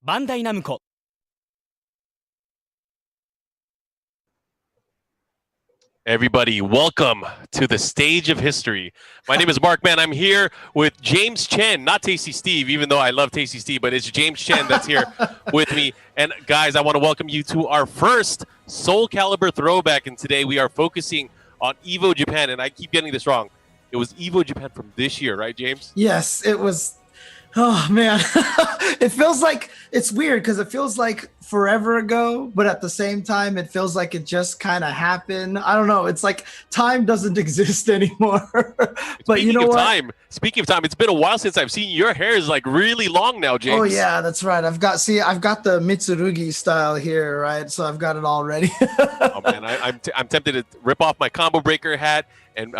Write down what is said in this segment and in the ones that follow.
バンダイナムコ Everybody, welcome to the stage of history. My name is Markman. I'm here with James Chen, not Tasty Steve, even though I love Tasty Steve, but it's James Chen that's here with me. And guys, I want to welcome you to our first Soul Calibur throwback. And today we are focusing on Evo Japan. And I keep getting this wrong. It was Evo Japan from this year, right, James? Yes, it was. Oh, man. It feels like it's weird because it feels like forever ago, but at the same time, it feels like it just kind of happened. I don't know. It's like time doesn't exist anymore. But you know what? Speaking of time, it's been a while since I've seen your hair is like really long now, James. Oh, yeah, that's right. I've got the Mitsurugi style here, right? So I've got it all ready. Oh, man, I'm tempted to rip off my combo breaker hat and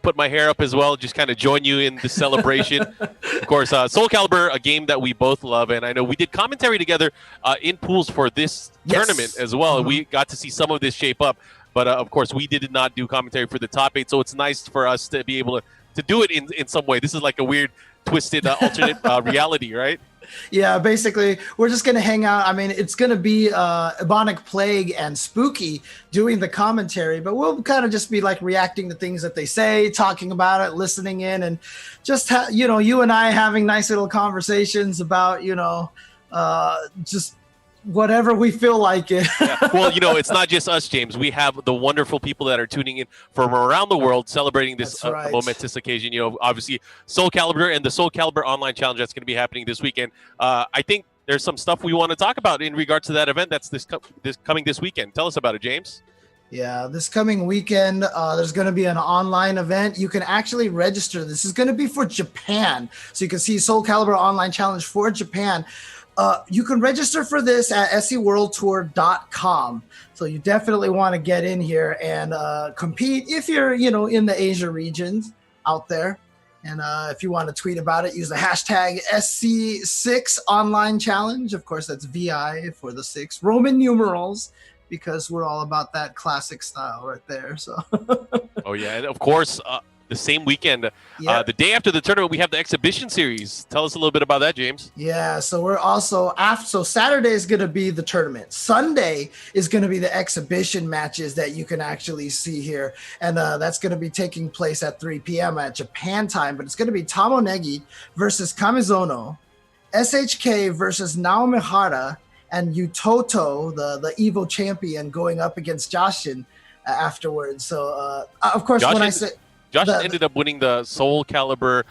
put my hair up as well, just kind of join you in the celebration. Of course, Soul Calibur, a game that we both love, and I know we did commentary together in pools for this tournament as well. We got to see some of this shape up, but of course, we did not do commentary for the top 8, so it's nice for us to be able to do it in some way. This is like a weird, twisted, alternate reality, right? Yeah, basically, we're just going to hang out. I mean, it's going to be Ebonic Plague and Spooky doing the commentary, but we'll kind of just be like reacting to things that they say, talking about it, listening in, and just, you and I having nice little conversations about, just whatever we feel like it. Yeah. Well, it's not just us, James. We have the wonderful people that are tuning in from around the world celebrating this momentous occasion. Obviously Soul Calibur and the Soul Calibur Online Challenge that's going to be happening this weekend. I think there's some stuff we want to talk about in regards to that event that's coming this weekend. Tell us about it, James. Yeah, this coming weekend, there's going to be an online event. You can actually register. This is going to be for Japan. So you can see Soul Calibur Online Challenge for Japan. You can register for this at seworldtour.com. So you definitely want to get in here and compete if you're, in the Asia regions out there. And if you want to tweet about it, use the hashtag SC6 Online Challenge. Of course, that's VI for the 6 Roman numerals, because we're all about that classic style right there. So. Oh, yeah. And of course, the same weekend, the day after the tournament, we have the exhibition series. Tell us a little bit about that, James. Yeah, so we're also so Saturday is going to be the tournament. Sunday is going to be the exhibition matches that you can actually see here. And that's going to be taking place at 3 p.m. at Japan time. But it's going to be Tamonegi versus Kamizono, SHK versus Naomihara, and Utoto, the Evo champion, going up against Joshin afterwards. So, of course, when I say... Josh ended up winning the Soul Calibur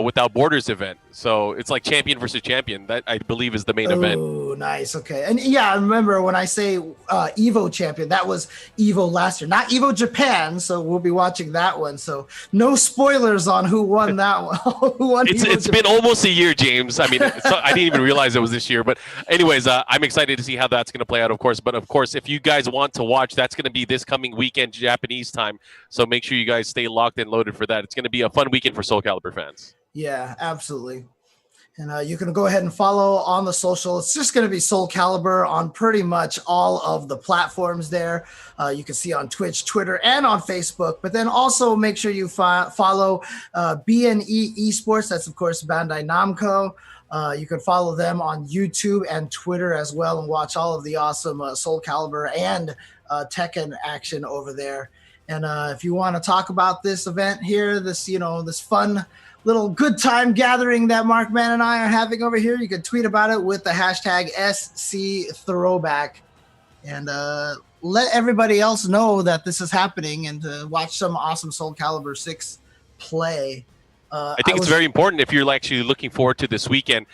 Without Borders event. So it's like champion versus champion. That, I believe, is the main event. Oh, nice. Okay. And yeah, I remember when I say Evo champion, that was Evo last year, not Evo Japan. So we'll be watching that one. So no spoilers on who won that one. Who won it's been almost a year, James. I mean, I didn't even realize it was this year. But anyways, I'm excited to see how that's going to play out, of course. But of course, if you guys want to watch, that's going to be this coming weekend, Japanese time. So make sure you guys stay locked and loaded for that. It's going to be a fun weekend for Soul Calibur fans. Yeah, absolutely. And you can go ahead and follow on the social. It's just going to be Soul Calibur on pretty much all of the platforms there. You can see on Twitch, Twitter, and on Facebook. But then also make sure you follow BNE Esports. That's, of course, Bandai Namco. You can follow them on YouTube and Twitter as well and watch all of the awesome Soul Calibur and Tekken action over there. And if you want to talk about this event here, this fun little good time gathering that Markman and I are having over here, you can tweet about it with the hashtag SCThrowback and let everybody else know that this is happening and to watch some awesome Soul Calibur 6 play. I think it's very important if you're actually looking forward to this weekend.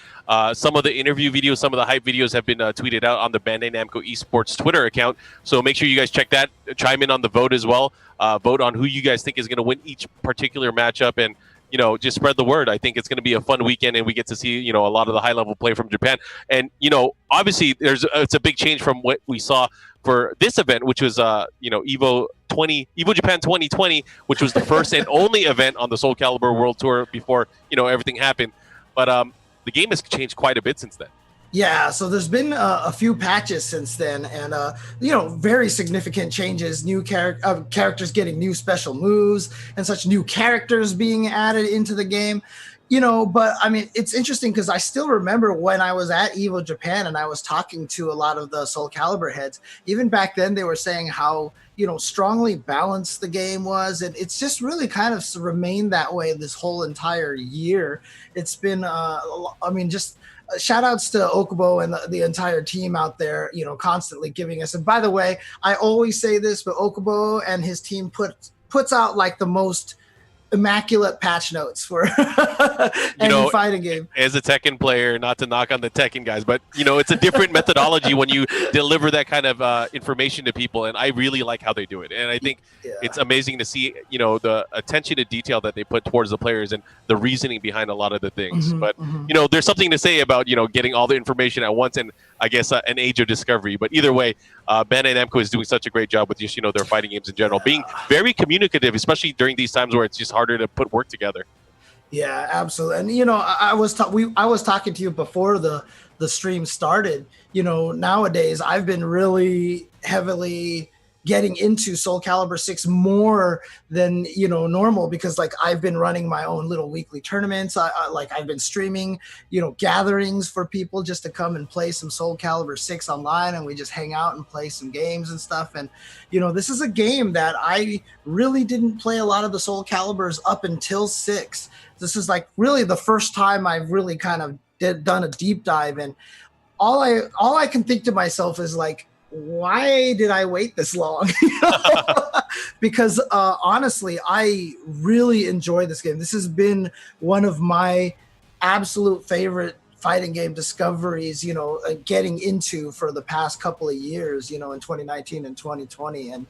Some of the interview videos, some of the hype videos have been tweeted out on the Bandai Namco Esports Twitter account. So make sure you guys check that. Chime in on the vote as well. Vote on who you guys think is going to win each particular matchup and just spread the word. I think it's going to be a fun weekend, and we get to see, a lot of the high-level play from Japan. And, obviously, it's a big change from what we saw for this event, which was, Evo Japan 2020, which was the first and only event on the Soul Calibur World Tour before, everything happened. But the game has changed quite a bit since then. Yeah, so there's been a few patches since then, and very significant changes. New characters getting new special moves, and such new characters being added into the game. But I mean, it's interesting because I still remember when I was at Evo Japan and I was talking to a lot of the Soul Calibur heads. Even back then, they were saying how strongly balanced the game was, and it's just really kind of remained that way this whole entire year. It's been, I mean, just shout outs to Okubo and the entire team out there, constantly giving us. And by the way, I always say this, but Okubo and his team puts out like the most immaculate patch notes for any fighting game. As a Tekken player, not to knock on the Tekken guys, but it's a different methodology when you deliver that kind of information to people, and I really like how they do it. And I think it's amazing to see the attention to detail that they put towards the players and the reasoning behind a lot of the things. But there's something to say about getting all the information at once, and I guess an age of discovery. But either way, Bandai Namco is doing such a great job with just their fighting games in general, being very communicative, especially during these times where it's just harder to put work together. Yeah, absolutely. And I was talking to you before the stream started. Nowadays I've been really heavily getting into Soul Calibur 6 more than normal, because like I've been running my own little weekly tournaments. I've been streaming gatherings for people just to come and play some Soul Calibur 6 online, and we just hang out and play some games and stuff. And this is a game that I really didn't play a lot of the Soul Caliburs up until 6. This is like really the first time I've really kind of done a deep dive, and all I can think to myself is like, why did I wait this long? Because honestly, I really enjoy this game. This has been one of my absolute favorite fighting game discoveries, getting into for the past couple of years, in 2019 and 2020. And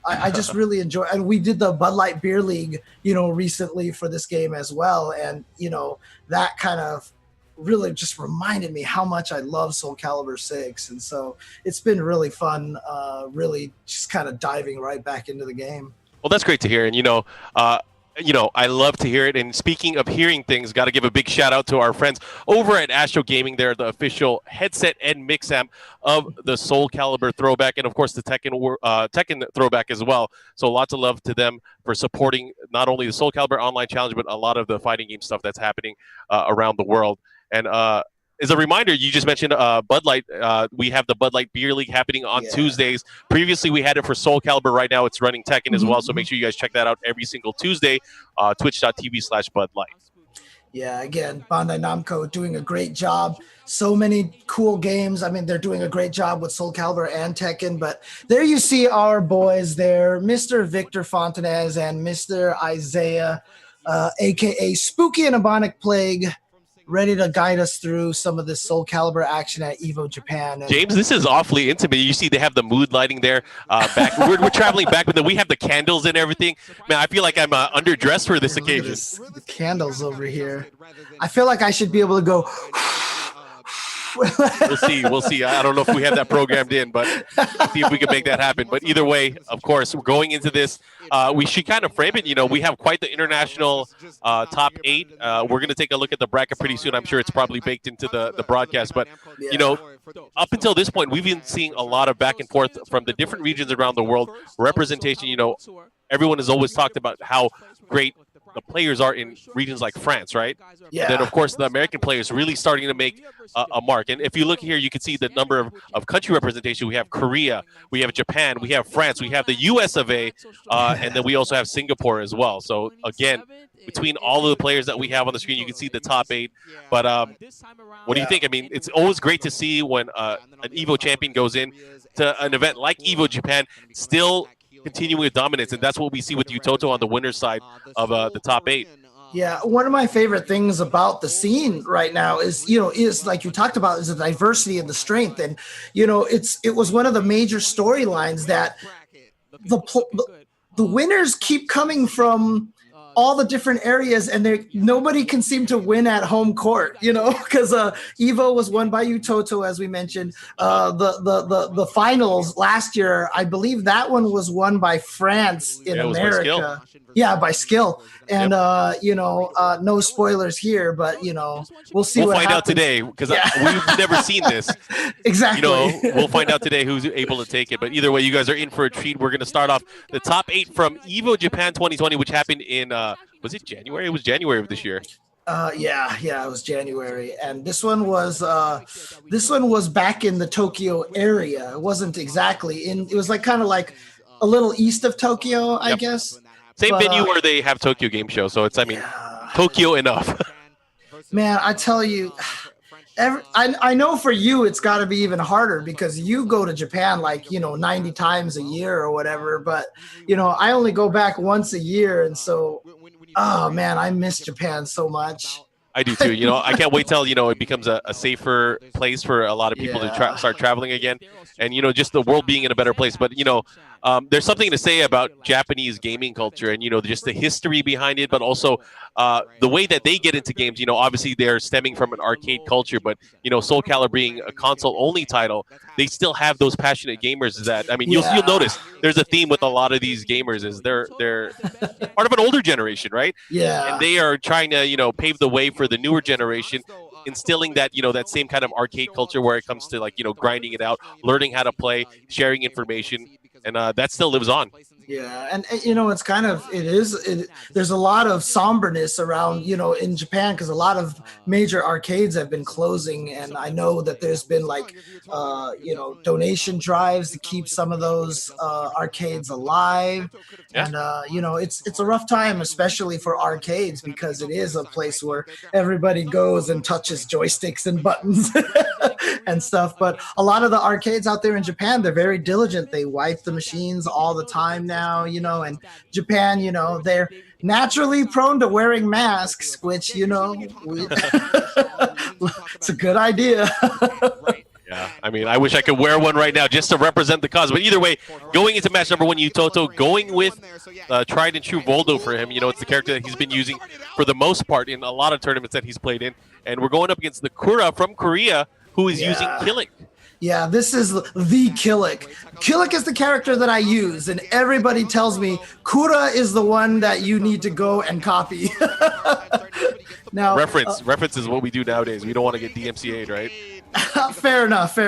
I just really enjoy, and we did the Bud Light Beer League, recently for this game as well. And, that kind of really just reminded me how much I love Soul Calibur 6. And so it's been really fun, really just kind of diving right back into the game. Well, that's great to hear. And, I love to hear it. And speaking of hearing things, got to give a big shout out to our friends over at Astro Gaming. They're the official headset and mix amp of the Soul Calibur throwback, and of course the Tekken throwback as well. So lots of love to them for supporting not only the Soul Calibur Online Challenge, but a lot of the fighting game stuff that's happening around the world. And as a reminder, you just mentioned Bud Light. We have the Bud Light Beer League happening on Tuesdays. Previously, we had it for Soul Calibur. Right now, it's running Tekken as well. So make sure you guys check that out every single Tuesday, twitch.tv/Bud Light. Yeah, again, Bandai Namco doing a great job. So many cool games. I mean, they're doing a great job with Soul Calibur and Tekken. But there you see our boys there, Mr. Victor Fontanez and Mr. Isaiah, a.k.a. Spooky and Ebonic Plague, ready to guide us through some of this Soul Calibur action at Evo Japan. And James, this is awfully intimate. You see they have the mood lighting there. Back. We're traveling back with them. We have the candles and everything. Man, I feel like I'm underdressed for this occasion. The candles over here. I feel like I should be able to go... We'll see. I don't know if we have that programmed in, but see if we can make that happen. But either way, of course, we're going into this. We should kind of frame it. We have quite the international top 8. We're going to take a look at the bracket pretty soon. I'm sure it's probably baked into the broadcast. But, up until this point, we've been seeing a lot of back and forth from the different regions around the world. Representation, everyone has always talked about how great the players are in regions like France, right? Yeah. And then, of course, the American players really starting to make a mark. And if you look here, you can see the number of country representation. We have Korea, we have Japan, we have France, we have the US of A, and then we also have Singapore as well. So, again, between all of the players that we have on the screen, you can see the top 8. But what do you think? I mean, it's always great to see when an EVO champion goes in to an event like EVO Japan, still continuing with dominance, and that's what we see with Utoto on the winner's side of the top 8. Yeah, one of my favorite things about the scene right now is like you talked about, is the diversity and the strength, and it was one of the major storylines that the winners keep coming from all the different areas, and nobody can seem to win at home court, because Evo was won by Utoto, as we mentioned. The finals last year, I believe that one was won by France in America. By skill. And no spoilers here, but we'll see. We'll what find happens. out today, because we've never seen this. Exactly. We'll find out today who's able to take it. But either way, you guys are in for a treat. We're going to start off the top 8 from Evo Japan 2020, which happened in was it January? It was January of this year. Yeah, it was January, and this one was back in the Tokyo area. It wasn't exactly in. It was like kind of like a little east of Tokyo, I Yep. guess. Same But venue where they have Tokyo Game Show. So it's, I mean, yeah, Tokyo enough. man, I tell you, I know for you it's got to be even harder because you go to Japan like 90 times a year or whatever. But I only go back once a year, and so oh man, I miss Japan so much. I do too. I can't wait till it becomes a safer place for a lot of people to Yeah. start traveling again, and just the world being in a better place. But there's something to say about Japanese gaming culture, and just the history behind it, but also the way that they get into games. Obviously they're stemming from an arcade culture, but Soul Calibur being a console-only title, they still have those passionate gamers. That I mean, you'll notice there's a theme with a lot of these gamers is they're part of an older generation, right? Yeah. And they are trying to pave the way for the newer generation, instilling that that same kind of arcade culture where it comes to like grinding it out, learning how to play, sharing information, and that still lives on. Yeah, and it's kind of there's a lot of somberness around in Japan because a lot of major arcades have been closing, and I know that there's been like donation drives to keep some of those arcades alive. Yeah. And it's a rough time, especially for arcades, because it is a place where everybody goes and touches joysticks and buttons and stuff. But a lot of the arcades out there in Japan, they're very diligent. They wipe the machines all the time now, and Japan, they're naturally prone to wearing masks, which, it's a good idea. Yeah, I mean, I wish I could wear one right now just to represent the cause. But either way, going into match number 1, Yutoto, going with tried and true Voldo for him. It's the character that he's been using for the most part in a lot of tournaments that he's played in. And we're going up against the Kura from Korea, who is using Killick. Yeah, this is the Killick. Killick is the character that I use, and everybody tells me Kura is the one that you need to go and copy. Now, reference is what we do nowadays. We don't want to get DMCA'd, right? Fair enough.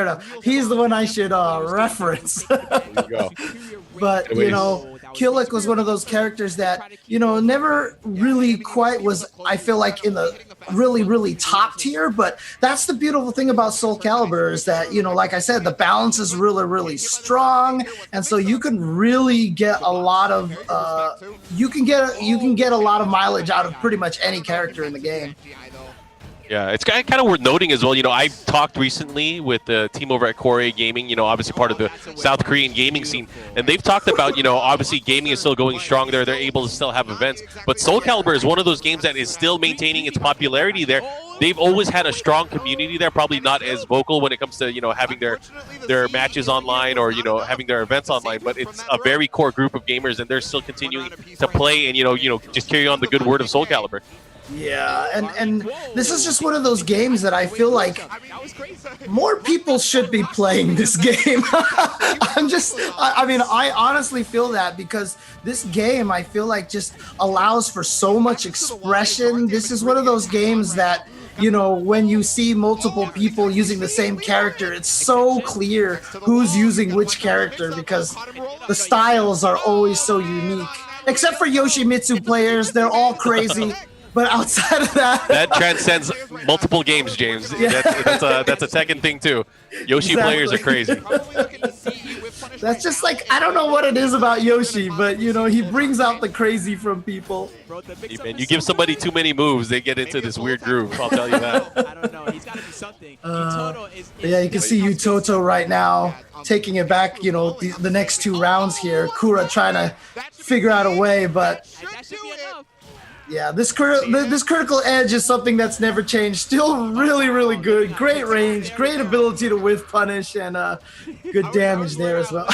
He's the one I should reference. There you go. But, Killick was one of those characters that, never really quite was, I feel like, in the really, really top tier. But that's the beautiful thing about Soul Calibur is that, like I said, the balance is really, really strong. And so you can really get a lot of, you can get a lot of mileage out of pretty much any character in the game. Yeah, it's kind of worth noting as well. I talked recently with the team over at Korea Gaming, obviously part of the South Korean gaming scene. And they've talked about, obviously gaming is still going strong there. They're able to still have events. But Soul Calibur is one of those games that is still maintaining its popularity there. They've always had a strong community there, probably not as vocal when it comes to, having their matches online or, having their events online. But it's a very core group of gamers, and they're still continuing to play and, just carry on the good word of Soul Calibur. Yeah, and this is just one of those games that I feel like more people should be playing this game. I honestly feel that because this game, I feel like just allows for so much expression. This is one of those games that, when you see multiple people using the same character, it's so clear who's using which character because the styles are always so unique. Except for Yoshimitsu players, they're all crazy. But outside of that transcends multiple games, James. Yeah. That's a Tekken thing too. Yoshi players are crazy. That's just like, I don't know what it is about Yoshi, but he brings out the crazy from people. Hey, man, you give somebody too many moves, they get into this weird groove. I'll tell you that. I don't know. He's got to do something. Yeah, you can see Yutoto right now taking it back. The next 2 rounds here. Kura trying to figure out a way, but. Yeah, this critical edge is something that's never changed. Still really, really good. Great range, great ability to whiff punish, and good damage there as well.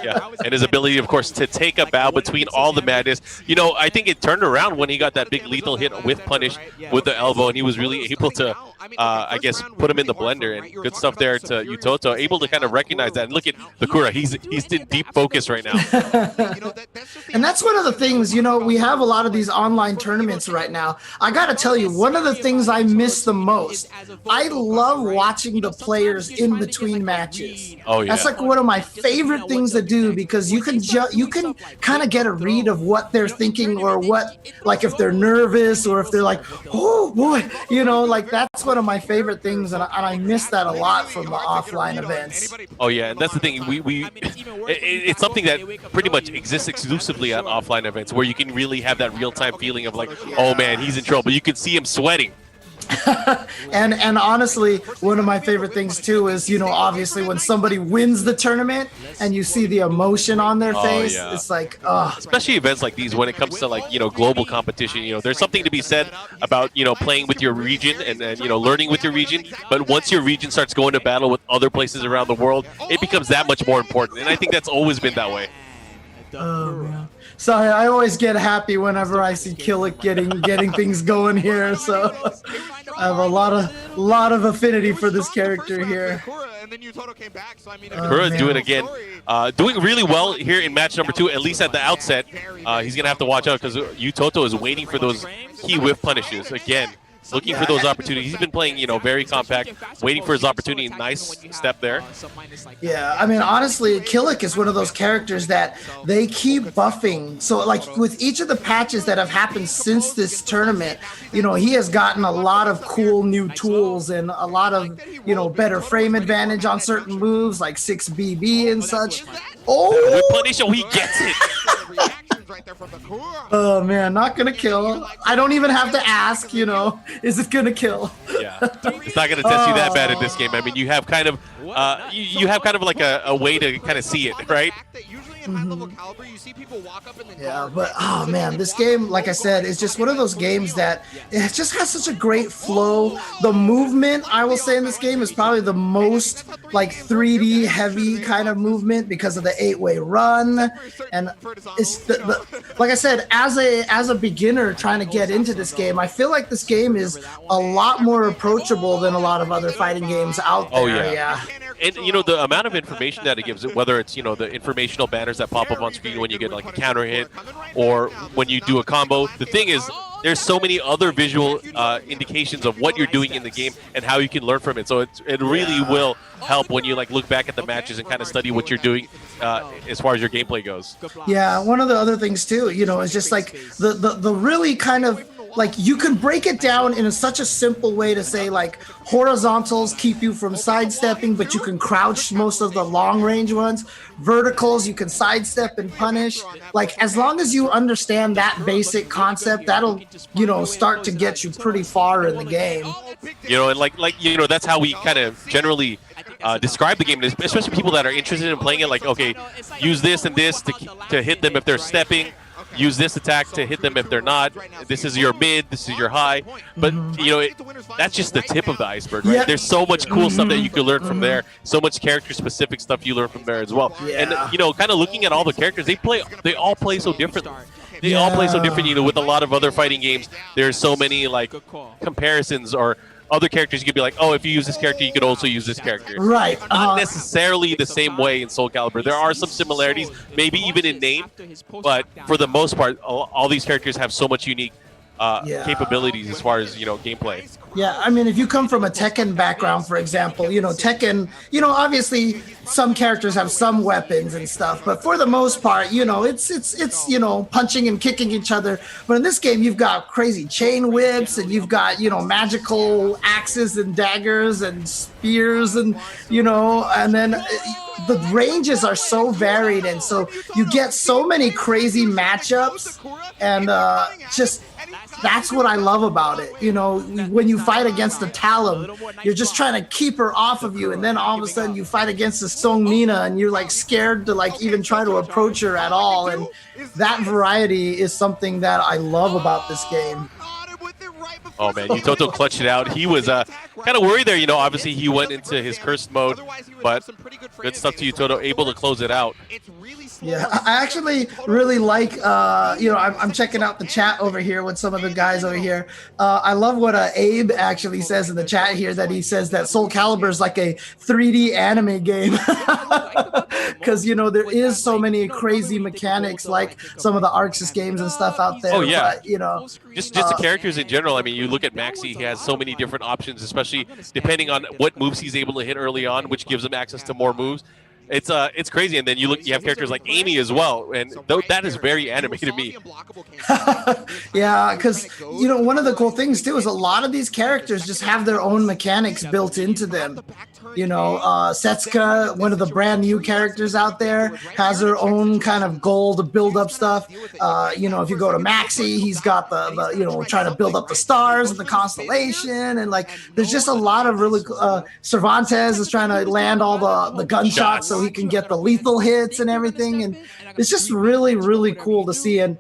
Yeah, and his ability, of course, to take a bow between all the madness. I think it turned around when he got that big lethal hit with punish with the elbow, and he was really able to I guess, put him in the blender, and good stuff there to Utoto, able to kind of recognize that. And look at Bakura, he's in deep focus right now. And that's one of the things, we have a lot of these online tournaments right now. I got to tell you, one of the things I miss the most, I love watching the players in between matches. Oh, yeah. That's like one of my favorite things to do, because you can kind of get a read of what they're thinking, or what, like if they're nervous or if they're like, oh boy, like that's one of my favorite things, and I miss that a lot from the offline events. Oh yeah, and that's the thing. It's something that pretty much exists exclusively at offline events, where you can really have that real-time feeling of like, oh man, he's in trouble. You can see him sweating. and honestly, one of my favorite things too is, obviously when somebody wins the tournament and you see the emotion on their face, yeah. It's like, especially events like these, when it comes to like, global competition, there's something to be said about, playing with your region and learning with your region. But once your region starts going to battle with other places around the world, it becomes that much more important. And I think that's always been that way. Yeah. Sorry, I always get happy whenever I see Killick getting things going here. So I have a lot of affinity for this character here. Bakura do it again, doing really well here in match number 2, at least at the outset. He's gonna have to watch out, because Utoto is waiting for those key whiff punishes again. Looking for those opportunities. He's been playing, very compact, waiting for his opportunity. Nice step there. Yeah, I mean, honestly, Killick is one of those characters that they keep buffing. So, like, with each of the patches that have happened since this tournament, he has gotten a lot of cool new tools and a lot of, better frame advantage on certain moves, like 6BB and such. Oh! With punish, he gets it. Oh man, not gonna kill. I don't even have to ask, is it gonna kill? Yeah, it's not gonna test you that bad in this game. I mean, you have kind of, you have kind of like a way to kind of see it, right? Yeah, but oh man, this game, like I said, is just one of those games that it just has such a great flow. The movement, I will say, in this game is probably the most like 3D heavy kind of movement, because of the 8-way run. And it's like I said, as a beginner trying to get into this game, I feel like this game is a lot more approachable than a lot of other fighting games out there. Oh yeah. And the amount of information that it gives, whether it's the informational banners that pop up on screen when you get like a counter hit, or when you do a combo. The thing is, there's so many other visual indications of what you're doing in the game and how you can learn from it. So it really will help when you like look back at the matches and kind of study what you're doing as far as your gameplay goes. Yeah, one of the other things too, is just like the really kind of, like, you can break it down in such a simple way to say, like, horizontals keep you from sidestepping, but you can crouch most of the long range ones. Verticals, you can sidestep and punish. Like, as long as you understand that basic concept, that'll, start to get you pretty far in the game. And that's how we kind of generally describe the game, especially people that are interested in playing it. Like, okay, use this and this to hit them if they're stepping. Use this attack to hit them if they're not. This is your mid, this is your high. But, that's just the tip of the iceberg, right? Yeah. There's so much cool stuff that you can learn from there. So much character-specific stuff you learn from there as well. Yeah. And, kind of looking at all the characters, they all play so differently. They all play so different, with a lot of other fighting games. There's so many, like, comparisons or other characters. You could be like, oh, if you use this character, you could also use this character. Right. Not necessarily the same way in Soul Calibur. There are some similarities, maybe even in name, but for the most part, all these characters have so much unique capabilities as far as gameplay. Yeah, I mean, if you come from a Tekken background, for example, Tekken, obviously some characters have some weapons and stuff, but for the most part, it's punching and kicking each other. But in this game, you've got crazy chain whips, and you've got magical axes and daggers and spears, and and then the ranges are so varied, and so you get so many crazy matchups, and just. That's what I love about it. When you fight against the Talum, you're just trying to keep her off of you, and then all of a sudden you fight against the Song Mina, and you're like scared to like even try to approach her at all. And that variety is something that I love about this game. Oh man, Utoto clutched it out. He was kind of worried there. Obviously he went into his cursed mode, but good stuff to Utoto, able to close it out. Yeah, I actually really like, I'm checking out the chat over here with some of the guys over here. I love what Abe actually says in the chat here, that he says that Soul Calibur is like a 3D anime game. Because, there is so many crazy mechanics like some of the Arxis games and stuff out there. Oh, yeah. But, just the characters in general. I mean, you look at Maxi, he has so many different options, especially depending on what moves he's able to hit early on, which gives him access to more moves. It's crazy, and then you have characters like Amy as well, and that is very anime to me. Yeah, because one of the cool things too is a lot of these characters just have their own mechanics built into them. Setsuka, one of the brand new characters out there, has her own kind of goal to build up stuff. If you go to Maxi, he's got the trying to build up the stars and the constellation, and there's just a lot of really Cervantes is trying to land all the gunshots so he can get the lethal hits and everything, and it's just really, really cool to see. And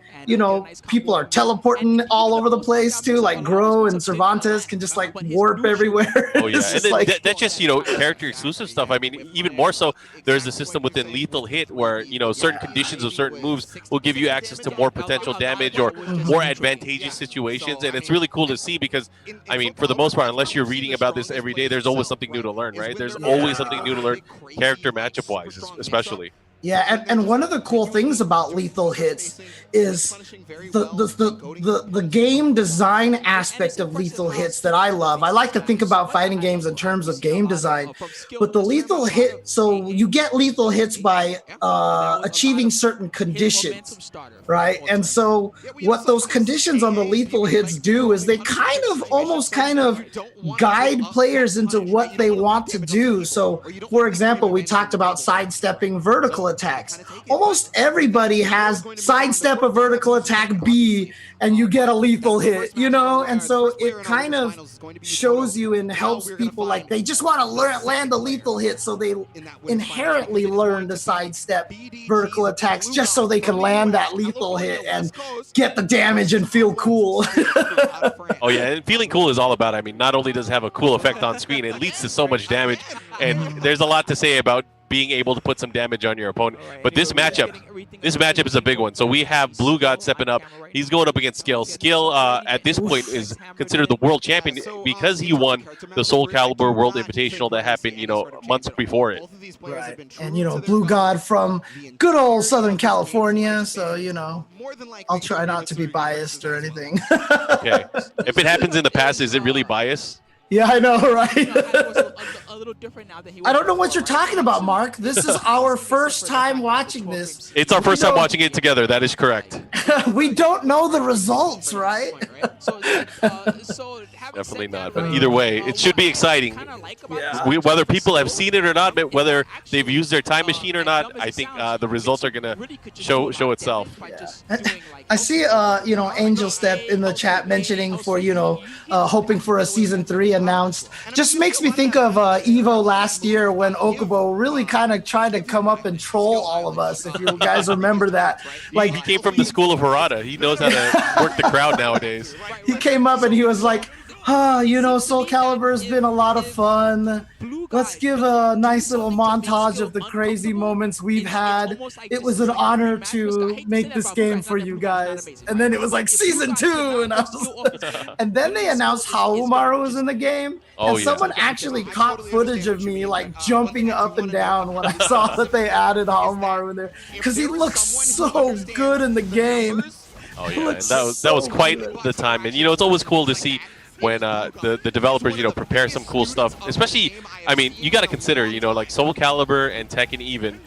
people are teleporting all over the place too, like Gro and Cervantes can just warp everywhere. Oh yeah, and then that's just character exclusive stuff. I mean, even more so, there's a system within Lethal Hit where certain conditions of certain moves will give you access to more potential damage or more advantageous situations, and it's really cool to see because, I mean, for the most part, unless you're reading about this every day, there's always something new to learn, right? There's always something new to learn, character matchup wise, especially. Yeah, and one of the cool things about Lethal Hits is the game design aspect of Lethal Hits that I love. I like to think about fighting games in terms of game design, but the Lethal Hit, so you get Lethal Hits by achieving certain conditions, right? And so what those conditions on the Lethal Hits do is they almost guide players into what they want to do. So, for example, we talked about sidestepping vertical attacks. Almost everybody has sidestep a vertical attack B and you get a lethal hit, and so it kind of shows you and helps people, they just want to land a lethal hit, so they inherently learn to sidestep vertical attacks just so they can land that lethal hit and get the damage and feel cool. Oh yeah, and feeling cool is all about, I mean, not only does it have a cool effect on screen, it leads to so much damage, and there's a lot to say about being able to put some damage on your opponent. But this matchup is a big one. So we have Blue God stepping up. He's going up against Skill. Skill at this point is considered the world champion because he won the Soul Calibur World Invitational that happened, months before it. Right. And Blue God from good old Southern California, so I'll try not to be biased or anything. Okay. If it happens in the past, is it really biased? Yeah, I know, right? I don't know what you're talking about, Mark. This is our first time watching this. It's our first time watching it together. That is correct. We don't know the results, right? Definitely not. But either way, it should be exciting. Yeah. Whether people have seen it or not, whether they've used their time machine or not, I think the results are going to show itself. Yeah. I see, Angel Step in the chat mentioning for, hoping for a season 3 announced. Just makes me think of Evo last year when Okubo really kind of tried to come up and troll all of us. If you guys remember that, he came from the school of Harada. He knows how to work the crowd nowadays. He came up and he was like, Soul Calibur has been a lot of fun. Let's give a nice little montage of the crazy moments we've had. It was an honor to make this game for you guys. And then it was like season 2, and then they announced Haomaru was in the game. And someone actually caught footage of me jumping up and down when I saw that they added Haomaru in there, because he looks so good in the game. Oh yeah, and that was quite the time. And it's always cool to see when the developers prepare some cool stuff, especially, I mean, you got to consider like Soul Calibur and Tekken even,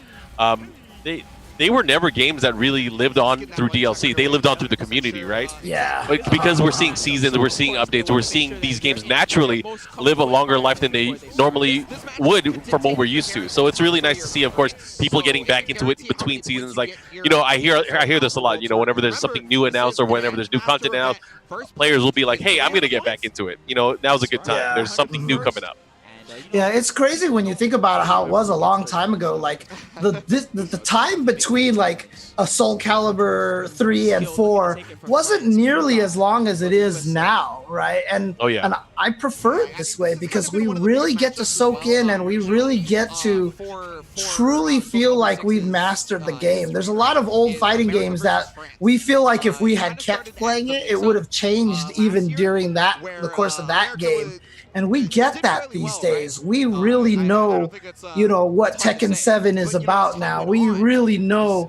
they were never games that really lived on through DLC. They lived on through the community, right? Yeah. But because we're seeing seasons, we're seeing updates, we're seeing these games naturally live a longer life than they normally would from what we're used to. So it's really nice to see, of course, people getting back into it between seasons. I hear this a lot. Whenever there's something new announced or whenever there's new content announced, players will be like, "Hey, I'm gonna get back into it. Now's a good time. There's something new coming up." Yeah, it's crazy when you think about how it was a long time ago. Like the time between like a Soul Calibur 3 and 4 wasn't nearly as long as it is now, right? And and I prefer it this way because we really get to soak in and we really get to truly feel like we've mastered the game. There's a lot of old fighting games that we feel like if we had kept playing it, it would have changed even during the course of that game. And we get that these days. We really know, what Tekken 7 is about now. We really know,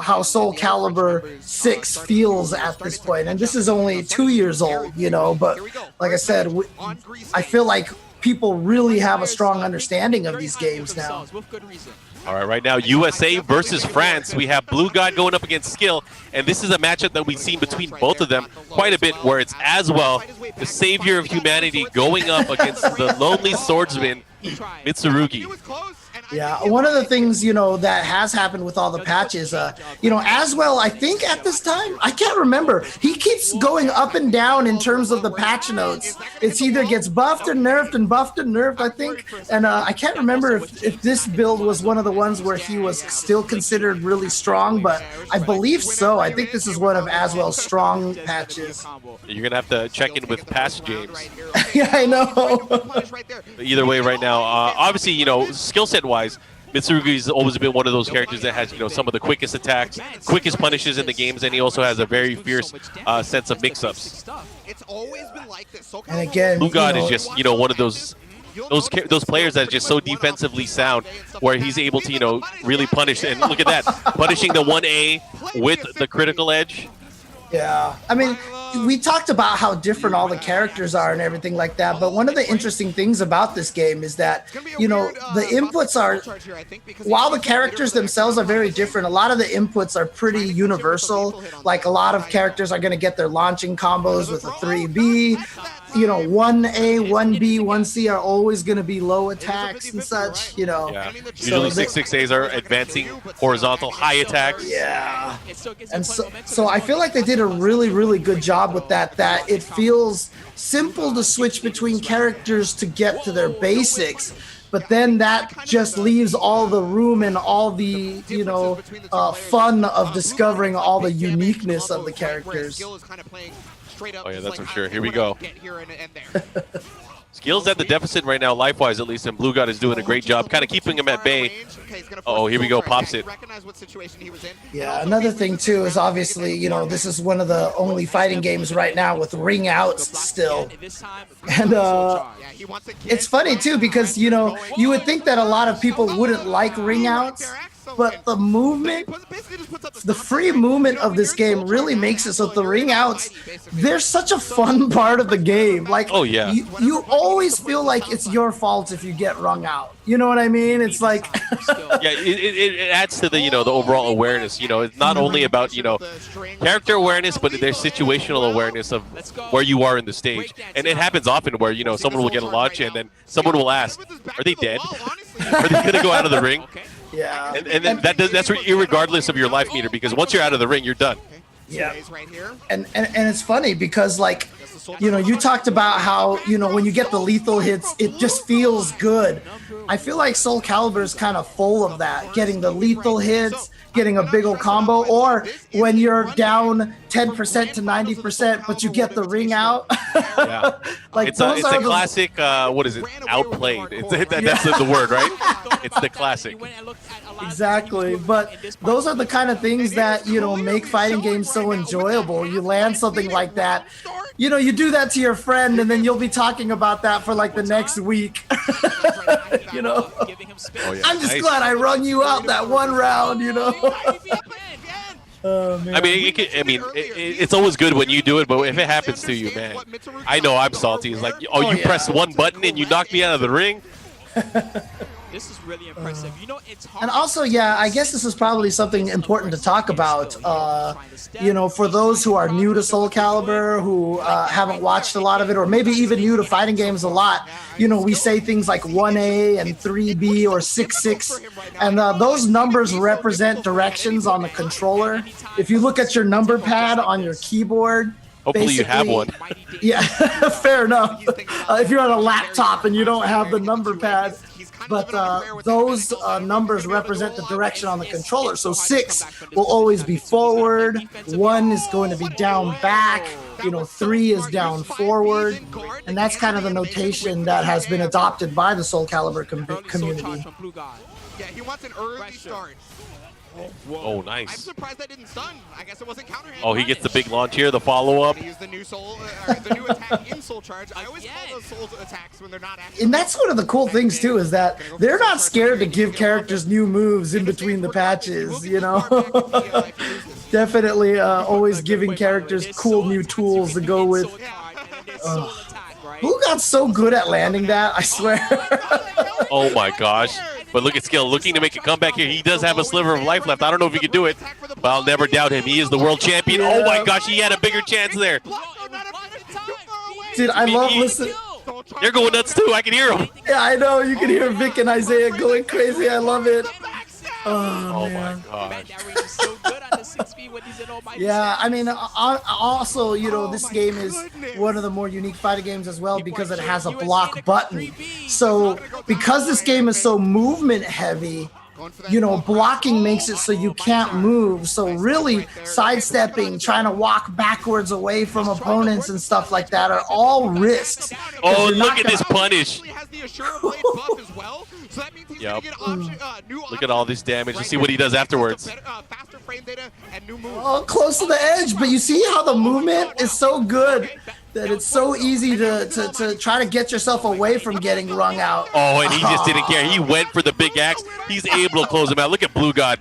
how Soul Calibur 6 feels at this point. And this is only 2 years old, but like I said, I feel like people really have a strong understanding of these games now. All right now, USA versus France. We have Blue God going up against Skill, and this is a matchup that we've seen between both of them quite a bit, where it's Aswell, the savior of humanity, going up against the lonely swordsman, Mitsurugi. Yeah, one of the things, that has happened with all the patches, Aswell, I think at this time, I can't remember. He keeps going up and down in terms of the patch notes. It's either gets buffed and nerfed, I think. And I can't remember if this build was one of the ones where he was still considered really strong, but I believe so. I think this is one of Aswell's strong patches. You're going to have to check in with past James. Yeah, I know. Either way right now, obviously, skill set wise, Mitsurugi's always been one of those characters that has, some of the quickest attacks, quickest punishes in the games, and he also has a very fierce sense of mix-ups. And again, Blue God is just, one of those players that is just so defensively sound, where he's able to, really punish. And look at that, punishing the 1A with the critical edge. Yeah, I mean, we talked about how different all the characters are and everything like that, but one of the interesting things about this game is that, the inputs are, while the characters themselves are very different, a lot of the inputs are pretty universal. Like a lot of characters are going to get their launching combos with a 3B. 1A, 1B, 1C are always going to be low attacks and such, Yeah. Usually 6-6As are advancing horizontal high attacks. Yeah. And so I feel like they did a really, really good job with that it feels simple to switch between characters to get to their basics. But then that just leaves all the room and all the, fun of discovering all the uniqueness of the characters. Oh yeah, that's for sure. Here we go. Skill's at the deficit right now, life-wise at least, and Blue God is doing a great job kind of keeping him at bay. Oh, here we go, pops it. Yeah, another thing too is obviously, this is one of the only fighting games right now with ring outs still. And it's funny too because, you would think that a lot of people wouldn't like ring outs. But the movement, the free movement of this game really makes it so the ring outs, they're such a fun part of the game. Like, oh yeah, you always feel like it's your fault if you get rung out. You know what I mean? It's like, yeah, it adds to the the overall awareness. It's not only about character awareness, but there's situational awareness of where you are in the stage, and it happens often where someone will get a launch and then someone will ask, "Are they dead? Are they gonna go out of the ring?" Yeah, and that's irregardless of your life meter, because once you're out of the ring, you're done. Yeah, and it's funny because like, you talked about how when you get the lethal hits, it just feels good. I feel like Soul Calibur is kind of full of that, getting the lethal hits, getting a big old combo, or when you're down 10% to 90%, but you get the ring out. Yeah, like it's a classic. What is it? Outplayed. That's the word, right? It's the classic. Exactly, but those are the kind of things that make fighting games so enjoyable. You land something like that, you do that to your friend, and then you'll be talking about that for like the next week. Oh, yeah. I'm just glad I rung you out that one round. I mean, it's always good when you do it, but if it happens to you, man, I know I'm salty. It's like, you press one button and you knock me out of the ring. This is really impressive. It's hard. And also, yeah, I guess this is probably something important to talk about. For those who are new to Soul Calibur, who haven't watched a lot of it, or maybe even new to fighting games a lot, we say things like 1A and 3B or 6-6, and those numbers represent directions on the controller. If you look at your number pad on your keyboard, Hopefully you have one. Yeah, fair enough. If you're on a laptop and you don't have the number pad. But those numbers represent the direction on the controller. So 6 will always be forward, 1 is going to be down back, 3 is down forward. And that's kind of the notation that has been adopted by the Soul Calibur community. Yeah, he wants an early start. Oh, nice. I'm surprised that didn't stun. I guess it wasn't counter hit. Oh, he gets the big launch here, the follow-up. Use the new soul, the new attack in Soul Charge. I always call those soul attacks when they're not actually. And that's one of the cool things too, is that they're not scared to give characters new moves in between the patches. Definitely always giving characters cool new tools to go with. Who got so good at landing that? I swear. Oh my gosh. But look at Skill looking to make a comeback here. He does have a sliver of life left. I don't know if he can do it, but I'll never doubt him. He is the world champion. Oh my gosh, he had a bigger chance there. Dude, I love listening. They're going nuts too. I can hear them. Yeah, I know. You can hear Vic and Isaiah going crazy. I love it. Oh my gosh. Yeah, I mean, also, this game is one of the more unique fighting games as well because it has a block button. So because this game is so movement heavy, blocking makes it so you can't move. So really sidestepping, trying to walk backwards away from opponents and stuff like that are all risks. Oh, look at this punish. Yep. Look at all this damage. Let's see what he does afterwards. Oh, close to the edge, but you see how the movement is so good that it's so easy to try to get yourself away from getting wrung out. Oh, and he just didn't care. He went for the big axe. He's able to close him out. Look at Blue God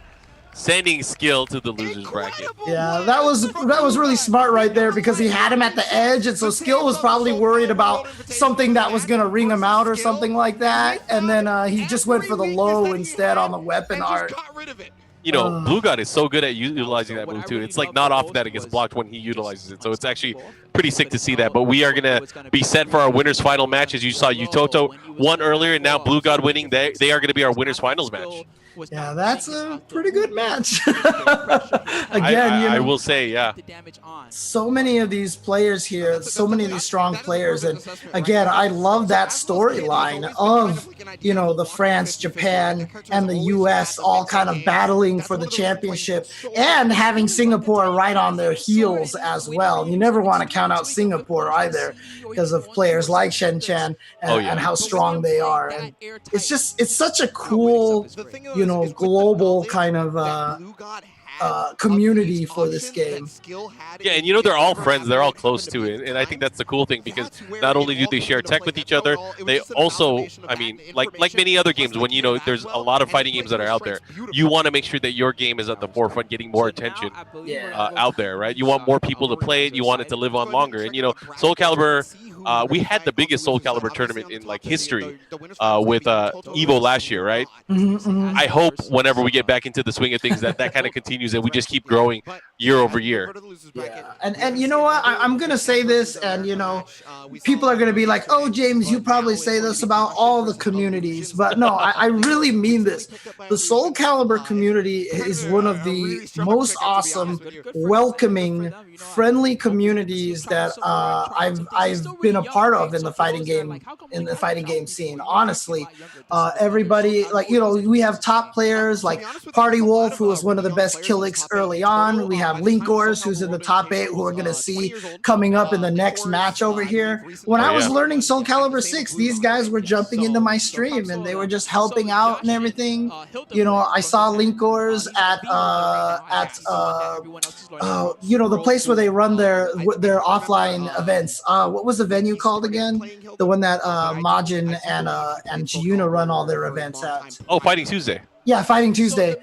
sending Skill to the loser's bracket. Yeah, that was really smart right there because he had him at the edge, and so Skill was probably worried about something that was going to ring him out or something like that, and then he just went for the low instead on the weapon art. Blue God is so good at utilizing that move too. It's like not often that it gets blocked when he utilizes it. So it's actually pretty sick to see that. But we are going to be set for our winners final match. As you saw, Utoto won earlier, and now Blue God winning. They are going to be our winners finals match. Yeah, that's a pretty good match. Again, I will say, yeah. So many of these players here, so many of these strong players. And again, I love that storyline of, the France, Japan, and the US all kind of battling for the championship and having Singapore right on their heels as well. You never want to count out Singapore either because of players like Chen and how strong they are. And it's such a cool, global kind of community for this game. Yeah, and they're all friends. They're all close to it. And I think that's the cool thing because not only do they share tech with each other, they also, like many other games, when, there's a lot of fighting games that are out there, you want to make sure that your game is at the forefront, getting more attention out there, right? You want more people to play it. You want it to live on longer. And, Soul Calibur, we had the biggest Soul Calibur tournament in history with Evo last year, right? I hope whenever we get back into the swing of things that kind of continues and we just keep growing year over year. Yeah. And you know what? I'm going to say this, and people are going to be like, oh, James, you probably say this about all the communities. But no, I really mean this. The Soul Calibur community is one of the most awesome, welcoming, friendly communities that I've been a part of in the fighting game scene. Honestly, everybody, we have top players like Party Wolf, who was one of the best Killix early on. We have Linkors, who's in the top 8, who we're going to see coming up in the next match over here. When I was learning Soul Calibur 6, these guys were jumping into my stream and they were just helping out and everything. I saw Linkors at the place where they run their offline events. What was the venue called again? The one that Majin and Giuna run all their events at. Oh, Fighting Tuesday. Yeah, Fighting Tuesday.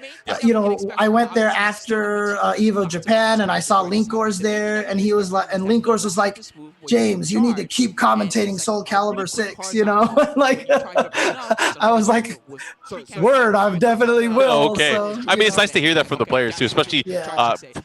I went there after Evo Japan, and I saw Linkors there, and Linkors was like, James, you need to keep commentating Soul Calibur 6, I was like, word, I definitely will. Oh, okay. So, it's nice to hear that from the players too, especially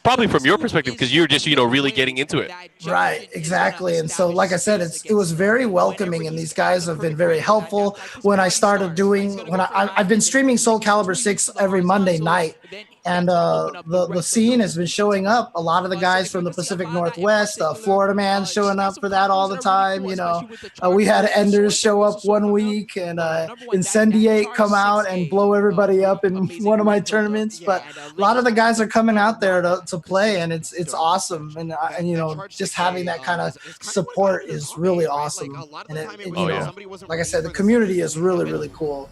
probably from your perspective, because you're just, really getting into it. Right, exactly. And so, like I said, it was very welcoming, and these guys have been very helpful. When I started I've been streaming Soul Calibur 6 every Monday night, And the scene has been showing up. A lot of the guys from the Pacific Northwest, Florida man showing up for that all the time. You know, we had Enders show up one week and Incendiate come out and blow everybody up in one of my tournaments. But a lot of the guys are coming out there to play, and it's awesome. And you know, just having that kind of support is really awesome. And you know, like I said, the community is really cool.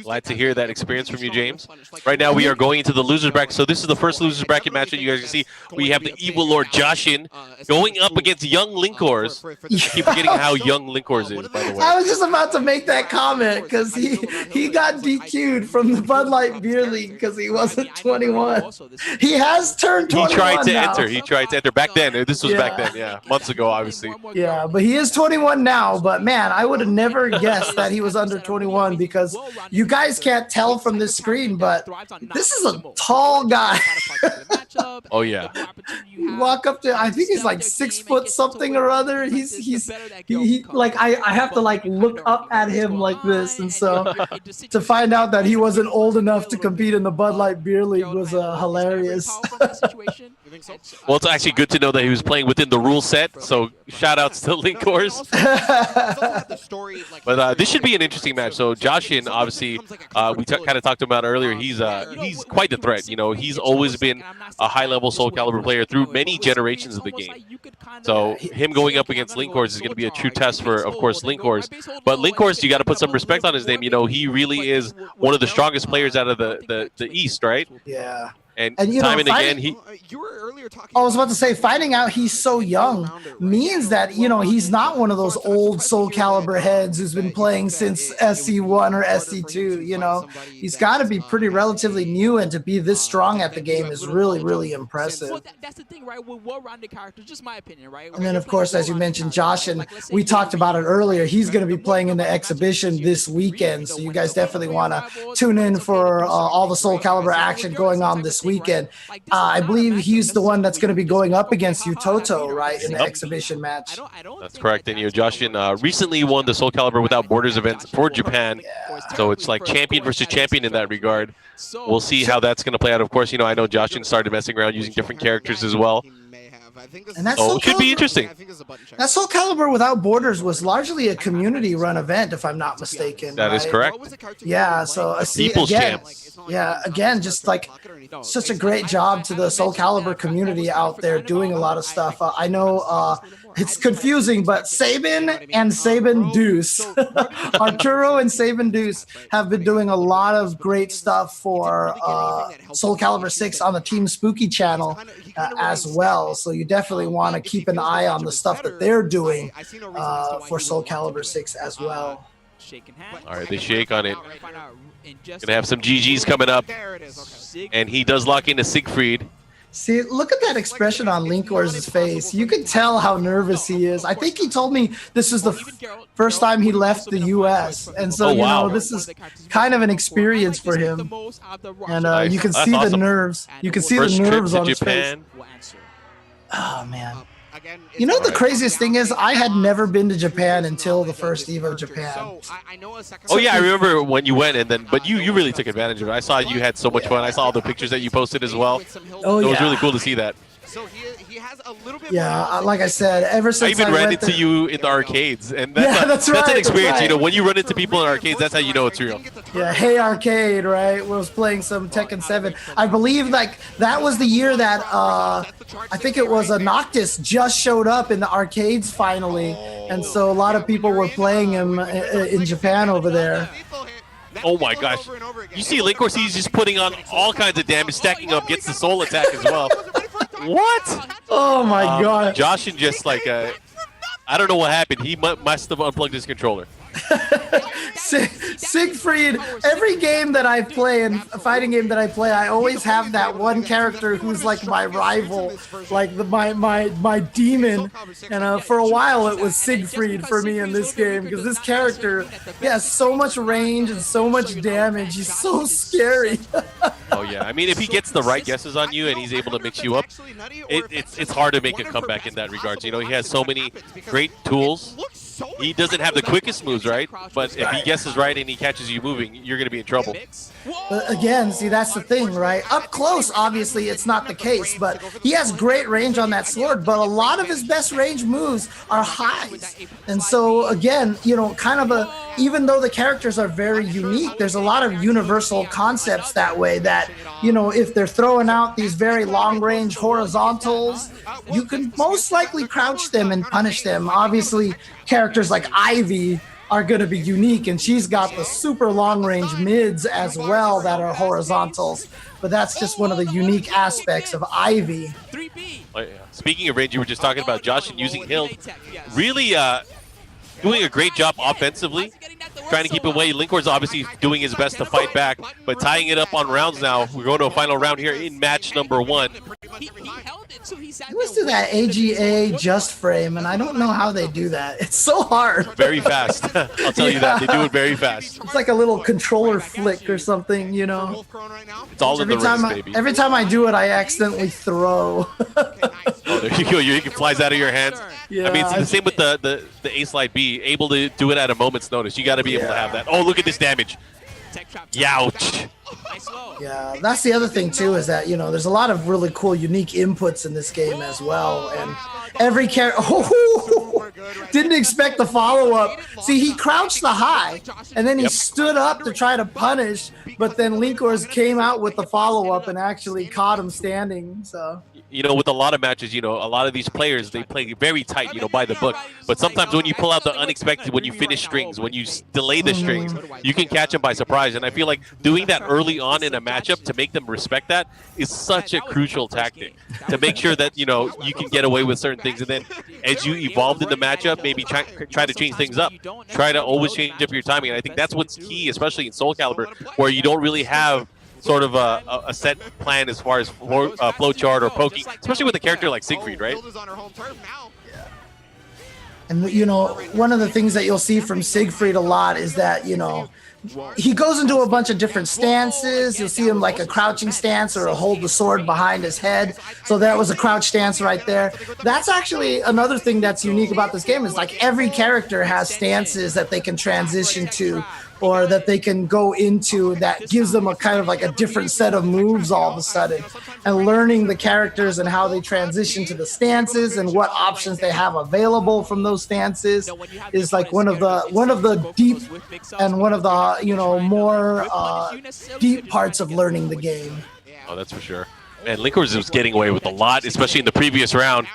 Glad to hear that experience from you, James. Right now we are going into the losers bracket. So this is the first losers bracket match that you guys can see. We have the Evil Lord Joshin going up against Young Linkors. Keep forgetting how young Linkors is, by the way. I was just about to make that comment because he got DQ'd from the Bud Light Beer League because he wasn't 21. He has turned 21 He tried to now. enter. He tried to enter back then. This was back then, yeah, months ago, obviously. Yeah, but he is 21 now. But man, I would have never guessed that he was under 21 because you guys can't tell from this screen, but this is a tall guy. Oh yeah. You walk up to, I think he's like 6 foot something or other. He's like I have to like look up at him like this, and so to find out that he wasn't old enough to compete in the Bud Light Beer League was hilarious. Well, it's actually good to know that he was playing within the rule set. So shout outs to Linkors. But this should be an interesting match. So Joshin, obviously, we kind of talked about earlier. He's quite the threat. You know, he's always been a high-level Soul Calibur player through many generations of the game. So him going up against Linkors is going to be a true test for, of course, Linkors. But Linkors, you got to put some respect on his name. You know, he really is one of the strongest players out of the East, right? Yeah. And you time know, and again, he. I was about to say, finding out he's so young means that, you know, he's not one of those old Soul Calibur heads who's been playing since SC1 or SC2. You know, he's got to be pretty relatively new, and to be this strong at the game is really impressive. Well, that's the thing, right? With well-rounded characters, just my opinion, right? And then, of course, as you mentioned, Josh, and we talked about it earlier, he's going to be playing in the exhibition this weekend. So you guys definitely want to tune in for all the Soul Calibur action going on this weekend. I believe he's the one that's going to be going up against Utoto, right, in the exhibition match. That's correct. And you know, Joshin recently won the Soul Calibur Without Borders events for Japan. So it's like champion versus champion in that regard. We'll see how that's going to play out. Of course, you know, I know Joshin started messing around using different characters as well. And that's it should be interesting. That Soul Calibur Without Borders was largely a community-run event, if I'm not mistaken. That is correct. Yeah, so People's Champ. Yeah, again, just like such a great job to the Soul Calibur community out there doing a lot of stuff. I know it's confusing, but Sabin and Sabin Deuce, Arturo and Sabin Deuce have been doing a lot of great stuff for Soul Calibur 6 on the Team Spooky channel as well. So you definitely want to keep an eye on the stuff that they're doing for Soul Calibur 6 as well. All right, they shake on it. Gonna have some GGs coming up, and he does lock into Siegfried. See, look at that expression on Linkors' face. You can tell how nervous he is. I think he told me this is the first time he left the U.S. And so, you know, this is kind of an experience for him. And you can see the nerves. You can see the nerves on his face. Oh, man. You know, the craziest thing is I had never been to Japan until the first EVO Japan. Oh yeah, I remember when you went, and then but you really took advantage of it. I saw you had so much fun. I saw all the pictures that you posted as well. Oh, it was really cool to see that. So he has a little bit like I said, ever since I even ran into you in the arcades, and that's an experience. You know, when you run into people in arcades, that's how you know it's real. Yeah, Hey Arcade, right? Was playing some Tekken 7. I believe like that was the year that I think it was a Noctis just showed up in the arcades finally, and so a lot of people were playing him in Japan over there. Oh my gosh! You see Linkors, he's just putting on all kinds of damage, stacking up, gets the soul attack as well. What? Oh my god! Joshin just like I don't know what happened. He must have unplugged his controller. Siegfried, every game that I play and fighting game that I play, I always have that one character who's like my rival, like my demon. And for a while it was Siegfried for me in this game because this character has so much range and so much damage. He's so scary. Oh yeah, I mean if he gets the right guesses on you and he's able to mix you up, it's hard to make a comeback in that regard. You know, he has so many great tools. He doesn't have the quickest moves, right? But if he guesses right and he catches you moving, you're going to be in trouble. But again, see, that's the thing, right? Up close, obviously, it's not the case, but he has great range on that sword, but a lot of his best range moves are highs. And so, again, you know, kind of even though the characters are very unique, there's a lot of universal concepts that way that, you know, if they're throwing out these very long-range horizontals, you can most likely crouch them and punish them. Obviously, characters like Ivy are going to be unique, and she's got the super long-range mids as well that are horizontals. But that's just one of the unique aspects of Ivy. Speaking of range, you were just talking about Josh and using Hill. Really doing a great job offensively, trying to keep away. Linkor's obviously doing his best to fight back, but tying it up on rounds now. We're going to a final round here in match number 1. He was to that AGA just frame, and I don't know how they do that. It's so hard. Very fast. I'll tell you that. They do it very fast. It's like a little controller flick or something, you know. It's all in the wrist, baby. Every time I do it, I accidentally throw. Oh, there you go. It flies out of your hands. Yeah, I mean, it's the same with the A-Slide B. Able to do it at a moment's notice. You got to be able to have that. Oh, look at this damage. Youch. Yeah, that's the other thing too, is that, you know, there's a lot of really cool, unique inputs in this game as well. And every character, didn't expect the follow-up. See, he crouched the high, and then he stood up to try to punish, but then Linkor's came out with the follow-up and actually caught him standing, so. You know, with a lot of matches, you know, a lot of these players, they play very tight, you know, by the book. But sometimes when you pull out the unexpected, when you finish strings, when you delay the strings, you can catch them by surprise. And I feel like doing that early on in a matchup to make them respect that is such a crucial tactic to make sure that, you know, you can get away with certain things. And then as you evolve in the matchup, maybe try to change things up. Try to always change up your timing. And I think that's what's key, especially in Soul Calibur, where you don't really have sort of a set plan as far as flow chart or poking, especially with a character like Siegfried, right? Yeah. And, you know, one of the things that you'll see from Siegfried a lot is that, you know, he goes into a bunch of different stances. You'll see him like a crouching stance or hold the sword behind his head. So that was a crouch stance right there. That's actually another thing that's unique about this game, is like every character has stances that they can transition to, or that they can go into that gives them a kind of like a different set of moves all of a sudden. And learning the characters and how they transition to the stances and what options they have available from those stances is like one of the deep and one of the, you know, more deep parts of learning the game. Oh, that's for sure. And Linkor's was getting away with a lot, especially in the previous round.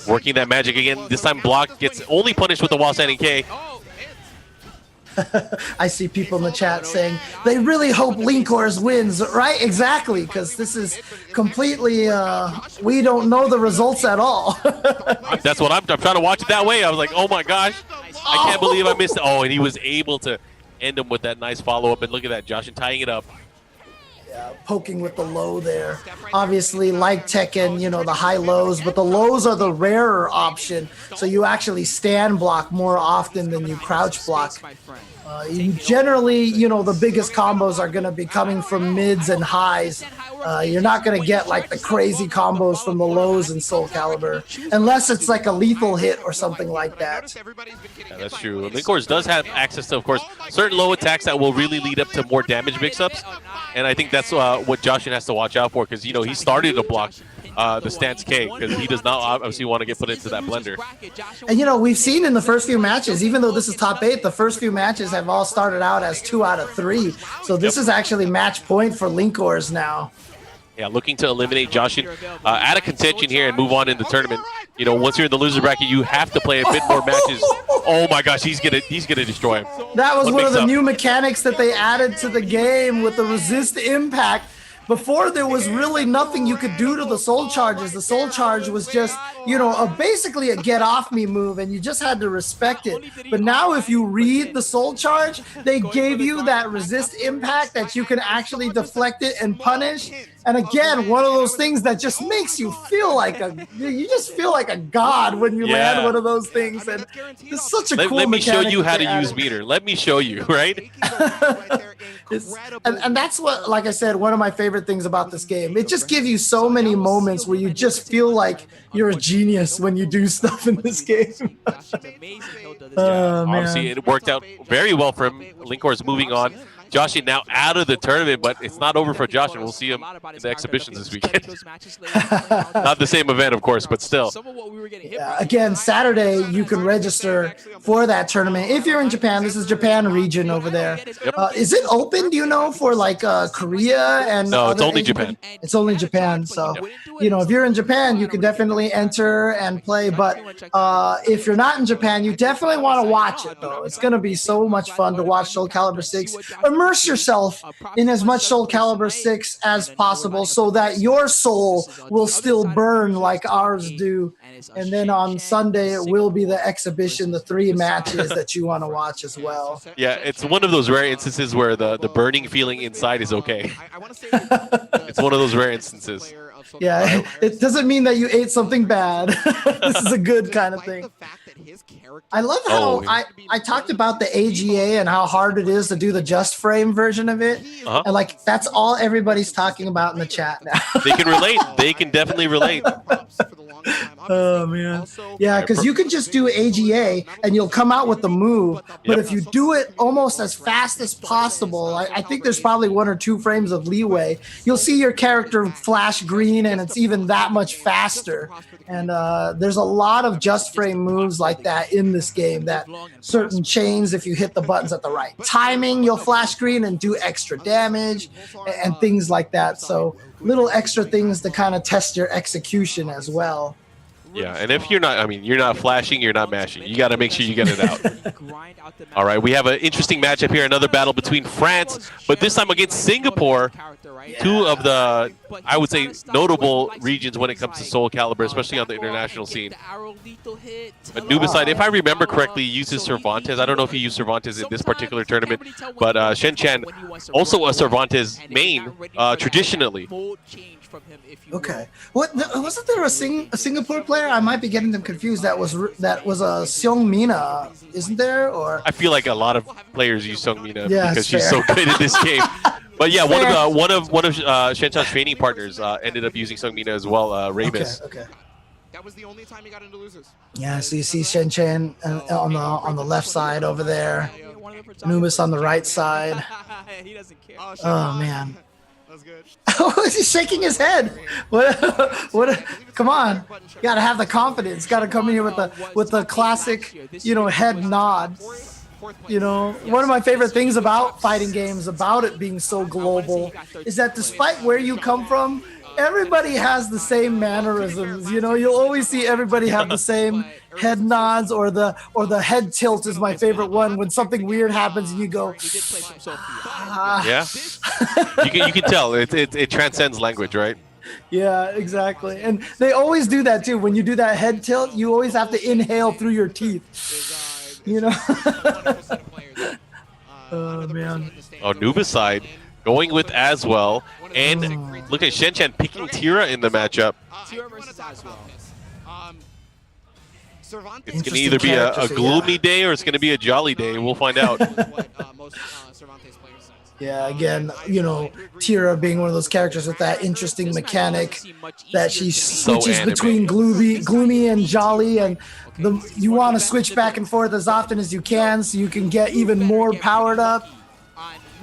Working that magic again. This time Block gets only punished with the wall standing K. I see people in the chat saying they really hope Linkor's wins, right? Exactly, because this is completely, we don't know the results at all. That's what I'm trying to watch it that way. I was like, oh my gosh, I can't believe I missed it. Oh, and he was able to end him with that nice follow-up. And look at that, Josh, and tying it up. Poking with the low there. Obviously, like Tekken, you know, the high lows, but the lows are the rarer option. So you actually stand block more often than you crouch block. You generally, you know, the biggest combos are going to be coming from mids and highs. You're not going to get like the crazy combos from the lows in Soul Calibur, unless it's like a lethal hit or something like that. Yeah, that's true. Linkor's does have access to, of course, certain low attacks that will really lead up to more damage mix-ups. And I think that's what Joshin has to watch out for, because, you know, he started to block the stance K, because he does not obviously want to get put into that blender. And, you know, we've seen in the first few matches, even though this is top 8, the first few matches have all started out as 2 out of 3. So this is actually match point for Linkor's now. Yeah, looking to eliminate Joshin out of contention here and move on in the tournament. You know, once you're in the loser bracket, you have to play a bit more matches. Oh my gosh, he's gonna destroy him. That was one of the new mechanics that they added to the game with the resist impact. Before, there was really nothing you could do to the soul charges. The soul charge was just, you know, basically a get off me move, and you just had to respect it. But now if you read the soul charge, they gave you that resist impact that you can actually deflect it and punish. And again, one of those things that just makes you feel like you just feel like a god when you land one of those things. And it's such a cool Let me show mechanic you how to they use added. meter. Let me show you, right? And that's what, like I said, one of my favorite things about this game. It just gives you so many moments where you just feel like you're a genius when you do stuff in this game. Oh, man. Obviously, it worked out very well for him. Linkor's moving on. Josh now out of the tournament, but it's not over for Josh, and we'll see him in the exhibitions this weekend. Not the same event, of course, but still. Again, Saturday, you can register for that tournament. If you're in Japan, this is Japan region over there. Yep. Is it open, do you know, for like Korea? And no, it's only Japan. It's only Japan. So, you know, if you're in Japan, you can definitely enter and play. But if you're not in Japan, you definitely want to watch it, though. It's going to be so much fun to watch Soul Calibur 6. Immerse yourself in as much Soul Calibur 6 as possible so that your soul will still burn like ours do. And then on Sunday, it will be the exhibition, the 3 matches that you want to watch as well. Yeah, it's one of those rare instances where the burning feeling inside is okay. It's one of those rare instances. Yeah, it doesn't mean that you ate something bad. This is a good kind of thing. I love how I talked about the AGA and how hard it is to do the just frame version of it. And like, that's all everybody's talking about in the chat now. They can relate. They can definitely relate. Oh, man. Yeah, because you can just do AGA and you'll come out with the move. But if you do it almost as fast as possible, I think there's probably 1 or 2 frames of leeway. You'll see your character flash green and it's even that much faster. And there's a lot of just frame moves like that in this game, that certain chains, if you hit the buttons at the right timing, you'll flash green and do extra damage and things like that. So little extra things to kind of test your execution as well. Yeah, and if you're not flashing, you're not mashing. You got to make sure you get it out. All right, we have an interesting matchup here, another battle between France, but this time against Singapore. 2 of the, I would say, notable regions when it comes to Soul Calibur, especially on the international scene. But Nubicide, if I remember correctly, uses Cervantes. I don't know if he used Cervantes in this particular tournament, but Chen, also a Cervantes main, traditionally. Okay. Wasn't there a Singapore player? I might be getting them confused. That was a Seong Mina, isn't there? Or I feel like a lot of players use Seong Mina Yeah, because she's so good in this game. But yeah, one of Shen Chan's training partners ended up using Seong Mina as well, Ramus. Okay. That was the only time he got into losers. Yeah, so you see Chen Chen on the left side over there, Numis on the right side. He doesn't care. Oh, man. That's good. Oh, he's shaking his head. What? Come on. You gotta have the confidence. Gotta come in here with the classic, head nod. One of my favorite things about fighting games, about it being so global, is that despite where you come from, everybody has the same mannerisms. You'll always see everybody have the same head nods, or the head tilt is my favorite one when something weird happens and you go. Yeah, you can tell it transcends language, right? Yeah, exactly. And they always do that too. When you do that head tilt, you always have to inhale through your teeth. Oh, man. Oh, Nubicide going with Aswell, and look at Shen Chen picking Tira in the matchup. Tira versus Aswell. It's going to either be a gloomy day or it's going to be a jolly day. We'll find out. Yeah, again, Tira being one of those characters with that interesting mechanic that she switches between gloomy and jolly, and you want to switch back and forth as often as you can so you can get even more powered up.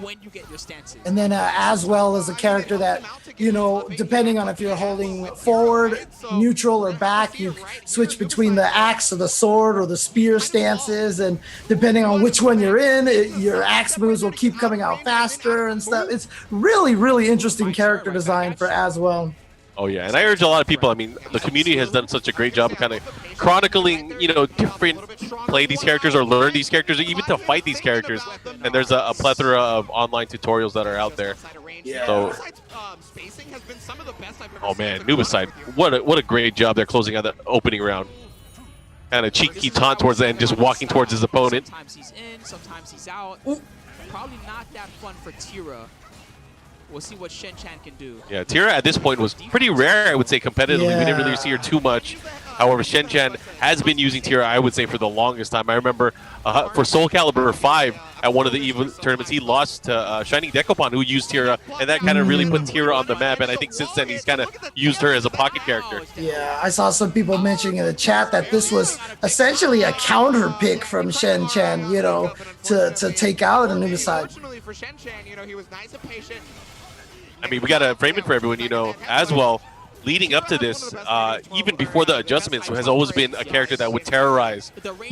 When you get your stances. And then Aswell is a character that, depending on if you're holding forward, neutral, or back, you switch between the axe or the sword or the spear stances, and depending on which one you're in, your axe moves will keep coming out faster and stuff. It's really, really interesting character design for Aswell. Oh yeah, and I urge a lot of people. The community has done such a great job of kind of chronicling, different play these characters or learn these characters, or even to fight these characters. And there's a plethora of online tutorials that are out there. Yeah. So, oh man, Nubicide, what a great job they're closing out the opening round. And a cheeky taunt towards the end, just walking towards his opponent. Sometimes he's in, sometimes he's out. Probably not that fun for Tira. We'll see what Shen Chan can do. Yeah, Tira at this point was pretty rare, I would say, competitively. Yeah. We didn't really see her too much. However, Chen has been using Tira, I would say, for the longest time. I remember for Soul Calibur 5 at one of the EVO tournaments, he lost to Shining Dekopon, who used Tira, and that kind of really put Tira on the map. And I think since then, he's kind of used her as a pocket character. Yeah, I saw some people mentioning in the chat that this was essentially a counter pick from Chen, you know, to take out Anubis side. Fortunately for Chen, you know, he was nice and patient. I mean, we got to frame it for everyone, you know, as well. Leading up to this, even before the adjustments, has always been a character that would terrorize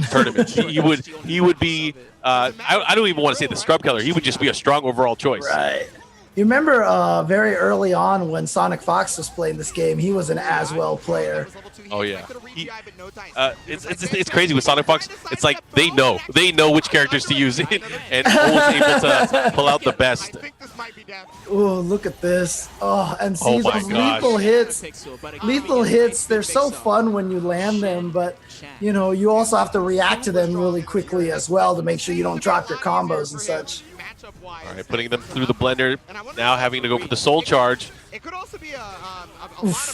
tournaments. He would be, I don't even want to say the scrub color. He would just be a strong overall choice. Right. You remember very early on when Sonic Fox was playing this game, he was an as-well player. Oh yeah, it's crazy with Sonic Fox. It's like they know which characters to use and always able to pull out the best. Oh, look at this! Oh, and see Oh my those gosh. lethal hits. Lethal hits, they're so fun when you land them, but you know you also have to react to them really quickly as well to make sure you don't drop your combos and such. All right, putting them through the blender. Now having to go for the soul charge. It could also be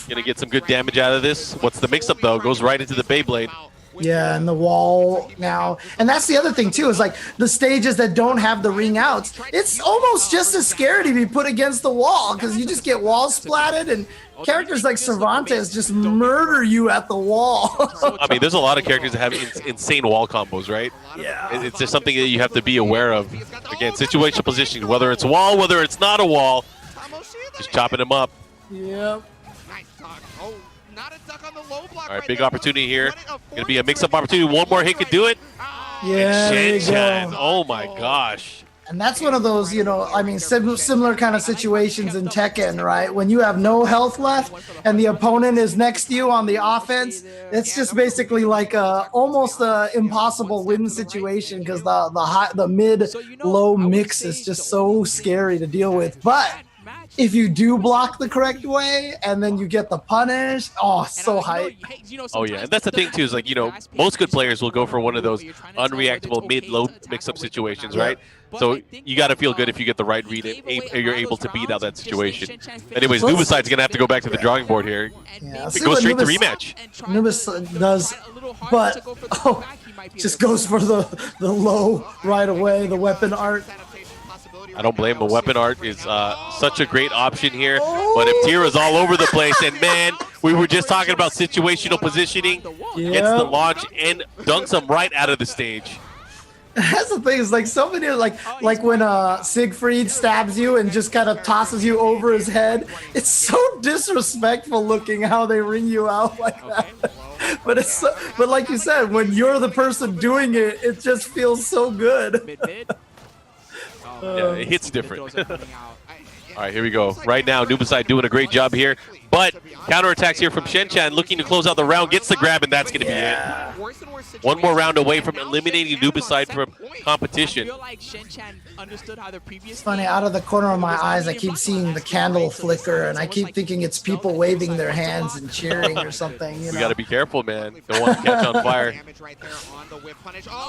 Gonna get some good damage out of this. What's the mix-up though? Goes right into the Beyblade. Yeah, and the wall now. And that's the other thing too, is like the stages that don't have the ring outs, it's almost just as scary to be put against the wall because you just get wall splatted and characters like Cervantes just murder you at the wall. I mean, there's a lot of characters that have insane wall combos, right? Yeah. It's just something that you have to be aware of. Again, situational positioning, whether it's wall, whether it's not a wall, just chopping them up. Yep. Nice duck. Oh, not a duck on the low block. All right, big opportunity here. Gonna be a mix-up opportunity. One more hit could do it. Yeah, there you Chen. go. Oh my gosh. And that's one of those, you know, I mean, similar kind of situations in Tekken, right? When you have no health left and the opponent is next to you on the offense, it's just basically like almost a impossible win situation because the mid-low mix is just so scary to deal with. But if you do block the correct way and then you get the punish, oh, so hype. Oh yeah, and that's the thing too, is like, you know, most good players will go for one of those unreactable mid-low mix-up situations, right? So you got to feel good if you get the right read and you're able to beat out that situation. Anyways, Nubisside's going to have to go back to the drawing board here. Yeah, It goes straight to rematch. Anubis does, but just goes for the low right away, the weapon art. I don't blame him. Weapon art is such a great option here. But if Tira's all over the place, and man, we were just talking about situational positioning, gets the launch and dunks him right out of the stage. That's the thing, is like so many, like when Siegfried stabs you and just kind of tosses you over his head. It's so disrespectful looking how they ring you out like that. But it's so, but like you said, when you're the person doing it, it just feels so good. Yeah, it hits different. All right, here we go. Right now, Nubicide doing a great job here. But counterattacks here from Chen, looking to close out the round, gets the grab, and that's going to be it. One more round away from eliminating Nubicide from competition. It's funny, out of the corner of my eyes, I keep seeing the candle flicker, and I keep thinking it's people waving their hands and cheering or something. You know? We got to be careful, man. Don't want to catch on fire.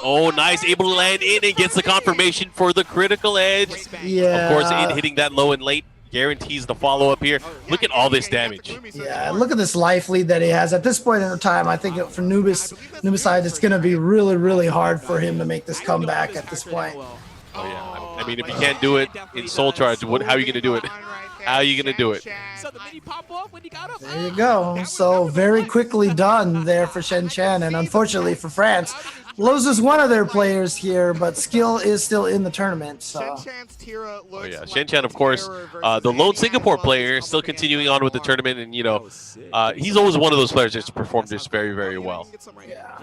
Oh, nice. Able to land in and gets the confirmation for the critical edge. Yeah. Of course, in hitting that low and late guarantees the follow-up here. Look at all this damage. Yeah, look at this life lead that he has. At this point in the time, I think for Nubicide, it's going to be really, really hard for him to make this comeback at this point. Oh, yeah. I mean, if you can't do it in Soul Charge, how are you going to do it? How are you going to do it? There you go. So very quickly done there for Chen, and unfortunately for France, loses one of their players here, but skill is still in the tournament. So. Oh yeah, Chen, of course, the lone Singapore player, still continuing on with the tournament, and you know, he's always one of those players that's performed just very, very well. Yeah.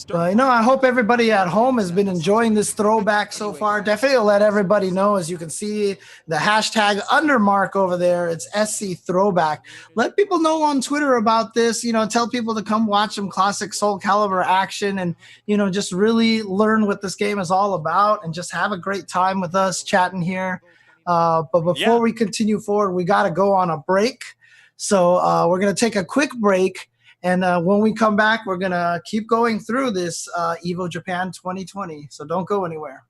But you know, I hope everybody at home has been enjoying this throwback so far. Definitely let everybody know, as you can see the hashtag undermark over there. It's SC Throwback. Let people know on Twitter about this. You know, tell people to come watch some classic Soul Calibur action, and you know, just really learn what this game is all about, and just have a great time with us chatting here. But before we continue forward, we got to go on a break. So we're going to take a quick break. And when we come back, we're going to keep going through this EVO Japan 2020. So don't go anywhere.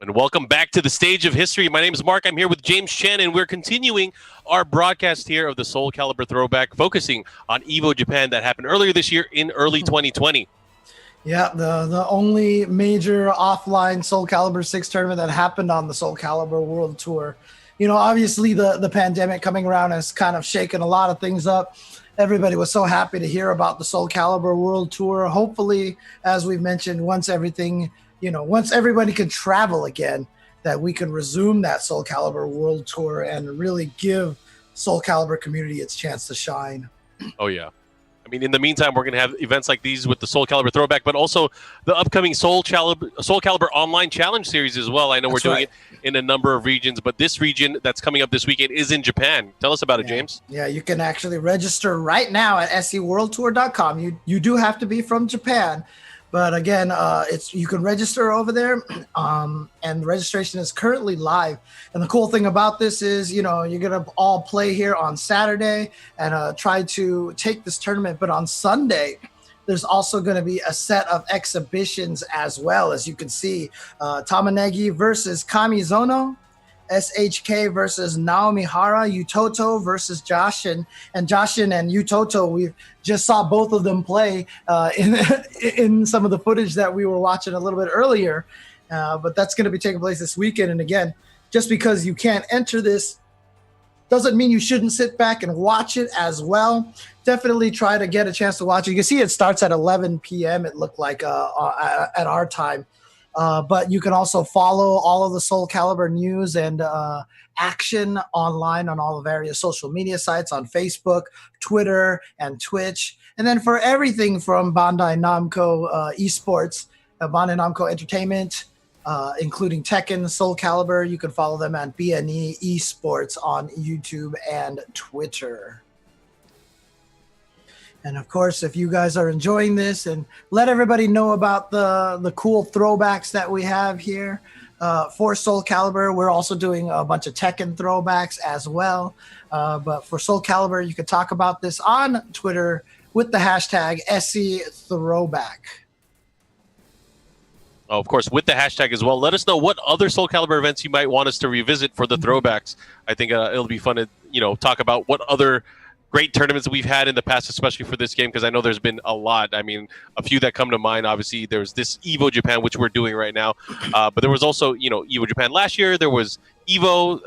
And welcome back to the stage of history. My name is Mark. I'm here with James Chen, and we're continuing our broadcast here of the Soul Calibur Throwback, focusing on EVO Japan that happened earlier this year in early 2020. Yeah, the only major offline Soul Calibur 6 tournament that happened on the Soul Calibur World Tour. You know, obviously the pandemic coming around has kind of shaken a lot of things up. Everybody was so happy to hear about the Soul Calibur World Tour. Hopefully, as we've mentioned, once everybody can travel again, that we can resume that Soul Calibur World Tour and really give Soul Calibur community its chance to shine. Oh, yeah. I mean, in the meantime, we're going to have events like these with the Soul Calibur Throwback, but also the upcoming Soul Calibur Online Challenge Series as well. I know we're doing it in a number of regions, but this region that's coming up this weekend is in Japan. Tell us about it, James. Yeah, you can actually register right now at seworldtour.com. You do have to be from Japan. But again, you can register over there, and registration is currently live. And the cool thing about this is, you're gonna all play here on Saturday and try to take this tournament. But on Sunday, there's also going to be a set of exhibitions as well. As you can see, Tamanegi versus Kamizono, SHK versus Naomihara, Yutoto versus Joshin. And Joshin and Yutoto, we just saw both of them play in some of the footage that we were watching a little bit earlier. But that's going to be taking place this weekend. And again, just because you can't enter this doesn't mean you shouldn't sit back and watch it as well. Definitely try to get a chance to watch it. You can see it starts at 11 p.m. It looked like at our time. But you can also follow all of the Soul Calibur news and action online on all the various social media sites on Facebook, Twitter, and Twitch. And then for everything from Bandai Namco Esports, Bandai Namco Entertainment, including Tekken, Soul Calibur, you can follow them at BNE Esports on YouTube and Twitter. And of course, if you guys are enjoying this, and let everybody know about the cool throwbacks that we have here for Soul Calibur. We're also doing a bunch of Tekken throwbacks as well. But for Soul Calibur, you can talk about this on Twitter with the hashtag SCThrowback. Oh, of course, with the hashtag as well. Let us know what other Soul Calibur events you might want us to revisit for the throwbacks. I think it'll be fun to talk about what other great tournaments we've had in the past, especially for this game, because I know there's been a lot. I mean, a few that come to mind. Obviously, there's this EVO Japan, which we're doing right now. But there was also, EVO Japan last year. There was EVO.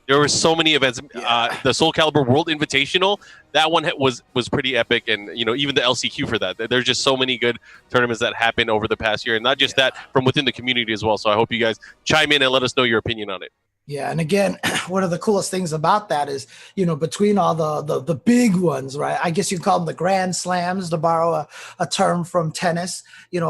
There were so many events. The Soul Calibur World Invitational, that one was pretty epic. And, even the LCQ for that. There's just so many good tournaments that happened over the past year. And not just that, from within the community as well. So I hope you guys chime in and let us know your opinion on it. Yeah, and again, one of the coolest things about that is, between all the big ones, right? I guess you can call them the Grand Slams, to borrow a term from tennis.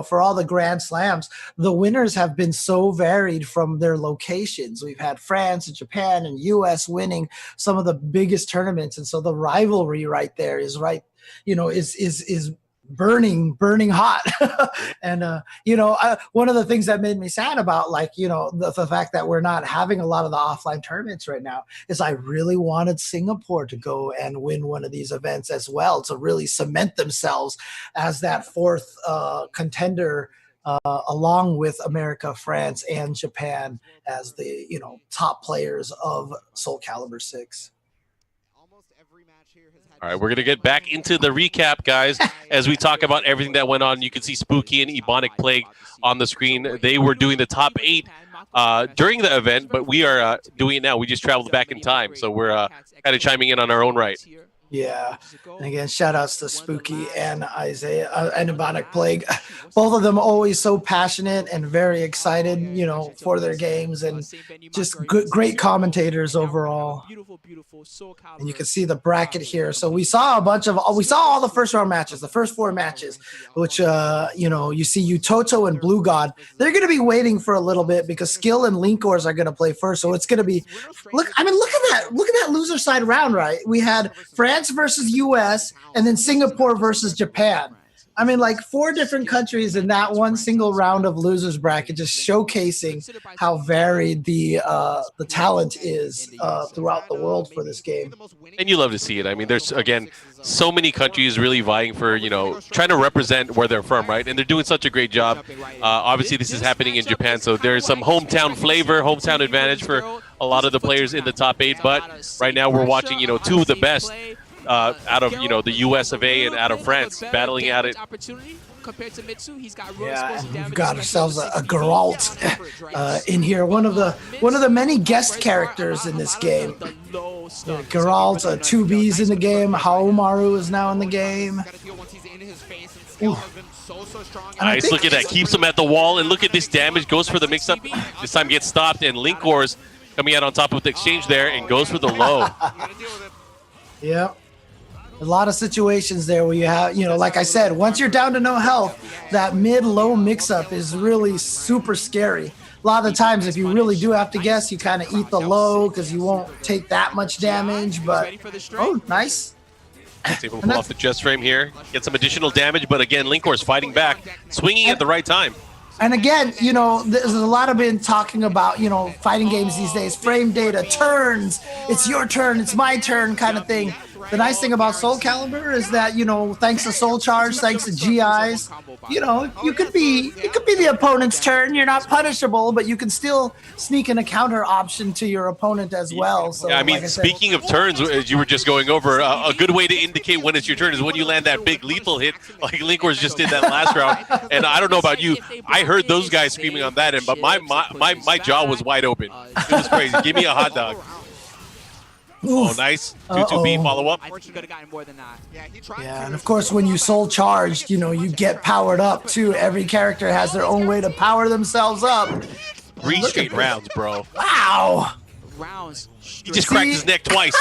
For all the Grand Slams, the winners have been so varied from their locations. We've had France and Japan and US winning some of the biggest tournaments, and so the rivalry right there is is burning hot. And one of the things that made me sad about the fact that we're not having a lot of the offline tournaments right now is I really wanted Singapore to go and win one of these events as well, to really cement themselves as that fourth contender, along with America, France, and Japan as the top players of Soul Calibur 6. All right, we're going to get back into the recap, guys, as we talk about everything that went on. You can see Spooky and Ebonic Plague on the screen. They were doing the top 8 during the event, but we are doing it now. We just traveled back in time, so we're kind of chiming in on our own right. Yeah. And again, shout outs to Spooky and Isaiah and Ebonic Plague. Both of them always so passionate and very excited, for their games, and just great commentators overall. And you can see the bracket here. So we saw all the first round matches, the first 4 matches, which, you see Yutoto and Blue God. They're going to be waiting for a little bit because Skill and Linkors are going to play first. So it's going to be, look at that loser side round, right? We had France versus US, and then Singapore versus Japan. I mean, like 4 different countries in that one single round of losers bracket, just showcasing how varied the talent is throughout the world for this game. And you love to see it. I mean, there's, again, so many countries really vying for, trying to represent where they're from, right? And they're doing such a great job. Obviously, this is happening in Japan, so there's some hometown flavor, hometown advantage for a lot of the players in the top 8. But right now, we're watching, 2 of the best out of, the US of A and out of France battling at it. Compared to Mitsu, he's got we've got ourselves a Geralt in here. One of the many guest characters in this game. Geralt, 2B's in the game. Haomaru is now in the game. Nice, look at that. Keeps him at the wall, and look at this damage. Goes for the mix-up. This time gets stopped, and Linkors coming out on top with the exchange there, and goes for the low. Yep. A lot of situations there where you have, like I said, once you're down to no health, that mid-low mix-up is really super scary. A lot of the times, if you really do have to guess, you kind of eat the low because you won't take that much damage. But, oh, nice. He's able to pull off the chest frame here, get some additional damage, but again, Linkor's fighting back, swinging at the right time. And again, there's a lot of been talking about, fighting games these days, frame data, turns, it's your turn, it's my turn kind of thing. The nice thing about Soul Calibur is that, thanks to Soul Charge, thanks to GIs, it could be the opponent's turn. You're not punishable, but you can still sneak in a counter option to your opponent as well. So, yeah, I mean, like speaking of turns, as you were just going over, a good way to indicate when it's your turn is when you land that big lethal hit, like Linkors just did that last round. And I don't know about you, I heard those guys screaming on that end, but my jaw was wide open. It was crazy. Give me a hot dog. Oof. Oh, nice. 2-2-B follow-up. I think he could have gotten more than that. Yeah, and of course, when you soul charged, you get powered up, too. Every character has their own way to power themselves up. 3 straight rounds, bro. Wow. He just cracked his neck twice.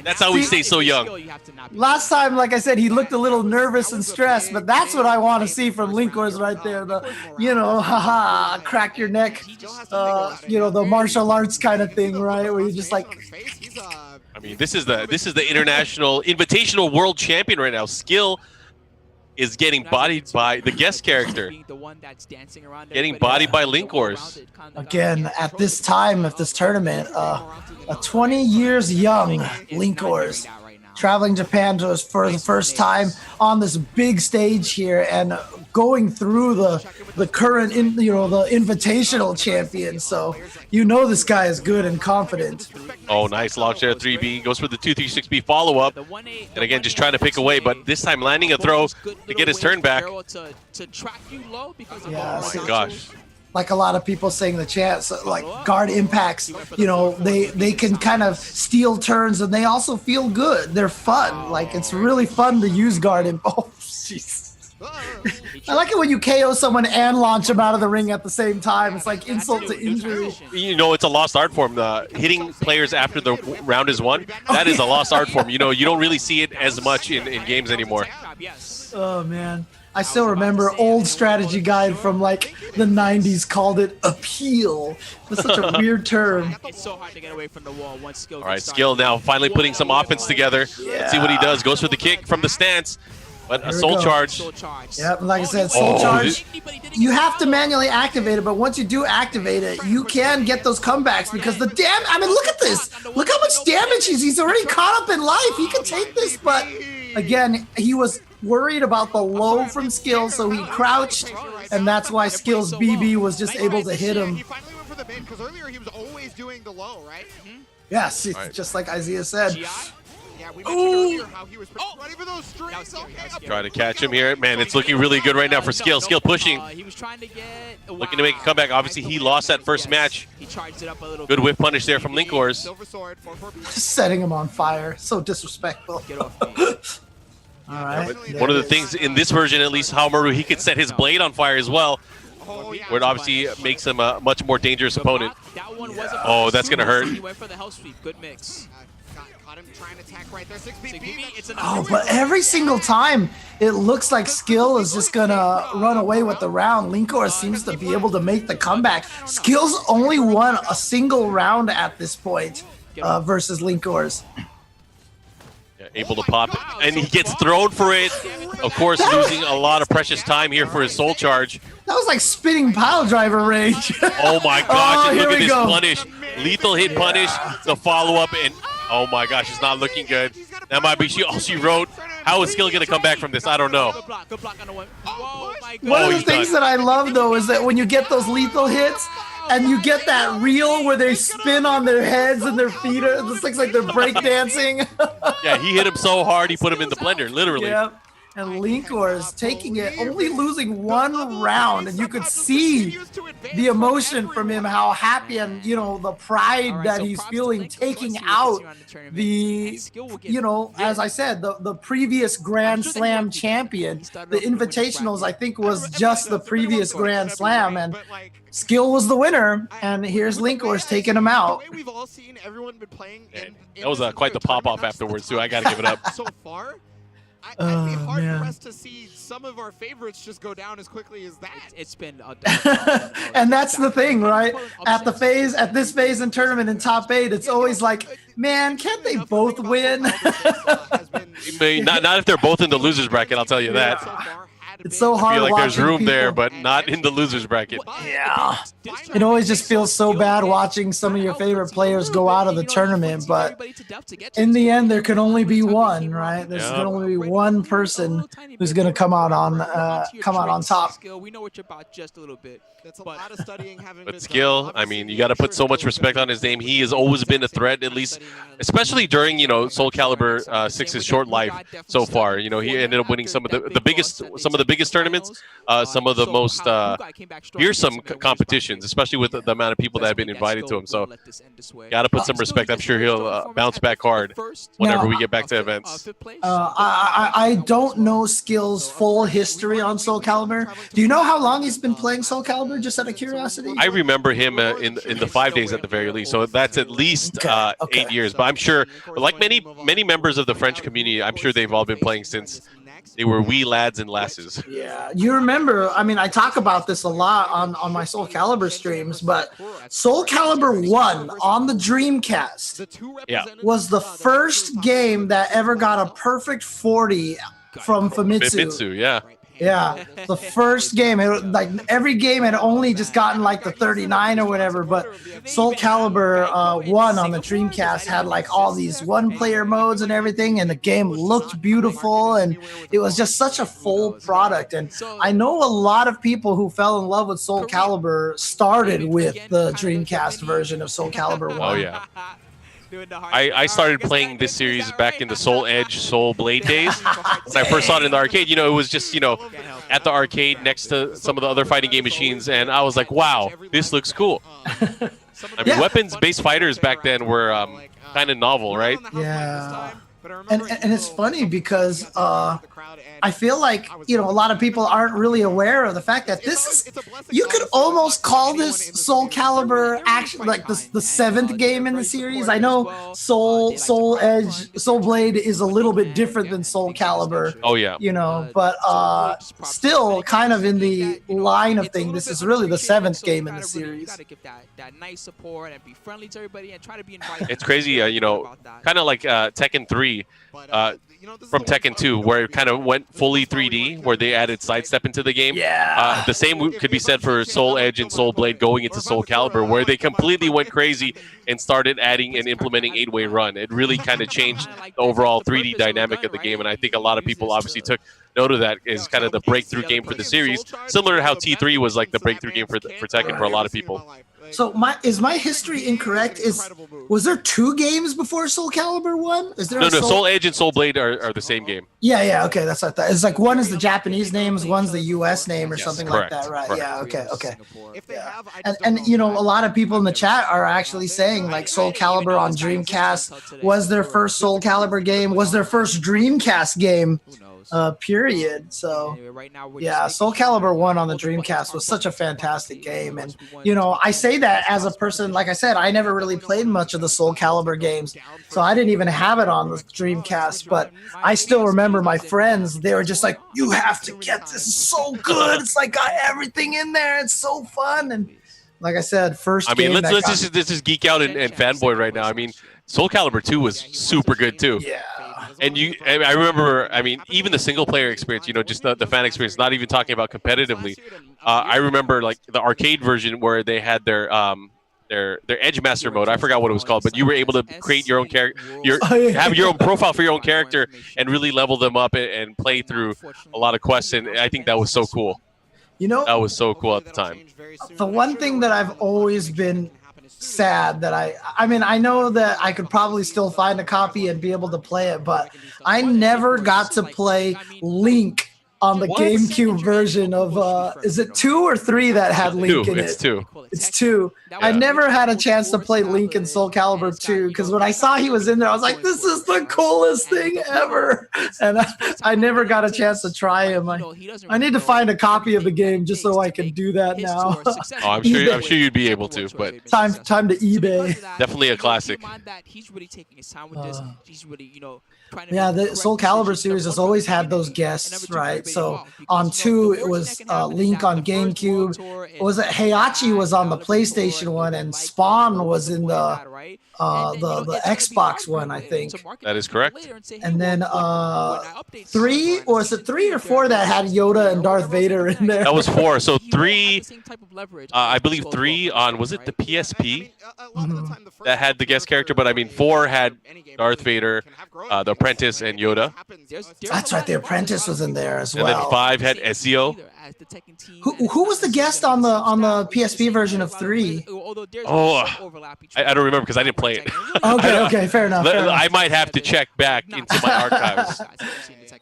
That's how he stays so young. Last time, like I said, he looked a little nervous and stressed, but that's what I want to see from Linkors right there. The, haha, crack your neck, the martial arts kind of thing, right? Where you're just like... I mean, this is the international invitational world champion right now. Skill is getting bodied by the guest character. Getting bodied by Linkors. Again, at this time of this tournament, a 20 years young Linkors traveling Japan for the first time on this big stage here and going through the current, the invitational champion. So this guy is good and confident. Oh, nice launch there, 3B. Goes for the 2-3-6B follow-up. And again, just trying to pick away, but this time landing a throw to get his turn back. Oh my gosh. Like a lot of people saying the chants, like guard impacts, they can kind of steal turns and they also feel good. They're fun. Like it's really fun to use guard Oh, jeez. I like it when you KO someone and launch them out of the ring at the same time. It's like insult to injury. It's a lost art form. Hitting players after the round is won, that is a lost art form. You don't really see it as much in games anymore. Oh, man. I still remember old strategy guide from like the 90s called it appeal. That's such a weird term. It's so hard to get away from the wall once Skill. All right, Skill now finally putting some offense together. Yeah. Let's see what he does. Goes for the kick from the stance, but a soul charge. Yep, like I said, soul charge. You have to manually activate it, but once you do activate it, you can get those comebacks because the damage. I mean, look at this. Look how much damage he's already caught up in life. He can take this, but again, he was worried about the low from Skill, so he crouched, and that's why Skill's BB was just able to hit him. He finally went for the mid because earlier he was always doing the low, right? Yes, just like Isaiah said. Yeah, we mentioned earlier how he was ready for those strings. Try to catch him here. Man, it's looking really good right now for Skill. Skill pushing. Looking to make a comeback. Obviously, he lost that first match. Good whip punish there from Linkors. Setting him on fire. So disrespectful. All right. One of the things in this version, at least, Haomaru, he could set his blade on fire as well, where it obviously makes him a much more dangerous opponent. Oh, that's going to hurt. He went for the hell sweep. Good mix. Caught him trying to attack right there. 6BP. Oh, but every single time it looks like Skill is just gonna run away with the round. Linkors seems to be able to make the comeback. Skill's only won a single round at this point versus Linkors. Yeah, able to pop it, and he gets thrown for it. Of course, losing a lot of precious time here for his soul charge. That was like spinning pile driver range. Oh my gosh, and here look at we this go. punish. Lethal hit punish, the follow-up, and oh my gosh, it's not looking good. That might be all she wrote. How is Skill going to come back from this? I don't know. Good block on the one. Whoa, my God. One of the he's things done. that I love, though, is that when you get those lethal hits and you get that reel where they spin on their heads and their feet, it looks like they're breakdancing. Yeah, he hit him so hard, he put him in the blender, literally. Yep. And Linkor is taking it, only losing one round, and you could see the emotion from him, how happy and, you know, the pride that he's feeling taking out the, you know, as I said, the previous Grand Slam champion. The Invitationals, I think, was just the previous Grand Slam, and Skill was the winner, and here's Linkor's taking him out. We've all seen everyone been playing That was quite the pop-off afterwards, too. I got to give it up. So far, I'd be hard man. pressed to see some of our favorites just go down as quickly as that. It's been And that's the thing, right? At this phase in tournament in top 8, it's always like, man, can't they both win? Not if they're both in the losers bracket, I'll tell you that. It's so I hard feel like there's watching room there, people- but not in the losers bracket. Yeah. It always just feels so bad watching some of your favorite players go out of the tournament, but in the end, there can only be one, right? There's Yeah. going to only be one person who's going to come out on top. We know what you're about just a little bit. That's a lot of studying having been But Skill, I mean, you got to put so much respect on his name. He has always been a threat, at least, especially during, you know, Soul Calibur 6's short life so far. You know, he ended up winning some of the biggest tournaments, some of the most fearsome competitions, especially with the amount of people that have been invited to him. So, got to put some respect. I'm sure he'll bounce back hard whenever we get back to events. I don't know Skill's full history on Soul Calibur. Do you know how long he's been playing Soul Calibur, just out of curiosity? I remember him in the 5 days at the very least, so that's at least 8 years. But I'm sure, like many members of the French community, I'm sure they've all been playing since they were wee lads and lasses. Yeah, you remember, I mean, I talk about this a lot on my Soul Calibur streams, but Soul Calibur 1 on the Dreamcast was the first game that ever got a perfect 40 from Famitsu. Famitsu, yeah. Yeah, the first game, like every game had only just gotten like the 39 or whatever, but Soul Calibur 1 on the Dreamcast had like all these one-player modes and everything, and the game looked beautiful, and it was just such a full product. And I know a lot of people who fell in love with Soul Calibur started with the Dreamcast version of Soul Calibur 1. Oh, yeah. I started playing this series back in the Soul Edge, Soul Blade days. When I first saw it in the arcade, you know, it was just, you know, at the arcade next to some of the other fighting game machines, and I was like, wow, this looks cool. I mean, weapons-based fighters back then were kind of novel, right? Yeah. And it's funny because I feel like, you know, a lot of people aren't really aware of the fact that this is, you could almost call this Soul Calibur actually like the 7th game in the series. I know Soul Edge, Soul Blade is a little bit different than Soul Calibur. Oh, yeah. You know, but still kind of in the line of thing, this is really the 7th game in the series. Gotta give that nice support and be friendly to everybody and try to be invited. It's crazy, you know, kind of like Tekken 3 from Tekken 2, where it kind of went fully 3D, where they added sidestep into the game. Yeah. The same could be said for Soul Edge and Soul Blade going into Soul Calibur, where they completely went crazy and started adding and implementing 8-way run. It really kind of changed the overall 3D dynamic of the game, and I think a lot of people obviously took note of that as kind of the breakthrough game for the series, similar to how T3 was like the breakthrough game for Tekken for a lot of people. So is my history incorrect? Was there 2 games before Soul Calibur 1? Is there No, Soul Edge and Soul Blade are the same game. Yeah, okay, that's what I thought. It's like one is the Japanese names, one's the US name or something correct, like that, right? correct. Yeah, okay. And you know, a lot of people in the chat are actually saying like Soul Calibur on Dreamcast was their first Soul Calibur game, was their first Dreamcast game. Period. So yeah, Soul Calibur 1 on the Dreamcast was such a fantastic game, and you know, I say that as a person, like I said, I never really played much of the Soul Calibur games, so I didn't even have it on the Dreamcast, but I still remember my friends, they were just like, you have to get this, it's so good, it's like got everything in there, it's so fun. And like I said, first game, let's just geek out and fanboy right now. I mean, Soul Calibur 2 was super good too. Yeah. And I remember, I mean, even the single player experience, you know, just the fan experience, not even talking about competitively. I remember like the arcade version where they had their Edge Master mode. I forgot what it was called, but you were able to create your own character, have your own profile for your own character, and really level them up and play through a lot of quests. And I think that was so cool. You know, that was so cool at the time. The one thing that I've always been sad that I mean, I know that I could probably still find a copy and be able to play it, but I never got to play Link on the GameCube version of is it 2 or 3 that had Link in it? It's 2. It's 2. I never had a chance to play Link in Soul Calibur 2 because when I saw he was in there, I was like, this is the coolest thing ever. And I never got a chance to try him. I need to find a copy of the game just so I can do that now. I'm sure you'd be able to, but time to eBay. Definitely a classic. Yeah, the Soul Calibur series has always had those guests, right? So on 2, it was Link on GameCube. Was it Heihachi was on the PlayStation one, and Spawn was in the Xbox one, I think. That is correct. And then 3, or is it 3 or 4 that had Yoda and Darth Vader in there? That was 4. So 3, I believe 3 on, was it the PSP that had the guest character? But I mean, 4 had Darth Vader, the Apprentice, and Yoda. That's right, the Apprentice was in there as well. And then 5 had Ezio. Who was the guest on the PSP version of 3? Oh, I don't remember because I didn't play it. Okay, fair enough. I might have to check back into my archives.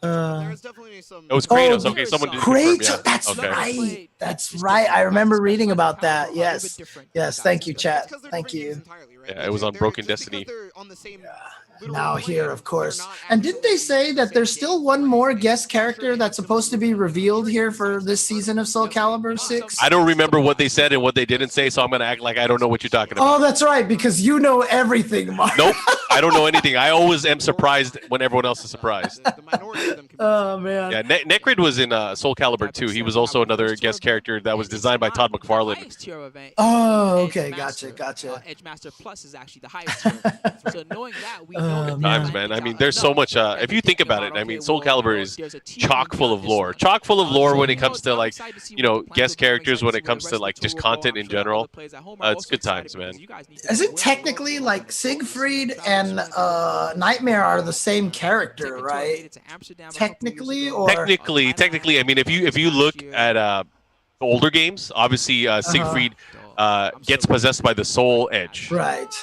It was Kratos. Okay, someone did Kratos. Yeah. That's okay. right. That's right. I remember reading about that. Yes. Thank you, chat. Thank you. Yeah, it was on Broken Destiny. Now here, of course. And didn't they say that there's still one more guest character that's supposed to be revealed here for this season of Soul Calibur 6? I don't remember what they said and what they didn't say, so I'm going to act like I don't know what you're talking about. Oh, that's right, because you know everything, Mark. Nope, I don't know anything. I always am surprised when everyone else is surprised. Oh, man. Yeah, Necrid was in Soul Calibur 2. He was also another guest character that was designed by Todd McFarlane. Oh, okay, gotcha. Edge Master Plus is actually the highest tier. So knowing that, we know Good times, man. I mean, there's so much. If you think about it, I mean, Soul Calibur is chock full of lore. Chock full of lore when it comes to like, you know, guest characters. When it comes to like just content in general, it's good times, man. Isn't technically like Siegfried and Nightmare are the same character, right? Technically, or technically. I mean, if you look at older games, obviously Siegfried gets possessed by the Soul Edge. Right.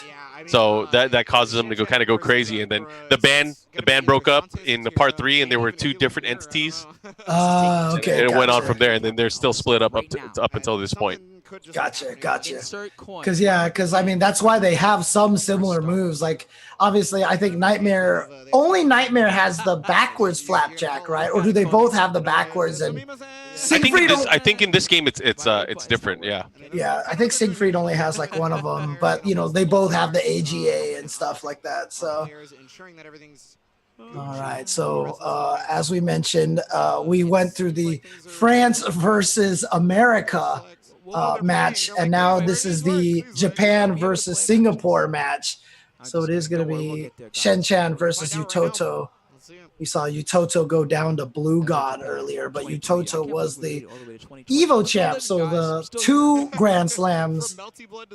So that causes them to kind of go crazy, and then the band broke up in the part 3, and there were 2 different entities. Okay. And it went on from there, and then they're still split up until this point. Gotcha. Because I mean that's why they have some similar moves. Like obviously, I think only Nightmare has the backwards flapjack, right? Or do they both have the backwards? And I think in this game it's different. Yeah. Yeah, I think Siegfried only has like one of them, but you know they both have the AGA and stuff like that. So. All right. So as we mentioned, we went through the France versus America match, and now this is the Japan versus Singapore match. So it is going to be Chen versus Utoto. We saw Utoto go down to Blue God earlier, but Utoto was the Evo champ, so the 2 Grand Slams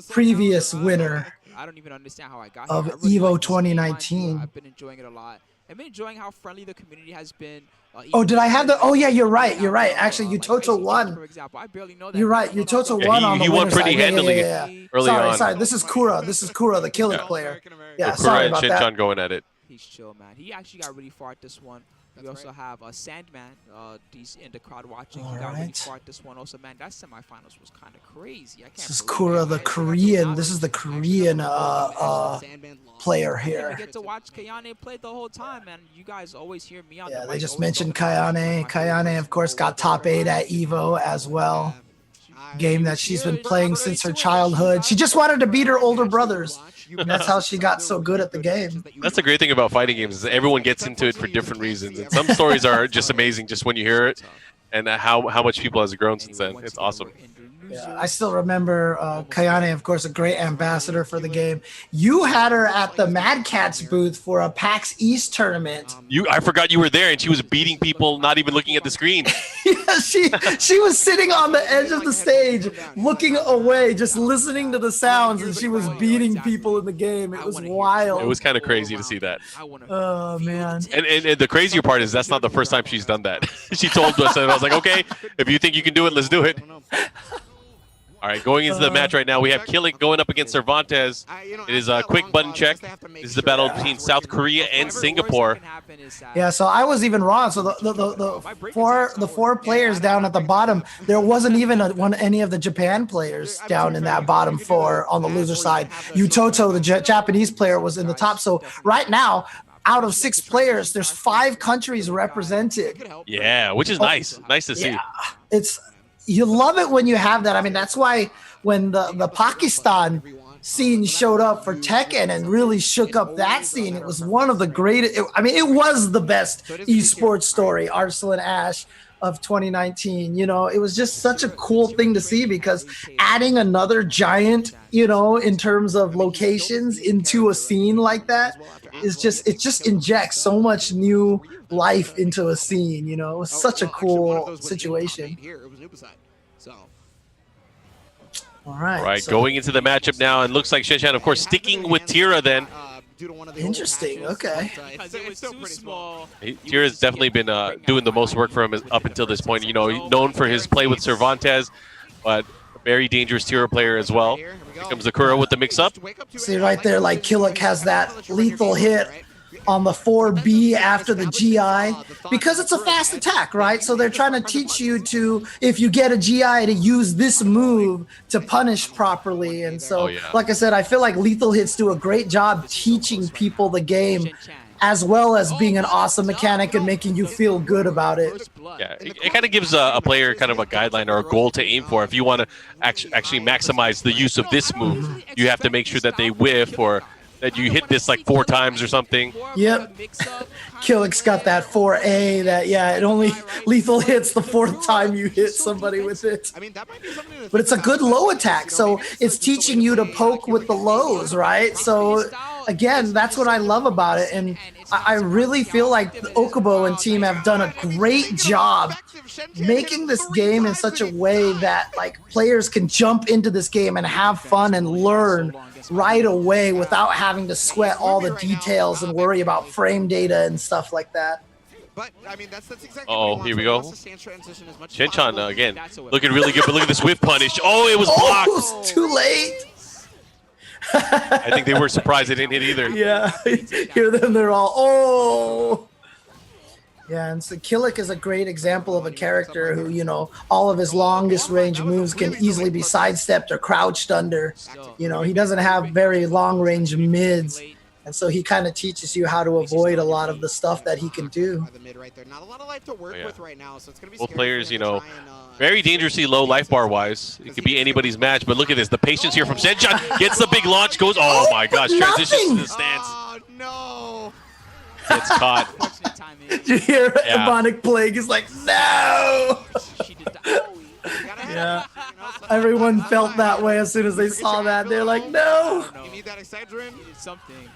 previous winner of Evo 2019. I've been enjoying it a lot. I've been enjoying how friendly the community has been. Oh, did I have the? Oh, yeah, you're right. Actually, Utoto won. You're right. Utoto won on the he won pretty handily early on. Sorry. This is Kura, the Killing player. Yeah, Kura sorry and about that. Shin-chan going at it. He's chill, man. He actually got really far at this one. We also have Sandman. He's in the crowd watching. He got really far at this one. Also, man, that semifinals was kind of crazy. This is Kura, the Korean. This is the Korean player here. I get to watch Kayane play the whole time, man. You guys always hear me on the mic. They just mentioned Kayane. Kayane, of course, got top 8 at Evo as well. Game that she's been playing since her childhood. She just wanted to beat her older brothers. And that's how she got so good at the game. That's the great thing about fighting games is that everyone gets into it for different reasons. And some stories are just amazing just when you hear it, and how much people has grown since then. It's awesome. Yeah, I still remember Kayane, of course, a great ambassador for the game. You had her at the Mad Cats booth for a PAX East tournament. I forgot you were there, and she was beating people, not even looking at the screen. Yeah, she was sitting on the edge of the stage, looking away, just listening to the sounds, and she was beating people in the game. It was wild. It was kind of crazy to see that. Oh, man. And the crazier part is that's not the first time she's done that. She told us, and I was like, okay, if you think you can do it, let's do it. All right, going into the match right now, we have Killick going up against Cervantes. It is a quick button check. This is the battle between South Korea and Singapore. Yeah, so I was even wrong. So the four players down at the bottom, there wasn't even any of the Japan players down in that bottom four on the loser side. Utoto, the Japanese player, was in the top. So right now, out of 6 players, there's 5 countries represented. Yeah, which is nice. Nice to see. Yeah, you love it when you have that. I mean, that's why when the Pakistan scene showed up for Tekken and really shook up that scene, it was one of the greatest. It was the best esports story, Arslan Ash of 2019. You know, it was just such a cool thing to see because adding another giant, you know, in terms of locations into a scene like that is it just injects so much new life into a scene. You know, it was such a cool situation. All right, so going into the matchup now, and looks like Chen, of course, sticking with Tira then. Interesting, okay. It's too small. Tira's definitely been doing the most work for him up until this point. You know, known for his play with Cervantes, but a very dangerous Tira player as well. Here comes the Kuro with the mix-up. See right there, like Killick has that lethal hit on the 4B after the GI because it's a fast attack, right? So they're trying to teach you to, if you get a GI, to use this move to punish properly. And so, like I said, I feel like lethal hits do a great job teaching people the game as well as being an awesome mechanic and making you feel good about it. Yeah, it kind of gives a player kind of a guideline or a goal to aim for. If you want to actually maximize the use of this move, you have to make sure that they whiff or that you hit this like 4 times or something. Yep. Killick's got that 4A that, it only lethal hits the 4th time you hit somebody with it. But it's a good low attack, so it's teaching you to poke with the lows, right? So, again, that's what I love about it. And I really feel like the Okubo and team have done a great job making this game in such a way that like players can jump into this game and have fun and learn right away without having to sweat all the details and worry about frame data and stuff like that. But I mean, that's exactly. Oh, here we go. Chen again, looking really good, but look at this whiff punish. Oh, it was blocked. Oh, it's too late. I think they were surprised they didn't hit either. Yeah, hear them, they're all, Yeah, and so Killick is a great example of a character who, you know, all of his longest range moves can easily be sidestepped or crouched under. You know, he doesn't have very long range mids. And so he kind of teaches you how to avoid a lot of the stuff that he can do. Both players, you know, very dangerously low life bar wise. It could be anybody's match, but look at this. The patience here from Chen gets the big launch, goes, oh my gosh, transitions to the stance. Oh, no. Gets caught. Did you hear Ebonic Plague? He's like, no! Yeah, everyone felt that way as soon as they saw that. They're like, no! You need that Excedrin? Something.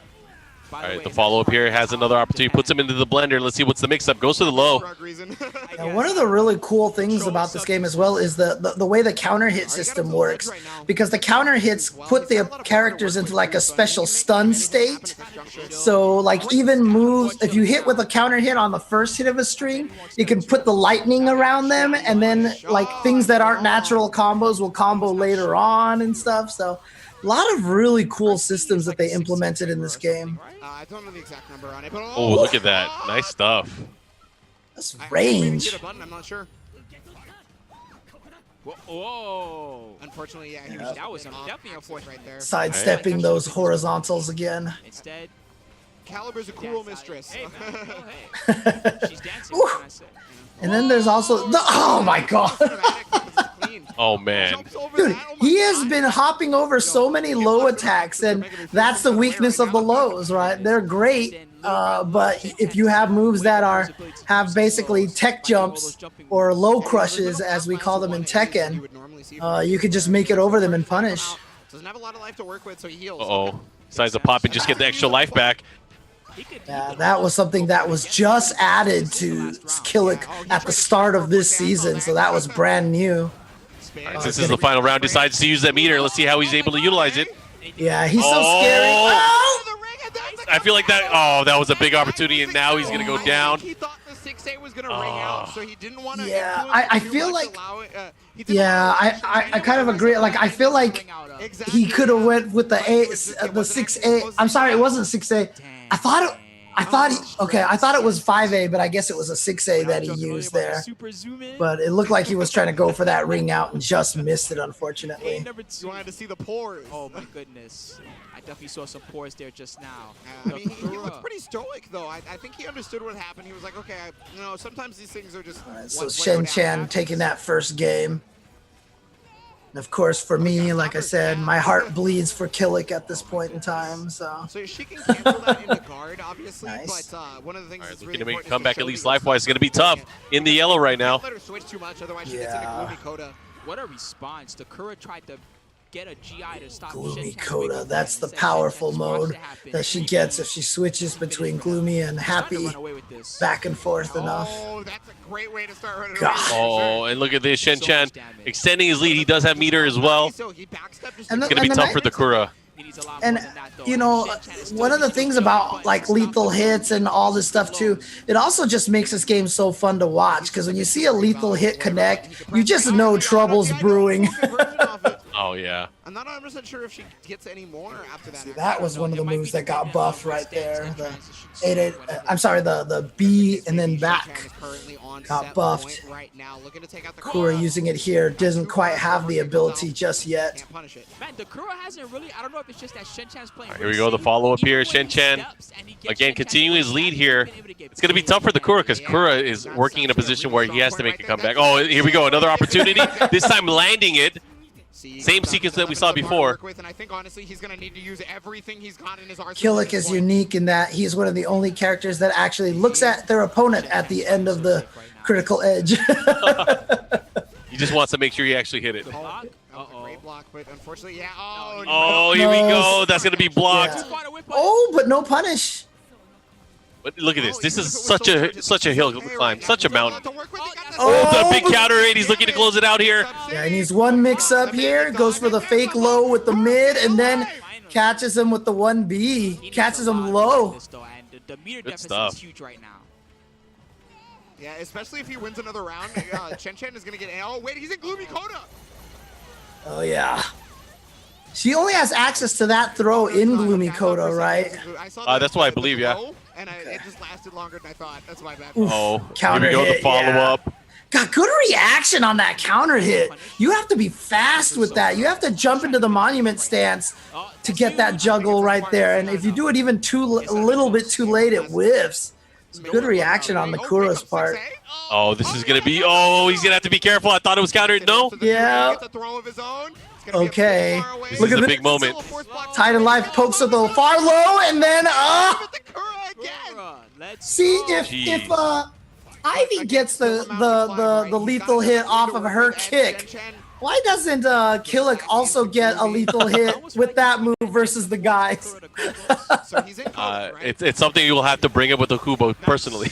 All right, the follow-up here has another opportunity. Puts him into the blender. Let's see what's the mix-up. Goes to the low. Yeah, one of the really cool things about this game as well is the way the counter hit system works. Because the counter hits put the characters into like a special stun state. So like even moves, if you hit with a counter hit on the first hit of a string, you can put the lightning around them. And then like things that aren't natural combos will combo later on and stuff. So a lot of really cool systems that they implemented in this game. I don't know the exact number on it, but oh, look at that. Nice stuff. That's range. I'm not sure. Whoa. Unfortunately, That was definitely a force right there. Sidestepping those horizontals again. Instead, Caliber's a cool mistress. Hey, man. She's dancing, what can I say? And then there's also the, oh my god. Oh man. Dude, he has been hopping over so many low attacks, and that's the weakness of the lows, right? They're great but if you have moves that have basically tech jumps or low crushes, as we call them in Tekken, you could just make it over them and punish. Doesn't have a lot of life to work with, so he heals. Uh-oh. Decides to pop and just get the extra life back. Yeah, that was something that was just added to Killick at the start of this season, so that was brand new. Right, this is the final round. Decides to use that meter. Let's see how he's able to utilize it. Yeah, he's so scary. Oh! I feel like that. Oh, that was a big opportunity, and now he's gonna go down. He thought the 6A was gonna ring out, so he didn't want to. Yeah, I feel like. Yeah, I kind of agree. Like, I feel like he could have went with the 6A. I'm sorry, it wasn't 6A. I thought it was 5A, but I guess it was a 6A that he used there. But it looked like he was trying to go for that ring out and just missed it, unfortunately. You wanted to see the pores. Oh my goodness. I definitely saw some pores there just now. I mean, he looked pretty stoic, though. I think he understood what happened. He was like, okay, sometimes these things are just... All right, so Chen taking that first game. And of course, for me, like I said, my heart bleeds for Killick at this point in time. So she can cancel that into guard, obviously. Nice. But one of the things that's Looking really to make a comeback, at least life-wise, is going to be tough in the yellow right now. Let her switch too much, otherwise she gets into Gloomy Coda. What a response. Takura tried to get a GI to stop Gloomy Chen Coda, that's the powerful mode that she gets if she switches between Gloomy and Happy back and forth enough. Oh, that's a great way to start running God. Oh, and look at this, Chen extending his lead. He does have meter as well. It's going to be tough for Takura. And, one of the things about, like, lethal hits and all this stuff, too, it also just makes this game so fun to watch, because when you see a lethal hit connect, you just know trouble's brewing. Oh, yeah. I'm not 100% sure if she gets any more after that. See, that was one of the moves that got buffed right there. The 8-8, I'm sorry, the B and then back got buffed. Takura using it here doesn't quite have the ability just yet. Man, Takura hasn't really, I don't know if it's just that Chen Chan's playing. Right, here we go, the follow-up here. Chen again continuing his lead here. It's going to be tough for Takura because Takura is working in a position where he has to make a comeback. Oh, here we go, another opportunity. This time landing it. Same sequence that we saw before. And I think honestly he's going to need to use everything he's got in his arsenal. Killick is unique in that he's one of the only characters that actually looks at their opponent at the end of the critical edge. He just wants to make sure he actually hit it. Great block, but unfortunately, yeah. Oh, here we go. That's going to be blocked. Yeah. Oh, but no punish. But look at this. This is such a hill to climb, such a mountain. Oh, the big counter hit. He's looking to close it out here. Yeah, he needs one mix up here. Goes for the fake low with the mid, and then catches him with the 1B. Catches him low. Good stuff. Huge right now. Yeah, especially if he wins another round. Chen is going to get... Oh, wait, he's in Gloomy Coda. Oh, yeah. She only has access to that throw in Gloomy Coda, right? That's what I believe, yeah. And it just lasted longer than I thought. That's my bad. Oh, counter here we go, hit, the follow-up. Yeah. Got good reaction on that counter hit. You have to be fast with that. You have to jump into the monument stance to get that juggle right there. And if you do it even a little bit too late, it whiffs. Good reaction on Nakura's part. Oh, this is going to be... Oh, he's going to have to be careful. I thought it was countered. No? Yeah. Okay. Look at the big moment. Titan Life pokes at the far low, and then... See, if Ivy gets the lethal hit off of her kick, why doesn't Killick also get a lethal hit with that move versus the guys? It's something you will have to bring up with Okubo personally.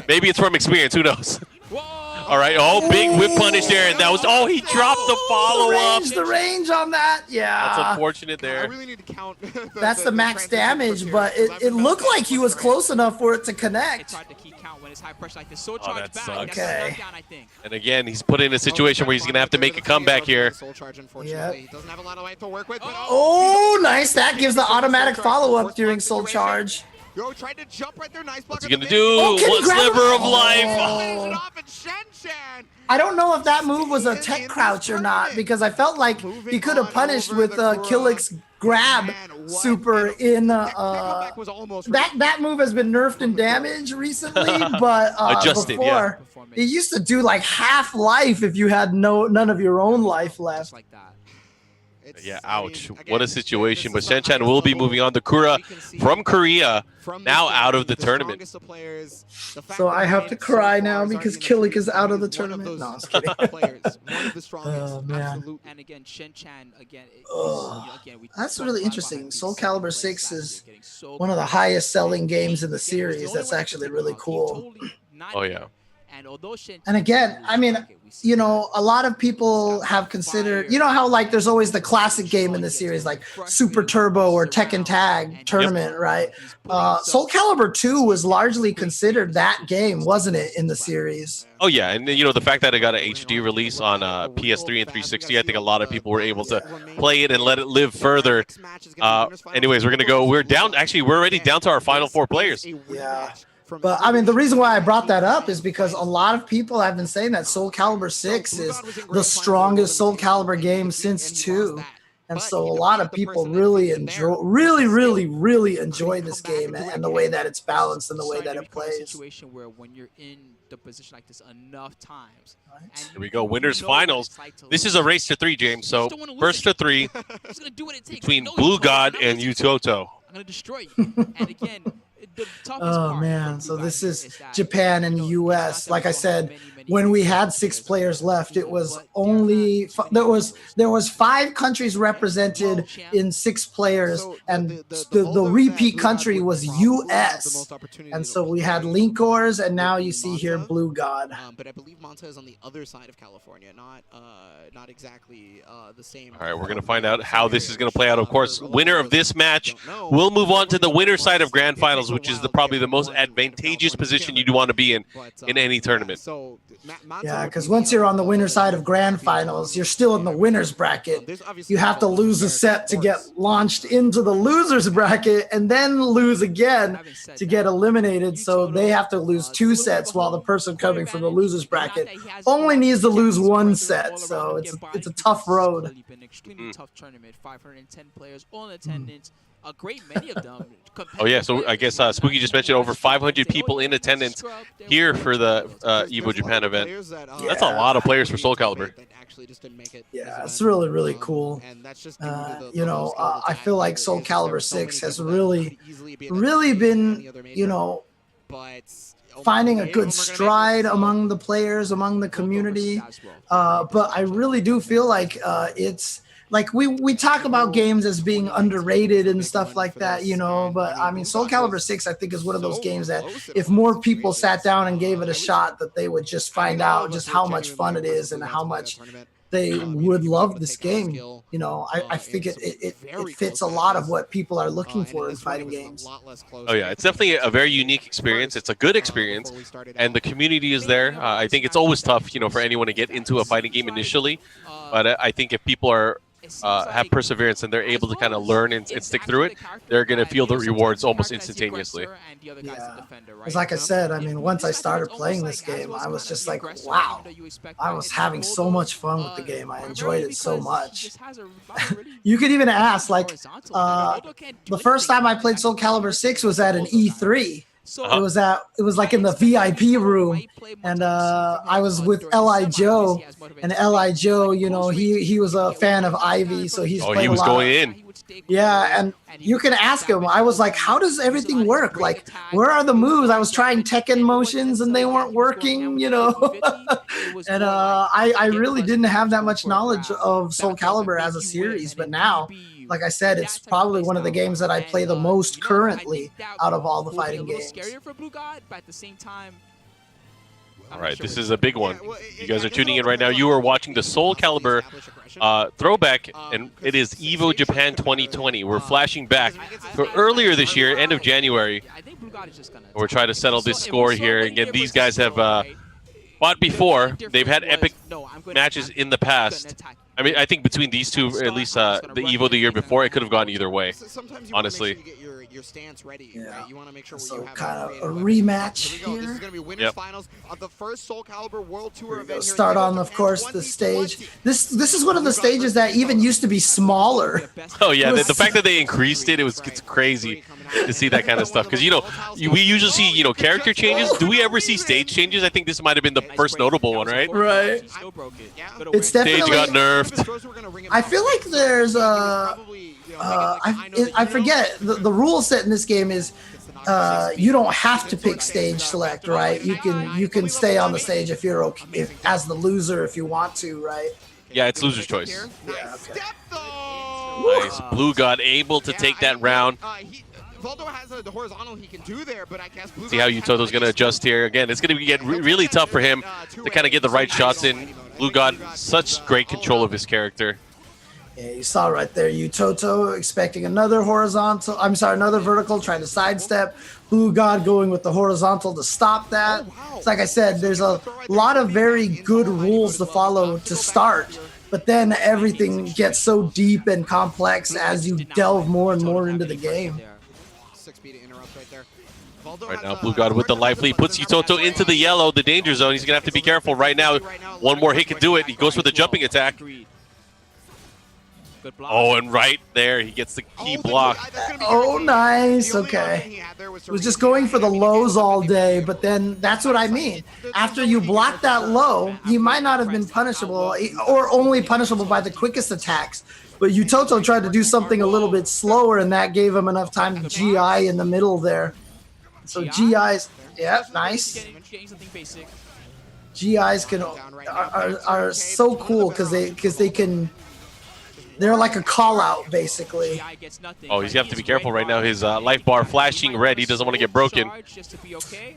Maybe it's from experience. Who knows? All right. Oh, big whip punish there, and that was. Oh, he dropped the follow-up. The range on that. Yeah. That's unfortunate there. I really need to count. That's the max damage, but it looked like he was close enough for it to connect. It's hard to keep count when it's high pressure like this. So oh, that sucks. Okay. And again, he's put in a situation where he's gonna have to make a comeback here. Yeah. He doesn't have a lot of life to work with. Oh, nice. That gives the automatic follow-up during Soul Charge. Yo, tried to jump right there. Nice block. What's he gonna do? One sliver of life. I don't know if that move was a tech crouch or not, because I felt like he could have punished with Killick's grab super in that move has been nerfed in damage recently, but adjusted, before it used to do like half life if you had none of your own life left. Like that. Yeah, ouch. What a situation. But Chen will be moving on to Kura from Korea, now out of the tournament. So I have to cry now because Killick is out of the tournament. No, I'm just kidding. Oh, man. And again, Chen, again, That's really interesting. Soul Calibur 6 is one of the highest selling games in the series. That's actually really cool. Oh, yeah. And again, I mean, you know, a lot of people have considered, you know how like there's always the classic game in the series, like Super Turbo or Tekken Tag Tournament, right? Soul Calibur 2 was largely considered that game, wasn't it, in the series? Oh, yeah. And, you know, the fact that it got an HD release on PS3 and 360, I think a lot of people were able to play it and let it live further. Anyways, we're going to go. We're down. Actually, we're already down to our final 4 players. Yeah. But I mean, the reason why I brought that up is because a lot of people have been saying that Soul Calibur 6 is the strongest Soul Calibur game since 2. And so a lot of people really enjoy this game and the way that it's balanced and the way that it plays. Situation where when you're in the position like this enough times. Here we go, winners finals. This is a race to 3, James. So first to 3 between Blue God and Utoto. I'm gonna destroy you. And again, oh man, so this is Japan and US. Like I said, when we had 6 players left, it was only there was 5 countries represented in 6 players, and the repeat country was US. And so we had Linkors, and now you see here Blue God. But I believe Manta is on the other side of California, not exactly the same. All right, we're gonna find out how this is gonna play out. Of course, winner of this match will move on to the winner side of Grand Finals, which is probably the most advantageous position you'd want to be in any tournament. Yeah, because once you're on the winner side of Grand Finals, you're still in the winner's bracket. You have to lose a set to get launched into the loser's bracket and then lose again to get eliminated. So they have to lose 2 sets while the person coming from the loser's bracket only needs to lose 1 set. So it's a tough road. Extremely tough tournament. 510 players, all in attendance. A great many of them. Oh yeah, so I guess Spooky just mentioned over 500 people in attendance here for the Evo Japan event. That's a lot of players for Soul Calibur. Yeah, it's really cool. You know, I feel like Soul Calibur 6 has really been, you know, finding a good stride among the players, among the community. But I really do feel like it's like we talk about games as being underrated and stuff like that, you know, but I mean, Soul Calibur 6, I think, is one of those games that if more people sat down and gave it a shot, that they would just find out just how much fun it is and how much they would love this game. You know, I think it fits a lot of what people are looking for in fighting games. Oh yeah, it's definitely a very unique experience. It's a good experience, and the community is there. I think it's always tough, you know, for anyone to get into a fighting game initially, but I think if people are have perseverance and they're able to kind of learn and stick through it, they're going to feel the rewards almost instantaneously. Yeah, because like I said, I mean, once I started playing this game, I was just like, wow, I was having so much fun with the game. I enjoyed it so much. You could even ask, like, the first time I played Soul Calibur 6 was at an E3. It was like in the VIP room, and I was with L.I. Joe, and L.I. Joe, you know, he was a fan of Ivy, so he's played he was a lot. going in. Yeah, and you can ask him. I was like, how does everything work? Like, where are the moves? I was trying Tekken motions and they weren't working, you know. And I really didn't have that much knowledge of Soul Calibur as a series, but now, like I said, it's probably one of the games that I play the most currently out of all the fighting games. All right, this is a big one. You guys are tuning in right now. You are watching the Soul Calibur throwback, and it is Evo Japan 2020. We're flashing back for earlier this year, end of January. We're trying to settle this score here. Again, these guys have fought before. They've had epic matches in the past. I mean, I think between these two, at least the Evo the year before, it could have gone either way, honestly. your stance ready. Yeah. Right? You want to make sure So you have kind of a creative rematch Here we go. here. This is going to be winners finals of the first Soul Calibur World Tour event. Here Start in on, of course, the stage. This is one of the stages that even used to be smaller. Oh yeah, the fact that they increased it's crazy to see that kind of stuff. Because we usually see character changes. Do we ever see stage changes? I think this might have been the first notable one, right? Right. It's definitely. Stage got nerfed. I feel like there's I forget the rule set in this game is you don't have to pick stage select, right? You can stay on the stage if you're okay, as the loser if you want to, right? Yeah, it's loser's choice. Yeah, okay. Nice. Blue God able to take that round. Voldo has the horizontal he can do there, but I guess Blue See how Utoto's going to adjust here. Again, it's going to get really tough for him to kind of get the right shots in. Blue God, such great control of his character. Yeah, you saw right there, Utoto expecting another vertical, trying to sidestep. Blue God going with the horizontal to stop that. It's like I said, there's a lot of very good rules to follow to start, but then everything gets so deep and complex as you delve more and more into the game. Right now, Blue God with the life lead puts Utoto into the yellow, the danger zone. He's going to have to be careful right now. One more hit can do it. He goes for the jumping attack. Oh, and right there, he gets the key block. Oh, nice. Okay. He was just going for the lows all day, but then that's what I mean. After you block that low, he might not have been punishable or only punishable by the quickest attacks. But Utoto tried to do something a little bit slower, and that gave him enough time to GI in the middle there. So GIs, yeah, nice. GIs are so cool because they can. They're like a call out, basically. Oh, he's have to be careful right now. His life bar flashing red. He doesn't want to get broken.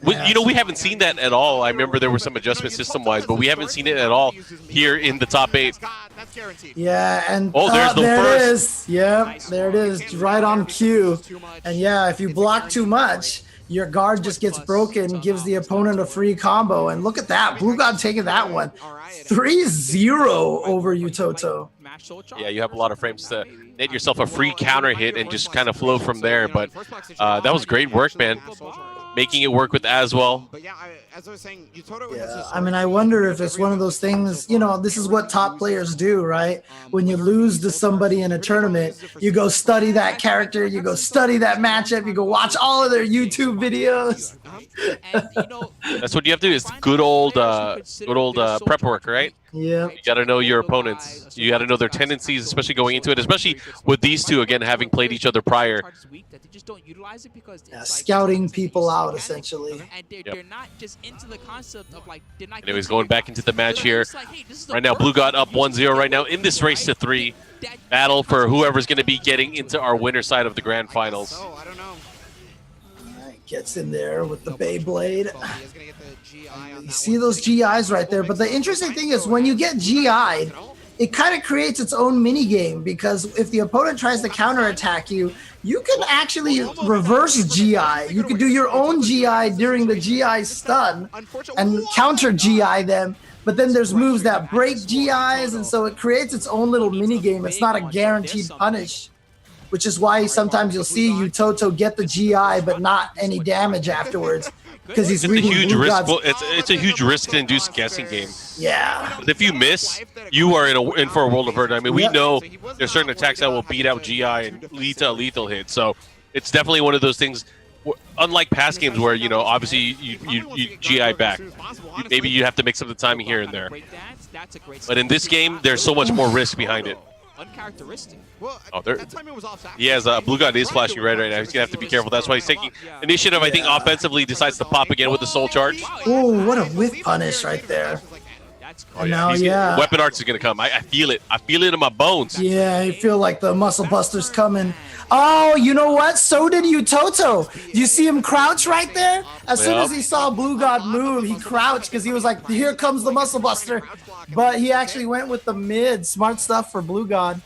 We haven't seen that at all. I remember there were some adjustments system-wise, but we haven't seen it at all here in the top 8. Yeah, and there's the there first. it is. Yep, there it is, right on cue. And yeah, if you block too much, your guard just gets broken, gives the opponent a free combo. And look at that, Blue God taking that one. 3-0 over Utoto. Yeah, you have a lot of frames to net yourself a free counter hit and just kind of flow from there. But that was great work, man. Making it work with Aswell. Yeah, I mean, I wonder if it's one of those things, this is what top players do, right? When you lose to somebody in a tournament, you go study that character, you go study that matchup, you go watch all of their YouTube videos. That's what you have to do. It's good old prep work, right? Yeah. You got to know your opponents. You got to know their tendencies, especially going into it, especially with these two, again, having played each other prior. Yeah, scouting people out, essentially. They're not just into the concept of Anyways, going back into the match here. Right now, Blue God up 1-0 right now in this race to 3. Battle for whoever's going to be getting into our winner side of the grand finals. I don't know. Gets in there with the Beyblade. You see those GIs right there. But the interesting thing is when you get GI'd, it kind of creates its own mini game because if the opponent tries to counterattack you, you can actually reverse GI. You can do your own GI during the GI stun and counter GI them. But then there's moves that break GIs, and so it creates its own little mini game. It's not a guaranteed punish, which is why sometimes you'll see Utoto get the GI but not any damage afterwards because he's reading Blue God's. It's a huge risk-induced guessing game. Yeah. But if you miss, you are in for a world of hurt. I mean, we know there's certain attacks that will beat out GI and lead to a lethal hit. So it's definitely one of those things. Unlike past games where obviously you GI back, maybe you have to mix up the timing here and there. But in this game, there's so much more risk behind it. Uncharacteristic. He has Blue God is flashing red right now. He's gonna have to be careful. That's why he's taking initiative. I think offensively decides to pop again with the soul charge. Oh, what a whip punish right there. Oh yeah, weapon arts is gonna come. I feel it. I feel it in my bones. Yeah, I feel like the muscle buster's coming. Oh, you know what? So did Utoto. Do you see him crouch right there? As soon as he saw Blue God move, he crouched because he was like, here comes the muscle buster. But he actually went with the mid. Smart stuff for Blue God.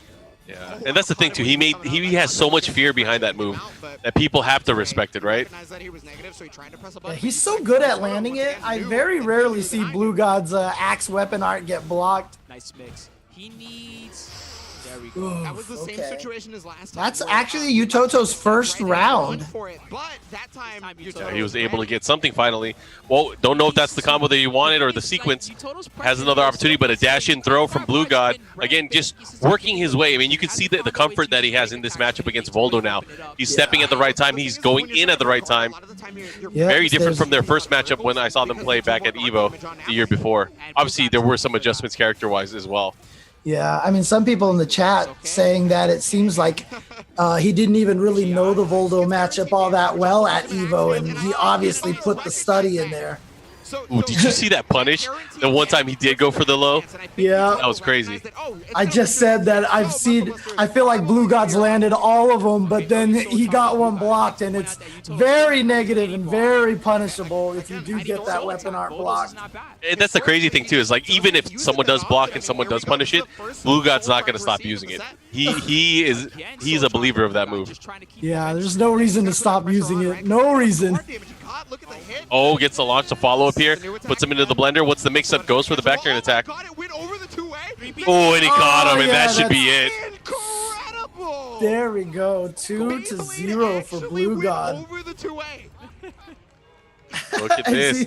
Yeah, and that's the thing too. He has so much fear behind that move that people have to respect it, right? Yeah, he's so good at landing it. I very rarely see Blue God's axe weapon art get blocked. Nice mix. He needs There we go. That was the same situation as last time. That's actually Yutoto's first round. For it, but that time Yeah, he was able to get something finally. Well, don't know if that's the combo that you wanted or the sequence. Has another opportunity, but a dash-in throw from Blue God. Again, just working his way. I mean, you can see the comfort that he has in this matchup against Voldo now. He's stepping at the right time. He's going in at the right time. Very different from their first matchup when I saw them play back at EVO the year before. Obviously, there were some adjustments character-wise as well. Yeah, I mean, some people in the chat saying that it seems like he didn't even really know the Voldo matchup all that well at EVO, and he obviously put the study in there. Ooh, did you see that punish? The one time he did go for the low? Yeah. That was crazy. I just said that I feel like Blue God's landed all of them, but then he got one blocked, and it's very negative and very punishable if you do get that weapon art blocked. And that's the crazy thing too, is like even if someone does block and someone does punish it, Blue God's not going to stop using it. He's a believer of that move. Yeah, there's no reason to stop using it. No reason. Oh, gets the launch to follow up here. Puts him into the blender. What's the mix-up? Goes for the back turn attack. Oh, and he caught him, and that should be it. Incredible! There we go. 2-0 for Blue God. Look at this.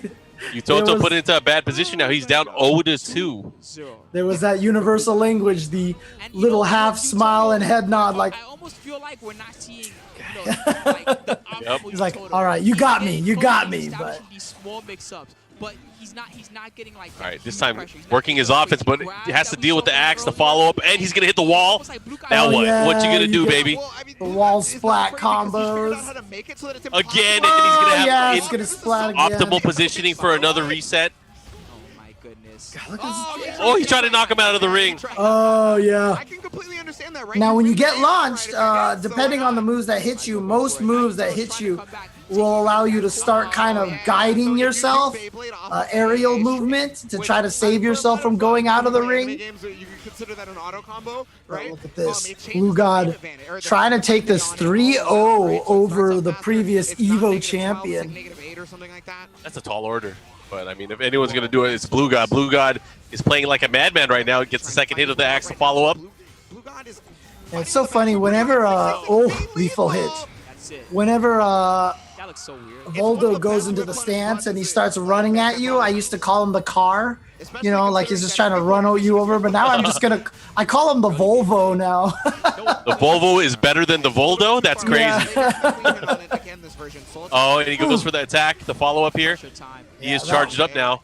Yutoto put into a bad position now. He's down 0-2. There was that universal language, the little half smile and head nod, like. I almost feel like we're not seeing. Like He's like, all right, you got me, but these small mix-ups, but he's not getting like. All right, this time working his offense, but he has to deal with the axe to follow up, and he's gonna hit the wall. Now what? yeah, What you gonna do, baby? the wall splat combos. Again, and then he's gonna have it's gonna splat again. optimal positioning for another reset. Oh my goodness. Look at this- Oh, he tried to knock him out of the ring. Oh yeah. I can completely understand that, right? Now, when you get launched, depending on the moves that hit you, most moves that hit you will allow you to start kind of guiding yourself, aerial movement, to try to save yourself from going out of the ring. You consider that an auto combo, right? Look at this. Blue God trying to take this 3-0 over the previous EVO champion. That's a tall order. But, I mean, if anyone's going to do it, it's Blue God. Blue God is playing like a madman right now. Gets the second hit of the axe to follow up. And it's so funny, whenever, lethal hit. Whenever That looks so weird. Voldo goes into the stance and he starts running at you, I used to call him the car. You know, like he's just trying to run you over. But now I call him the Volvo now. The Volvo is better than the Voldo? That's crazy. Yeah. Oh, and he goes for the attack, the follow-up here. He is charged up now.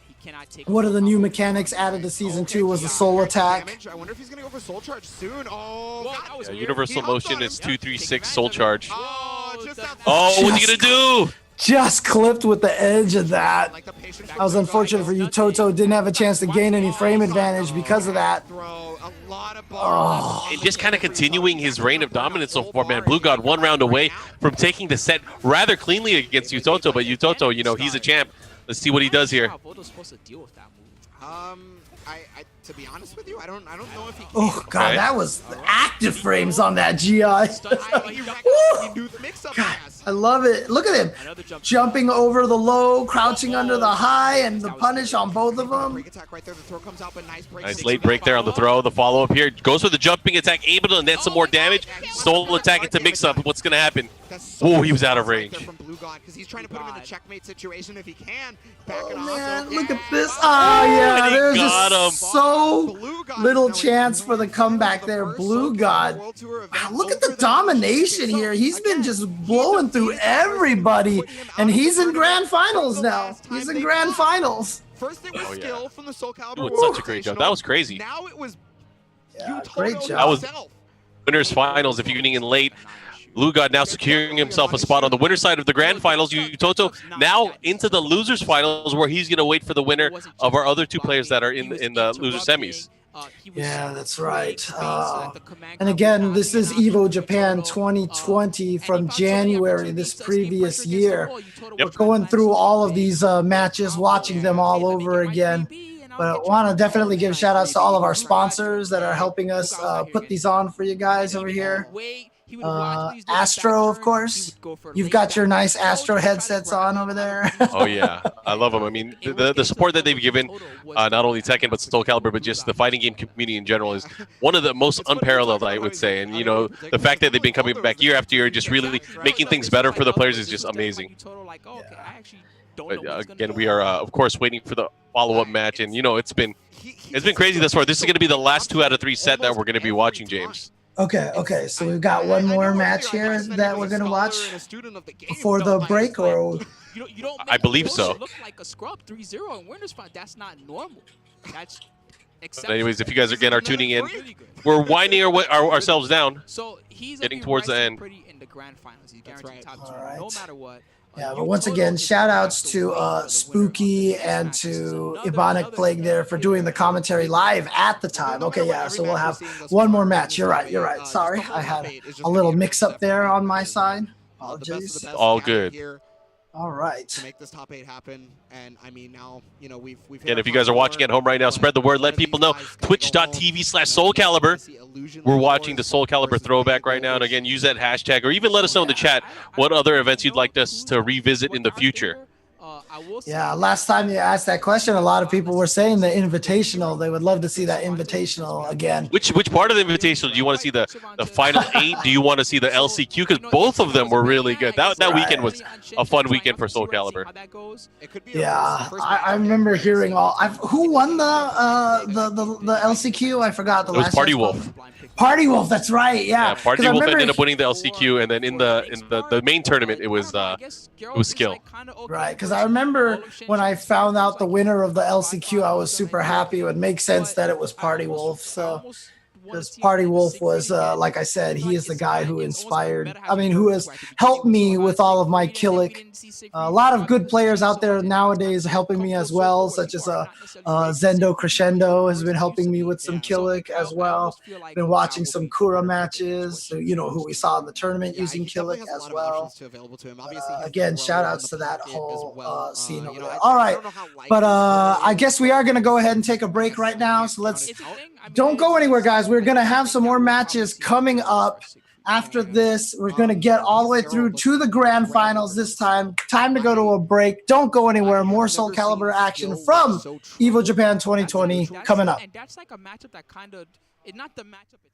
One of the new mechanics added to Season 2 was the soul attack. I wonder if he's going to go for soul charge soon. Oh, Yeah, universal motion is 236 soul charge. Oh, what's he going to do? Just clipped with the edge of that. That was unfortunate for you. Toto didn't have a chance to gain any frame advantage because of that. Oh. And just kind of continuing his reign of dominance so far, man. Blue God 1 round away from taking the set rather cleanly against Yutoto, but Yutoto, you know, he's a champ. Let's see what he does here. To be honest with you, I don't know if he can. Oh god, Okay. that was active frames on that GI. God, I love it. Look at him jumping over the low, crouching under the high, and the punish on both of them. Nice late break there on the throw. The follow-up here. Goes for the jumping attack, able to net some more damage. Soul attack into mix-up. What's going to happen? Oh, he was out of range. From Blue God, because he's trying to put him in the checkmate situation if he can. Oh man, look at this. Oh yeah, there's just so little chance for the comeback there. Blue God. Wow, look at the domination here. He's been just blowing through everybody, and he's in grand finals now. He's in grand finals. First it was skill from the Soul Calibur. Doing such a great job. That was crazy. Now it was Great job. That was winners finals if you're getting in late. Blue God now securing himself a spot on the winner side of the grand finals. Yutoto now into the losers finals, where he's going to wait for the winner of our other two players that are in the loser semis. Yeah, that's right. And again, this is EVO Japan 2020 from January this previous year. We're going through all of these matches, watching them all over again. But I want to definitely give shout outs to all of our sponsors that are helping us put these on for you guys over here. he would watch these Astro, of course. You've got your nice Astro headsets on over there. Oh yeah, I love them. I mean, the support that they've given, not only Tekken but Soul Calibur, but just the fighting game community in general is one of the most unparalleled, I would say. And you know, the fact that they've been coming back year after year, just really making things better for the players is just amazing. But again, we are of course waiting for the follow-up match, and you know, it's been crazy thus far. This is going to be the last 2 out of 3 set that we're going to be watching, James. Okay. So we've got one more match here that we're gonna watch before the break, or I believe so. Look like a scrub 3-0 in winners fight. That's not normal. That's But anyways, if you guys again are tuning in, we're winding ourselves down. So he's getting towards the end. Pretty in the grand finals. He's guaranteed top 2 no matter what. yeah, but once again, shout outs to Spooky and to Ebonic Plague there for doing the commentary live at the time. Okay, yeah, so we'll have one more match. You're right. Sorry, I had a little mix up there on my side. Apologies. All good. All right. To make this top 8 happen, and I mean now, you know, we've And if you guys are watching at home right now, spread the word. Let people know. Twitch.tv/Soul Calibur. We're watching the Soul Calibur throwback right now, and again, use that hashtag, or even let us know in the chat what other events you'd like us to revisit in the future. Yeah, last time you asked that question, a lot of people were saying the Invitational. They would love to see that Invitational again. Which part of the Invitational do you want to see? The final 8? Do you want to see the LCQ? Because both of them were really good. That weekend was a fun weekend for Soul Calibur. Yeah, I remember hearing who won the LCQ? I forgot the last. It was Party Wolf. Party Wolf, that's right. Yeah, Party Wolf ended up winning the LCQ, and then in the main tournament, it was Skill. Right, because I remember when I found out the winner of the LCQ, I was super happy. It would make sense that it was Party Wolf. So, because Party Wolf was, like I said, he is the guy who who has helped me with all of my Killick. A lot of good players out there nowadays helping me as well, such as Zendo Crescendo has been helping me with some Killick as well. Been watching some Kura matches, you know, who we saw in the tournament using Killick as well. Again, shout outs to that whole scene over there. All right, but I guess we are going to go ahead and take a break right now. So don't go anywhere, guys. We're going to have some more matches coming up. After this, we're going to get all the way through to the grand finals this time. Time to go to a break. Don't go anywhere. More Soul Calibur action from EVO Japan 2020 coming up. And that's like a matchup that kind of – it's not the matchup itself.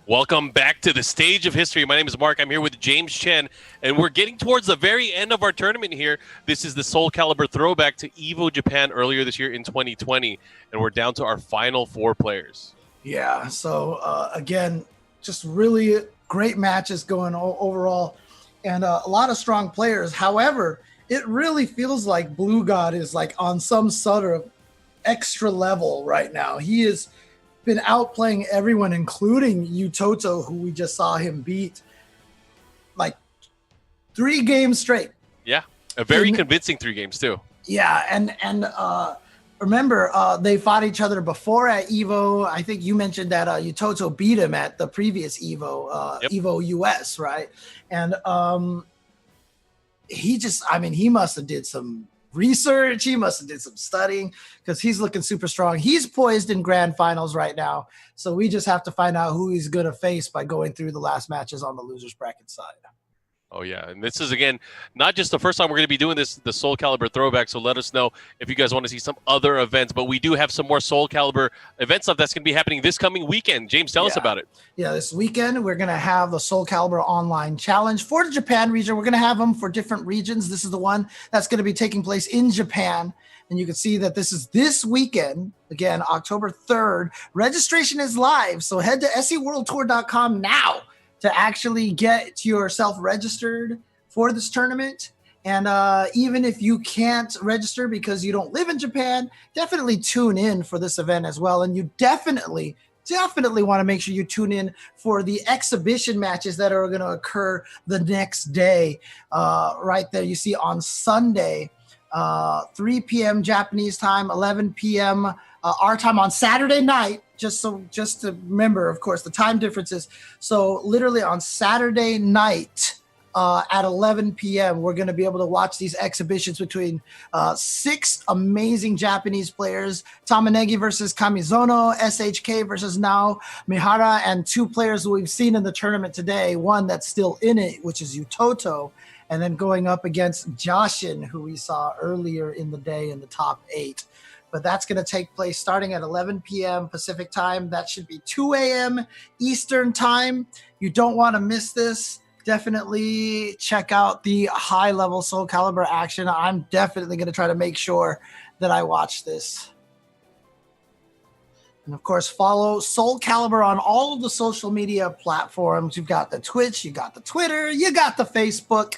Welcome back to the stage of history. My name is Mark. I'm here with James Chen, and we're getting towards the very end of our tournament here. This is the Soul Calibur throwback to EVO Japan earlier this year in 2020, and we're down to our final 4 players. Yeah, so again, just really great matches going overall, and a lot of strong players. However, it really feels like Blue God is like on some sort of extra level right now. He has been outplaying everyone, including Utoto, who we just saw him beat like 3 games straight. Yeah, a very convincing 3 games too. Yeah, and remember, they fought each other before at EVO. I think you mentioned that Utoto beat him at the previous EVO, EVO US, right? And he must have did some research. He must have did some studying because he's looking super strong. He's poised in grand finals right now. So we just have to find out who he's going to face by going through the last matches on the losers bracket side. Oh, yeah. And this is, again, not just the first time we're going to be doing this, the Soul Calibur throwback. So let us know if you guys want to see some other events. But we do have some more Soul Calibur event stuff that's going to be happening this coming weekend. James, tell us about it. Yeah, this weekend we're going to have the Soul Calibur Online Challenge for the Japan region. We're going to have them for different regions. This is the one that's going to be taking place in Japan. And you can see that this is this weekend, again, October 3rd. Registration is live. So head to seworldtour.com now to actually get yourself registered for this tournament. And even if you can't register because you don't live in Japan, definitely tune in for this event as well. And you definitely want to make sure you tune in for the exhibition matches that are going to occur the next day. Right there, you see on Sunday, 3 p.m. Japanese time, 11 p.m. Our time on Saturday night. Just to remember, of course, the time differences. So literally on Saturday night at 11 p.m., we're going to be able to watch these exhibitions between 6 amazing Japanese players, Tamanegi versus Kamizono, SHK versus Nao Mihara, and 2 players who we've seen in the tournament today, one that's still in it, which is Utoto, and then going up against Joshin, who we saw earlier in the day in the top 8. But that's going to take place starting at 11 p.m. Pacific time. That should be 2 a.m. Eastern time. You don't want to miss this. Definitely check out the high-level Soul Calibur action. I'm definitely going to try to make sure that I watch this. And, of course, follow Soul Calibur on all of the social media platforms. You've got the Twitch, you got the Twitter, you got the Facebook.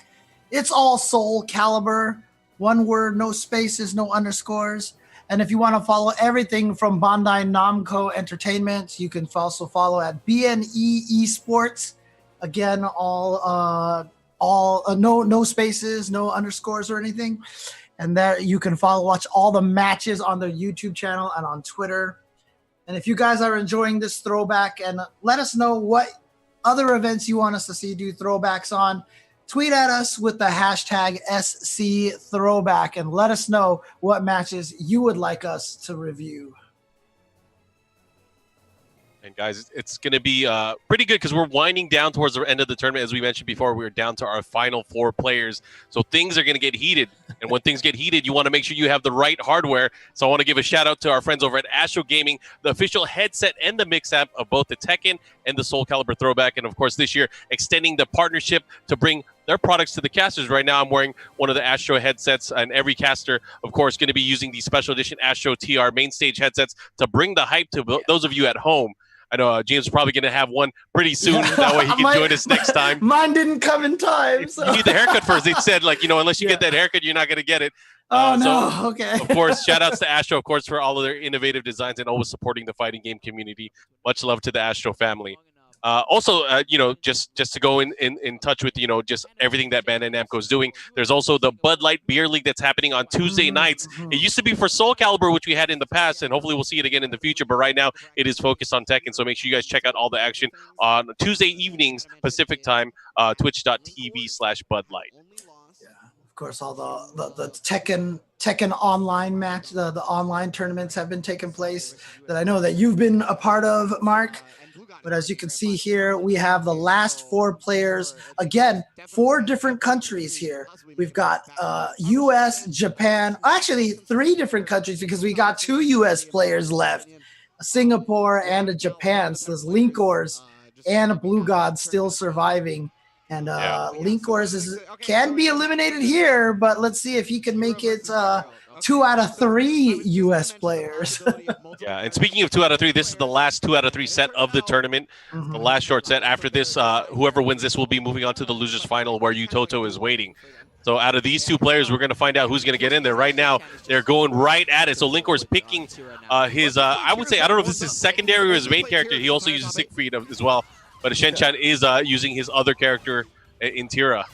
It's all Soul Calibur. One word, no spaces, no underscores. And if you want to follow everything from Bandai Namco Entertainment, you can also follow at BNE Esports. Again, all no spaces, no underscores or anything. And there you can watch all the matches on their YouTube channel and on Twitter. And if you guys are enjoying this throwback, and let us know what other events you want us to see do throwbacks on. Tweet at us with the hashtag SCThrowback and let us know what matches you would like us to review. And guys, it's going to be pretty good because we're winding down towards the end of the tournament. As we mentioned before, we're down to our final 4 players. So things are going to get heated. And when things get heated, you want to make sure you have the right hardware. So I want to give a shout out to our friends over at Astro Gaming, the official headset and the mix app of both the Tekken and the Soul Calibur throwback. And of course, this year, extending the partnership to bring their products to the casters. Right now, I'm wearing one of the Astro headsets, and every caster, of course, going to be using the special edition Astro TR main stage headsets to bring the hype to those of you at home. I know James is probably going to have one pretty soon. That way he can join us next time. Mine didn't come in time. So. You need the haircut first. They said, unless you get that haircut, you're not going to get it. No. Okay. Of course, shout outs to Astro, of course, for all of their innovative designs and always supporting the fighting game community. Much love to the Astro family. Also, just to go in touch with, just everything that Bandai Namco is doing. There's also the Bud Light Beer League that's happening on Tuesday nights. It used to be for Soul Calibur, which we had in the past, and hopefully we'll see it again in the future. But right now, it is focused on Tekken. So make sure you guys check out all the action on Tuesday evenings, Pacific time, twitch.tv/Bud Light. Of course, all the Tekken online match, the online tournaments have been taking place that I know that you've been a part of, Mark. But as you can see here, we have the last 4 players. Again, 4 different countries here. We've got U.S., Japan, actually 3 different countries because we got 2 U.S. players left, Singapore and Japan. So there's Linkors and a Blue God still surviving. And Linkors can be eliminated here, but let's see if he can make it 2 out of 3 U.S. players. Yeah, and speaking of 2 out of 3, this is the last 2 out of 3 set of the tournament. The last short set. After this, whoever wins this will be moving on to the losers final where Utoto is waiting. So out of these 2 players, we're going to find out who's going to get in there. Right now, they're going right at it. So Linkor's picking his, I would say, I don't know if this is secondary or his main character. He also uses Siegfried as well. But Chen is using his other character in Tira.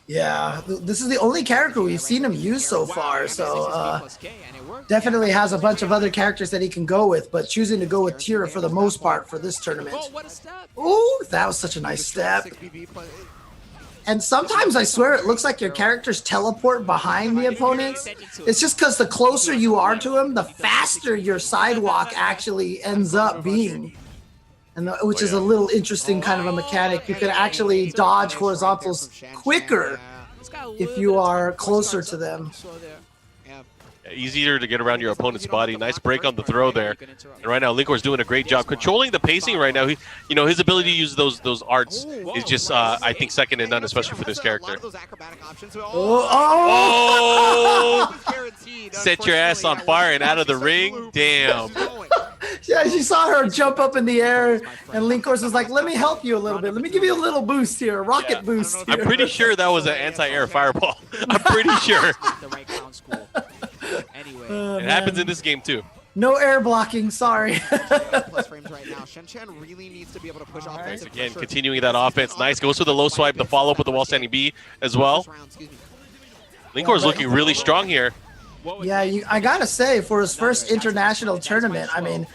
Yeah, this is the only character we've seen him use so far. So definitely has a bunch of other characters that he can go with, but choosing to go with Tira for the most part for this tournament. Ooh, that was such a nice step. And sometimes I swear it looks like your characters teleport behind the opponents. It's just because the closer you are to them, the faster your sidewalk actually ends up being. And which is a little interesting kind of a mechanic. You can actually dodge horizontals quicker if you are closer to them. Easier to get around your opponent's body. Nice break on the throw there. And right now, Linkor's doing a great job controlling the pacing right now. His ability to use those arts is just, I think, second to none, especially for this character. Oh! Set your ass on fire and out of the ring. Damn. Yeah, she saw her jump up in the air, and Linkors was like, let me help you a little bit. Let me give you a little boost here, a rocket boost here. I'm pretty sure that was an anti-air fireball. I'm pretty sure. It happens in this game, too. No air blocking, sorry. Plus frames right now. Chen really needs to be able to push offense. Again, continuing that offense. Nice. Goes for the low swipe, the follow-up with the wall standing B as well. Linkor's looking really strong here. Yeah, I gotta say, for his first international tournament, I mean,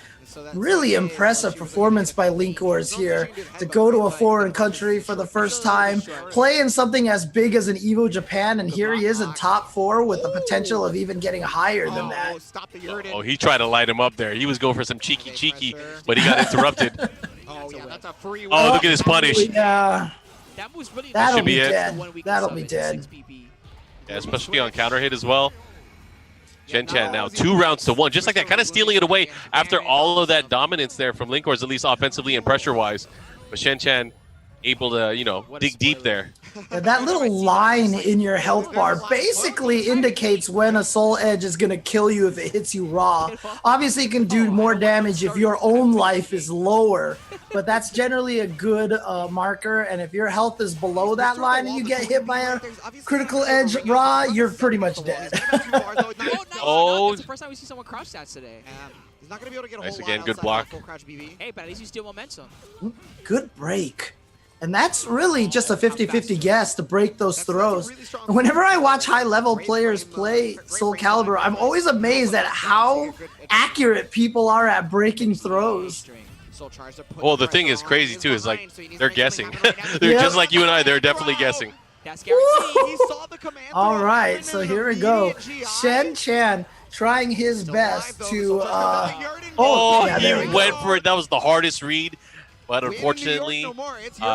really impressive performance by Linkors here to go to a foreign country for the first time, play in something as big as an EVO Japan, and here he is in top 4 with the potential of even getting higher than that. Oh, he tried to light him up there. He was going for some cheeky, but he got interrupted. Oh, yeah, that's a free Oh, look at this punish. Yeah, that'll be dead. That'll be dead. Yeah, especially on counter hit as well. Chen now 2 rounds to 1, just like that, kind of stealing it away after all of that dominance there from Linkors, at least offensively and pressure-wise. But Chen able to, dig deep there. Yeah, that little line in your health bar basically indicates when a Soul Edge is going to kill you if it hits you raw. Obviously, it can do more damage if your own life is lower, but that's generally a good marker. And if your health is below that line and you get hit by a critical edge raw, you're pretty much dead. Oh, it's the first time we see someone crouch that today. He's not going to be able to get a nice whole again, lot good block. Hey, but at least you steal momentum. Good break. And that's really just a 50-50 guess to break those throws. And whenever I watch high-level players play Soul Calibur, I'm always amazed at how accurate people are at breaking throws. Well, the thing is crazy, too, is like they're guessing. They're just like you and I. They're definitely guessing. All right, so here we go. Chen trying his best to... He went for it. That was the hardest read. But unfortunately,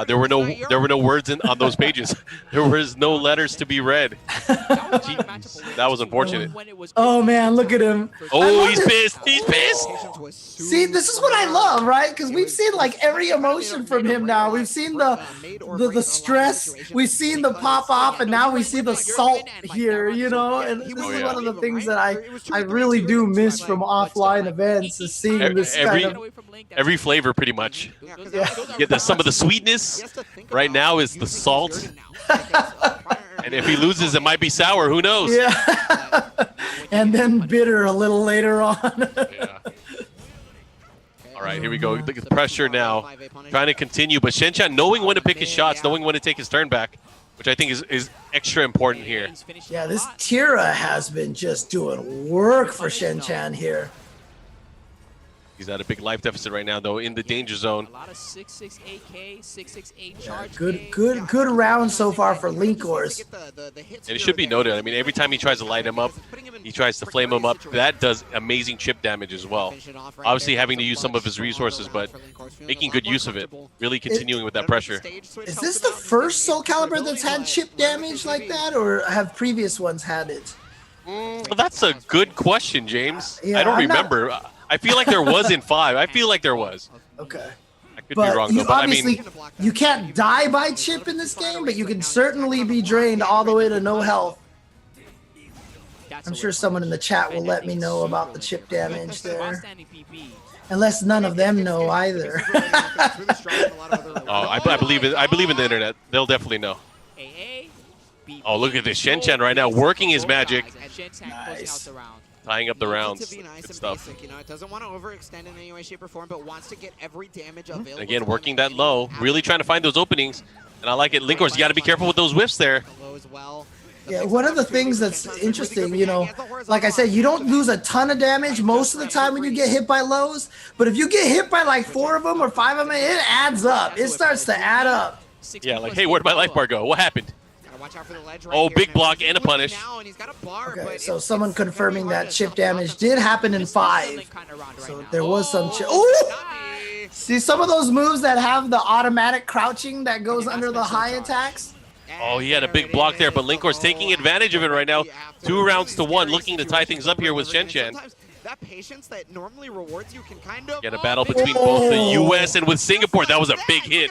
there were no words on those pages. There was no letters to be read. That was unfortunate. Oh man, look at him. Oh, he's pissed. He's pissed. See, this is what I love, right? Because we've seen like every emotion from him now. We've seen the stress, we've seen the pop off, and now we see the salt here. And this is one of the things that I really do miss from offline events is seeing this kind of every flavor, pretty much. Yeah, some of the sweetness right now is the salt. And if he loses, it might be sour. Who knows? Yeah. And then bitter a little later on. Yeah. All right, here we go. Look at the pressure now. Trying to continue, but Chen knowing when to pick his shots, knowing when to take his turn back, which I think is extra important here. Yeah, this Tira has been just doing work for Chen here. He's at a big life deficit right now, though, in the danger zone. A lot of 668K, 668 charge. Good round so far for Linkors. And it should be noted, I mean, every time he tries to light him up, he tries to flame him up. That does amazing chip damage as well. Obviously having to use some of his resources, but making good use of it. Really continuing with that pressure. Is this the first Soul Calibur that's had chip damage like that, or have previous ones had it? Well, that's a good question, James. Yeah, I don't remember. I feel like there was in 5. I feel like there was. Okay. I could be But wrong, you though. But I obviously mean, you can't die by chip in this game, but you can certainly be drained all the way to no health. I'm sure someone in the chat will let me know about the chip damage there. Unless none of them know either. oh, I believe it. I believe in the internet. They'll definitely know. Oh, look at this Chen right now working his magic. Nice. Tying up the rounds. To be nice Good and stuff. basic, you know, it doesn't want to overextend in any way, shape, or form, but wants to get every damage available. Again, working that low, really trying to find those openings, and I like it. Linkors, you got to be careful with those whiffs there. Yeah, one of the things that's interesting, you know, like I said, you don't lose a ton of damage most of the time when you get hit by lows, but if you get hit by like 4 of them or 5 of them, it adds up. It starts to add up. Yeah, like, hey, where'd my life bar go? What happened? Watch out for the ledge Oh, big block and a punish. Okay, so someone confirming that chip damage did happen in 5. So there was some chip. Oh! See some of those moves that have the automatic crouching that goes under the high attacks? Oh, he had a big block there, but Linkor's taking advantage of it right now. 2 rounds to 1, looking to tie things up here with Chen. That patience that normally rewards you can kind of Get a battle between both the U.S. and with Singapore. That was a big hit.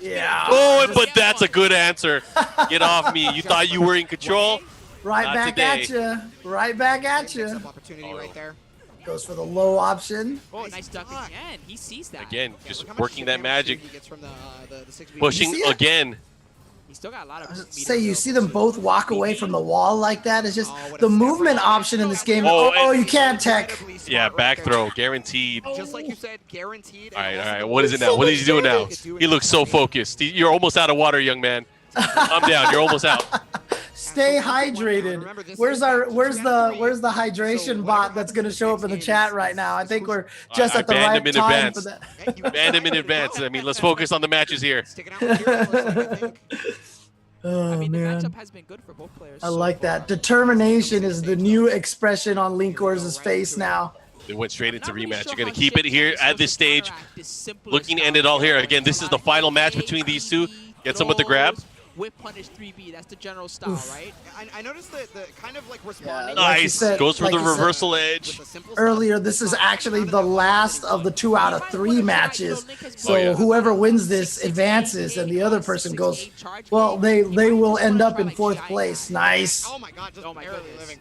Yeah. Oh, but that's a good answer. Get off me. You thought you were in control? Right Not back today. at you. Right back at you. Opportunity right there. Goes for the low option. Oh, nice duck again. He sees that. Again, just working that magic. He gets from the 6v. Pushing You see it? again. He's still got a lot of Say you see them both walk away from the wall like that. It's just what a the step movement right option in this game. Oh, Oh, and- you can't tech. Yeah, back throw, guaranteed. Just like you said, guaranteed. All right. What is it now? What is he doing now? He looks so focused. You're almost out of water, young man. Calm down. You're almost out. Stay hydrated. Where's the hydration bot that's gonna show up in the chat right now? I think we're just I at the banned right him in time advance. for that. Banned him in advance. I mean, let's focus on the matches here. Sticking out here, it looks like, I think. Oh I mean, the man, matchup has been good for both players. I like that. Determination is the new expression on Linkors' face now. They went straight into rematch. You're going to keep it here at this stage. Looking to end it all here. Again, this is the final match between these two. Get some with the grab. Whip punish 3B. That's the general style, right? I noticed the kind of like responding. Like you Nice. said- Goes for like the you said reversal edge. Earlier, this is actually the last of the 2 out of 3 matches. So Oh, yeah. whoever wins this advances, and the other person goes. Well, they will end up in 4th place. Nice. Oh my god, just barely living.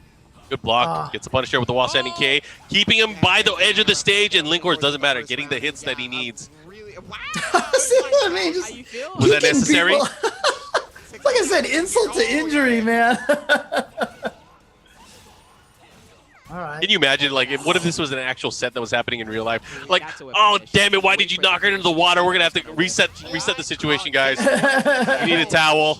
Good block. Gets a punish there with the wall standing K. Keeping him by the edge of the stage, and Linkors doesn't matter. Getting the hits that he needs. Really, wow. See what I mean? Just How you feel? Was that kicking necessary? people. Like I said, insult to injury, man. All right. Can you imagine, like, what if this was an actual set that was happening in real life? Like, That's a whip oh, punish. damn it, why did you knock her into the water? We're going to have to reset the situation, guys. We need a towel.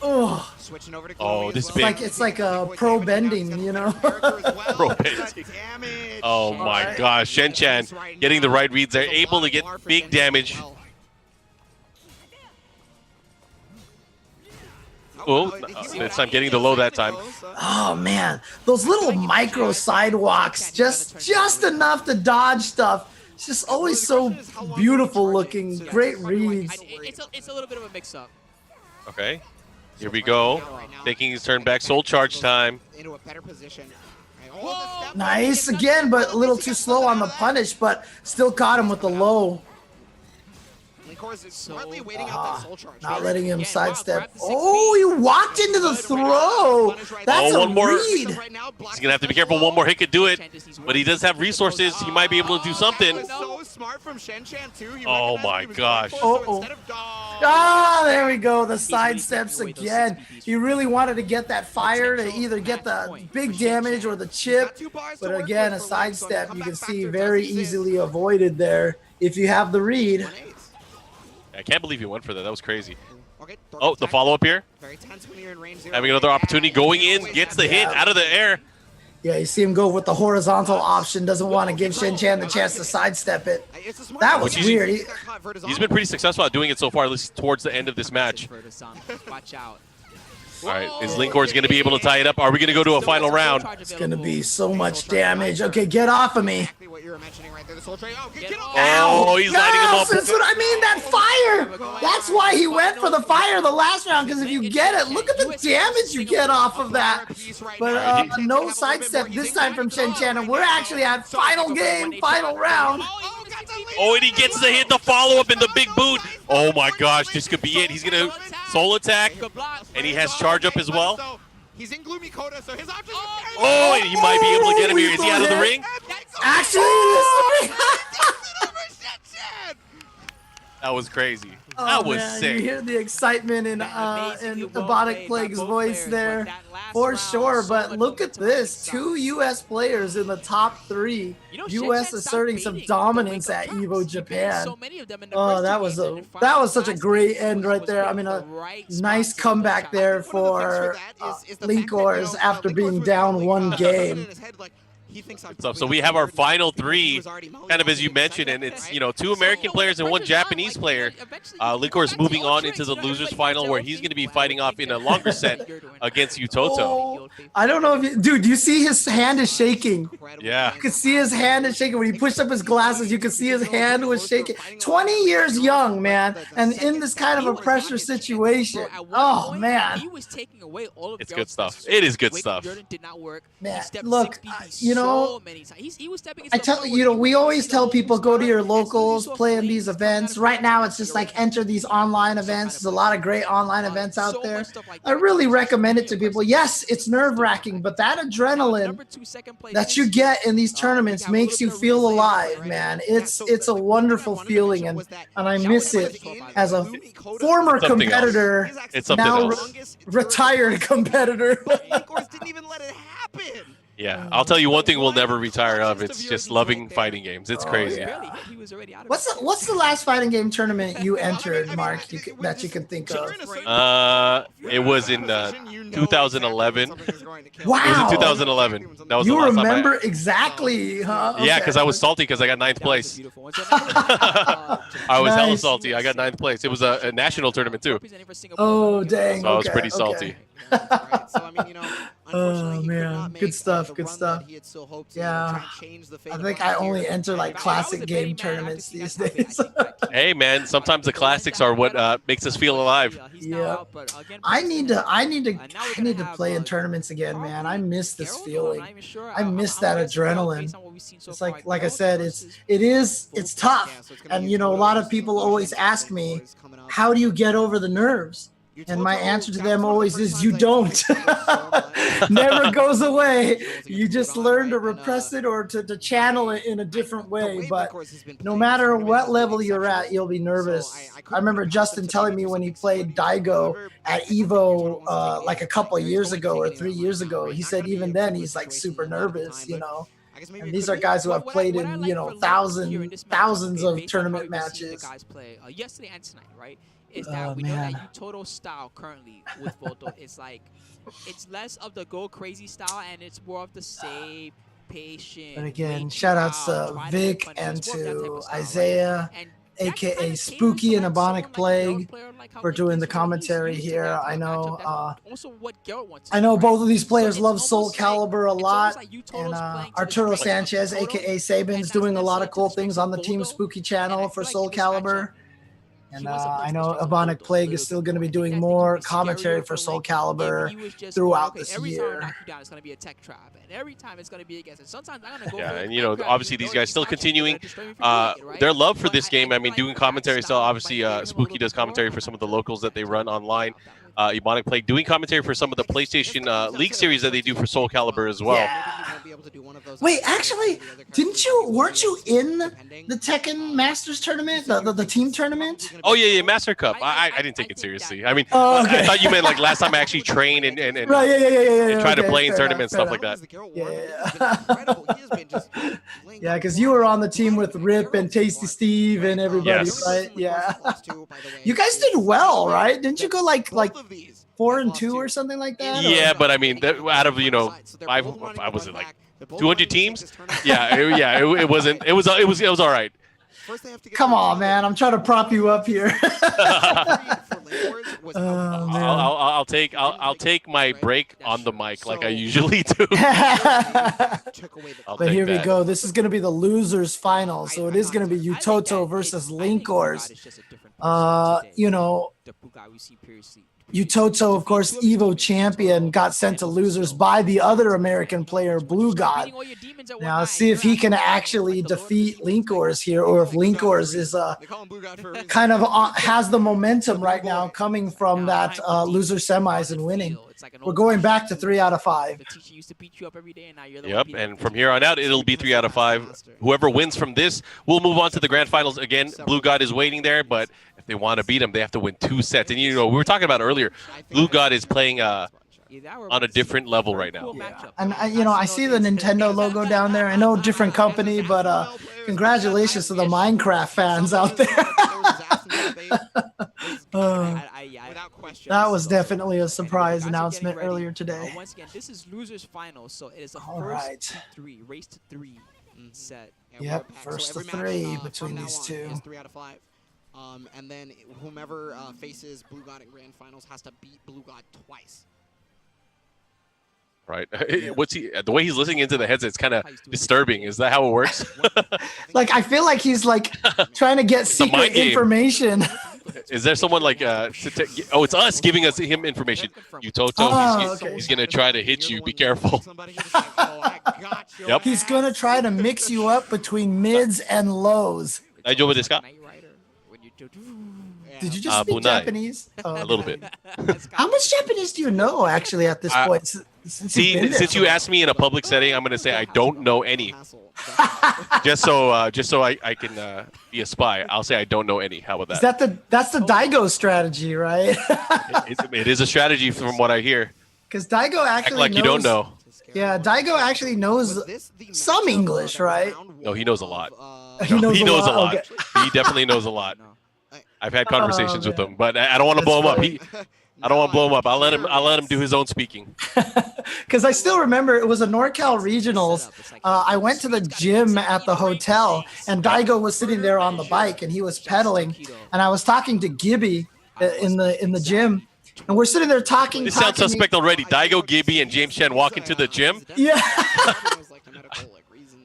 Oh, Switching over to Oh, Chloe this as big- well. it's like a pro bending, you know. Pro bending. Damage. Oh, my Alright. gosh. Chen getting the right reads there. Able to get big damage. Oh, this time getting the low that time. Oh man, those little micro sidewalks, just enough to dodge stuff. It's just always so beautiful looking. Great reads. It's a little bit of a mix-up. Okay. Here we go. Taking his turn back. Soul charge time. Into a better position. Oh, the step Nice up. again, but a little too slow on the punish, but still caught him with the low. Linkors is smartly waiting out that soul charge. Not letting him Again, wow, sidestep. grab the 6 Oh, he walked into the throw. That's Oh, a one more. read. He's going to have to be careful. One more hit could do it. But he does have resources. He might be able to do something. That was so smart from Chen too. He Oh recognized my he was gosh. going for it, so Uh-oh. instead of dodge- Ah, there we go. The really sidesteps taking away those again. 6 He really wanted to get that fire to either get the big damage or the chip. But again, a sidestep you can see very easily avoided there if you have the read. I can't believe he went for that. That was crazy. Okay, Oh, the follow-up here. Very tense when you're in range 0. Having another opportunity. Going in. Gets the hit out of the air. Yeah, you see him go with the horizontal option. Doesn't want to give Chen the chance to sidestep it. That was weird. He's been pretty successful at doing it so far, at least towards the end of this match. Watch out. All right, is Linkors going to be able to tie it up? Are we going to go to a final round? It's going to be so much damage. Okay, get off of me. Exactly what you were mentioning right there. The soul train. Oh, get off. Oh, he's lighting him up. That's what I mean, that fire. That's why he went for the fire the last round, because if you get it, look at the damage you get off of that. But no sidestep this time from Chen, and we're actually at final game, final round. Oh, got the Oh, and he gets the hit, the follow-up, and the big boot. Oh my gosh, this could be it. He's going to soul attack, and he has charge up as well. He's in Gloomy Coda, so his options Oh, and he might be able to get him here. Is he out of the ring? Actually, it is. That was crazy. Oh, That was man, sick. You hear the excitement in Ebonic Plague's voice there, for sure. But look at this: 2 U.S. players in the top 3. U.S. asserting some dominance at Evo Japan. Oh, that was such a great end right there. I mean, a nice comeback there for Linkors after being down 1 game. So we have our final 3, kind of as you mentioned, and it's 2 American players and 1 Japanese player. Linkors moving on into the losers final, where he's going to be fighting off in a longer set against Utoto. Oh, I don't know if dude, you see his hand is shaking. Yeah, You could see his hand is shaking when he pushed up his glasses. You could see his hand was shaking. 20 years young, man, and in this kind of a pressure situation. Oh man, it's good stuff. It is good stuff. Man, look, I tell we always tell people go to your locals, play in these events. Right now, it's just like enter these online events. There's a lot of great online events out there. I really recommend it to people. Yes, it's nerve-wracking, but that adrenaline that you get in these tournaments makes you feel alive, man. It's a wonderful feeling, and I miss it as a former competitor, now retired competitor. Didn't even let it happen. Yeah, I'll tell you one thing we'll never retire of. It's just loving fighting games. It's crazy. Yeah. What's the last fighting game tournament you entered, Mark, that you can think of? It was in 2011. Wow. It was in 2011. That was You the last remember time exactly, huh? Okay. Yeah, because I was salty because I got 9th place. I was hella salty. I got 9th place. It was a national tournament too. Oh, dang. So I was pretty salty. Oh man, good stuff, good stuff. Yeah, I think I only enter like classic game tournaments these days. Hey man, sometimes the classics are what makes us feel alive. Yeah, I need to play in tournaments again, man. I miss this feeling. I miss that adrenaline. It's like I said, it's tough, and a lot of people always ask me, how do you get over the nerves? And my answer to them always is, you don't. Never goes away. You just learn to repress it or to channel it in a different way. But no matter what level you're at, you'll be nervous. I remember Justin telling me when he played Daigo at Evo like a couple of years ago or 3 years ago, he said even then he's like super nervous, And these are guys who have played in, thousands of tournament matches. Yesterday and tonight, right? Is that we know that Utoto style currently with Volto is like, it's less of the go crazy style and it's more of the safe, patient. But again, shout outs to Vic and to Isaiah, aka Spooky and Ebonic Plague, for doing the commentary here. I know both of these players love Soul Calibur a lot, and Arturo Sanchez, aka Saban's, doing a lot of cool things on the Team Spooky channel for Soul Calibur. And I know Ebonic Plague is still going to be doing more commentary for Soul Calibur throughout this year. Yeah, and obviously these guys still continuing their love for this game. I mean, doing commentary still. Obviously, Spooky does commentary for some of the locals that they run online. Ebonic Plague doing commentary for some of the PlayStation League series that they do for Soul Calibur as well. Yeah. Wait, actually, weren't you in the Tekken Masters tournament, the team tournament? Oh yeah, Master Cup. I didn't take it seriously. I mean, okay. I thought you meant like last time I actually trained and right, and tried to play in tournaments, stuff like that. Yeah, because you were on the team with Rip and Tasty Steve and everybody, right? Yeah. You guys did well, right? Didn't you go like 4-2 or something like that? Yeah, but I mean, out of I was it like 200 teams? Yeah, it wasn't. It was all right. Come on, man! I'm trying to prop you up here. I'll take my break on the mic like I usually do. But here we go. This is going to be the losers final, so it is going to be Utoto versus Linkors. Utoto, of course, Evo champion, got sent to losers by the other American player, Blue God. Now, see if he can actually defeat Linkors here, or if Linkors is kind of has the momentum right now coming from that loser semis and winning. We're going back to 3 out of 5. Yep, and from here on out, it'll be 3 out of 5. Whoever wins from this will move on to the grand finals. Again, Blue God is waiting there, but if they want to beat him, they have to win 2 sets. And, you know, we were talking about earlier, Blue God is playing on a different level right now. Yeah. And, you know, I see the Nintendo logo down there. I know different company, but congratulations to the Minecraft fans out there. That was definitely a surprise announcement earlier today. Once again, this is losers final, so it is a first to 3, race to 3 set. Yep, first to 3 between these two. 3 out of 5. And then whomever faces Blue God in grand finals has to beat Blue God twice. Right. What's he? The way he's listening into the headset, it's kind of disturbing. Is that how it works? Like, I feel like he's like trying to get secret information. Is there someone like oh, it's us giving him information. Utoto, he's gonna try to hit you. Be careful. Yep. He's gonna try to mix you up between mids and lows. Did you just speak Japanese? A little bit. How much Japanese do you know, actually, at this point? Since you asked me in a public setting, I'm going to say I don't know any. just so I can be a spy, I'll say I don't know any. How about that? That's the Daigo strategy, right? it is a strategy from what I hear. Because Daigo actually act like knows, you don't know. Yeah, Daigo actually knows some English, right? No, he knows a lot. He knows a lot. Okay. He definitely knows a lot. I've had conversations with him, but I don't want to blow him up. I don't want to blow him up. I'll let him do his own speaking. Because I still remember it was a NorCal Regionals. I went to the gym at the hotel, and Daigo was sitting there on the bike, and he was pedaling, and I was talking to Gibby in the gym, and we're sitting there talking. This sounds suspect already. Daigo, Gibby, and James Chen walk into the gym. Yeah.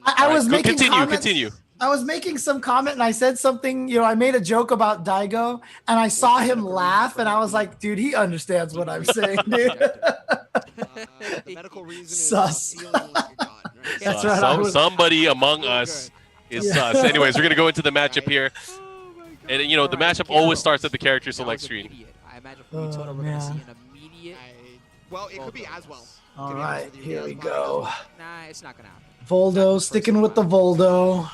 I was making continue. I was making some comment and I said something, you know, I made a joke about Daigo and I saw him laugh and I was like, dude, he understands what I'm saying, dude. The medical reason sus. Is like a god, right? That's right. Somebody among us is sus. Anyways, we're going to go into the matchup here. And, you know, the matchup always starts at the character select screen. I imagine from Utoto we're going to see an immediate. Well, it could be as well. All right, here we go. Nah, it's not going to happen. Voldo, sticking with the Voldo.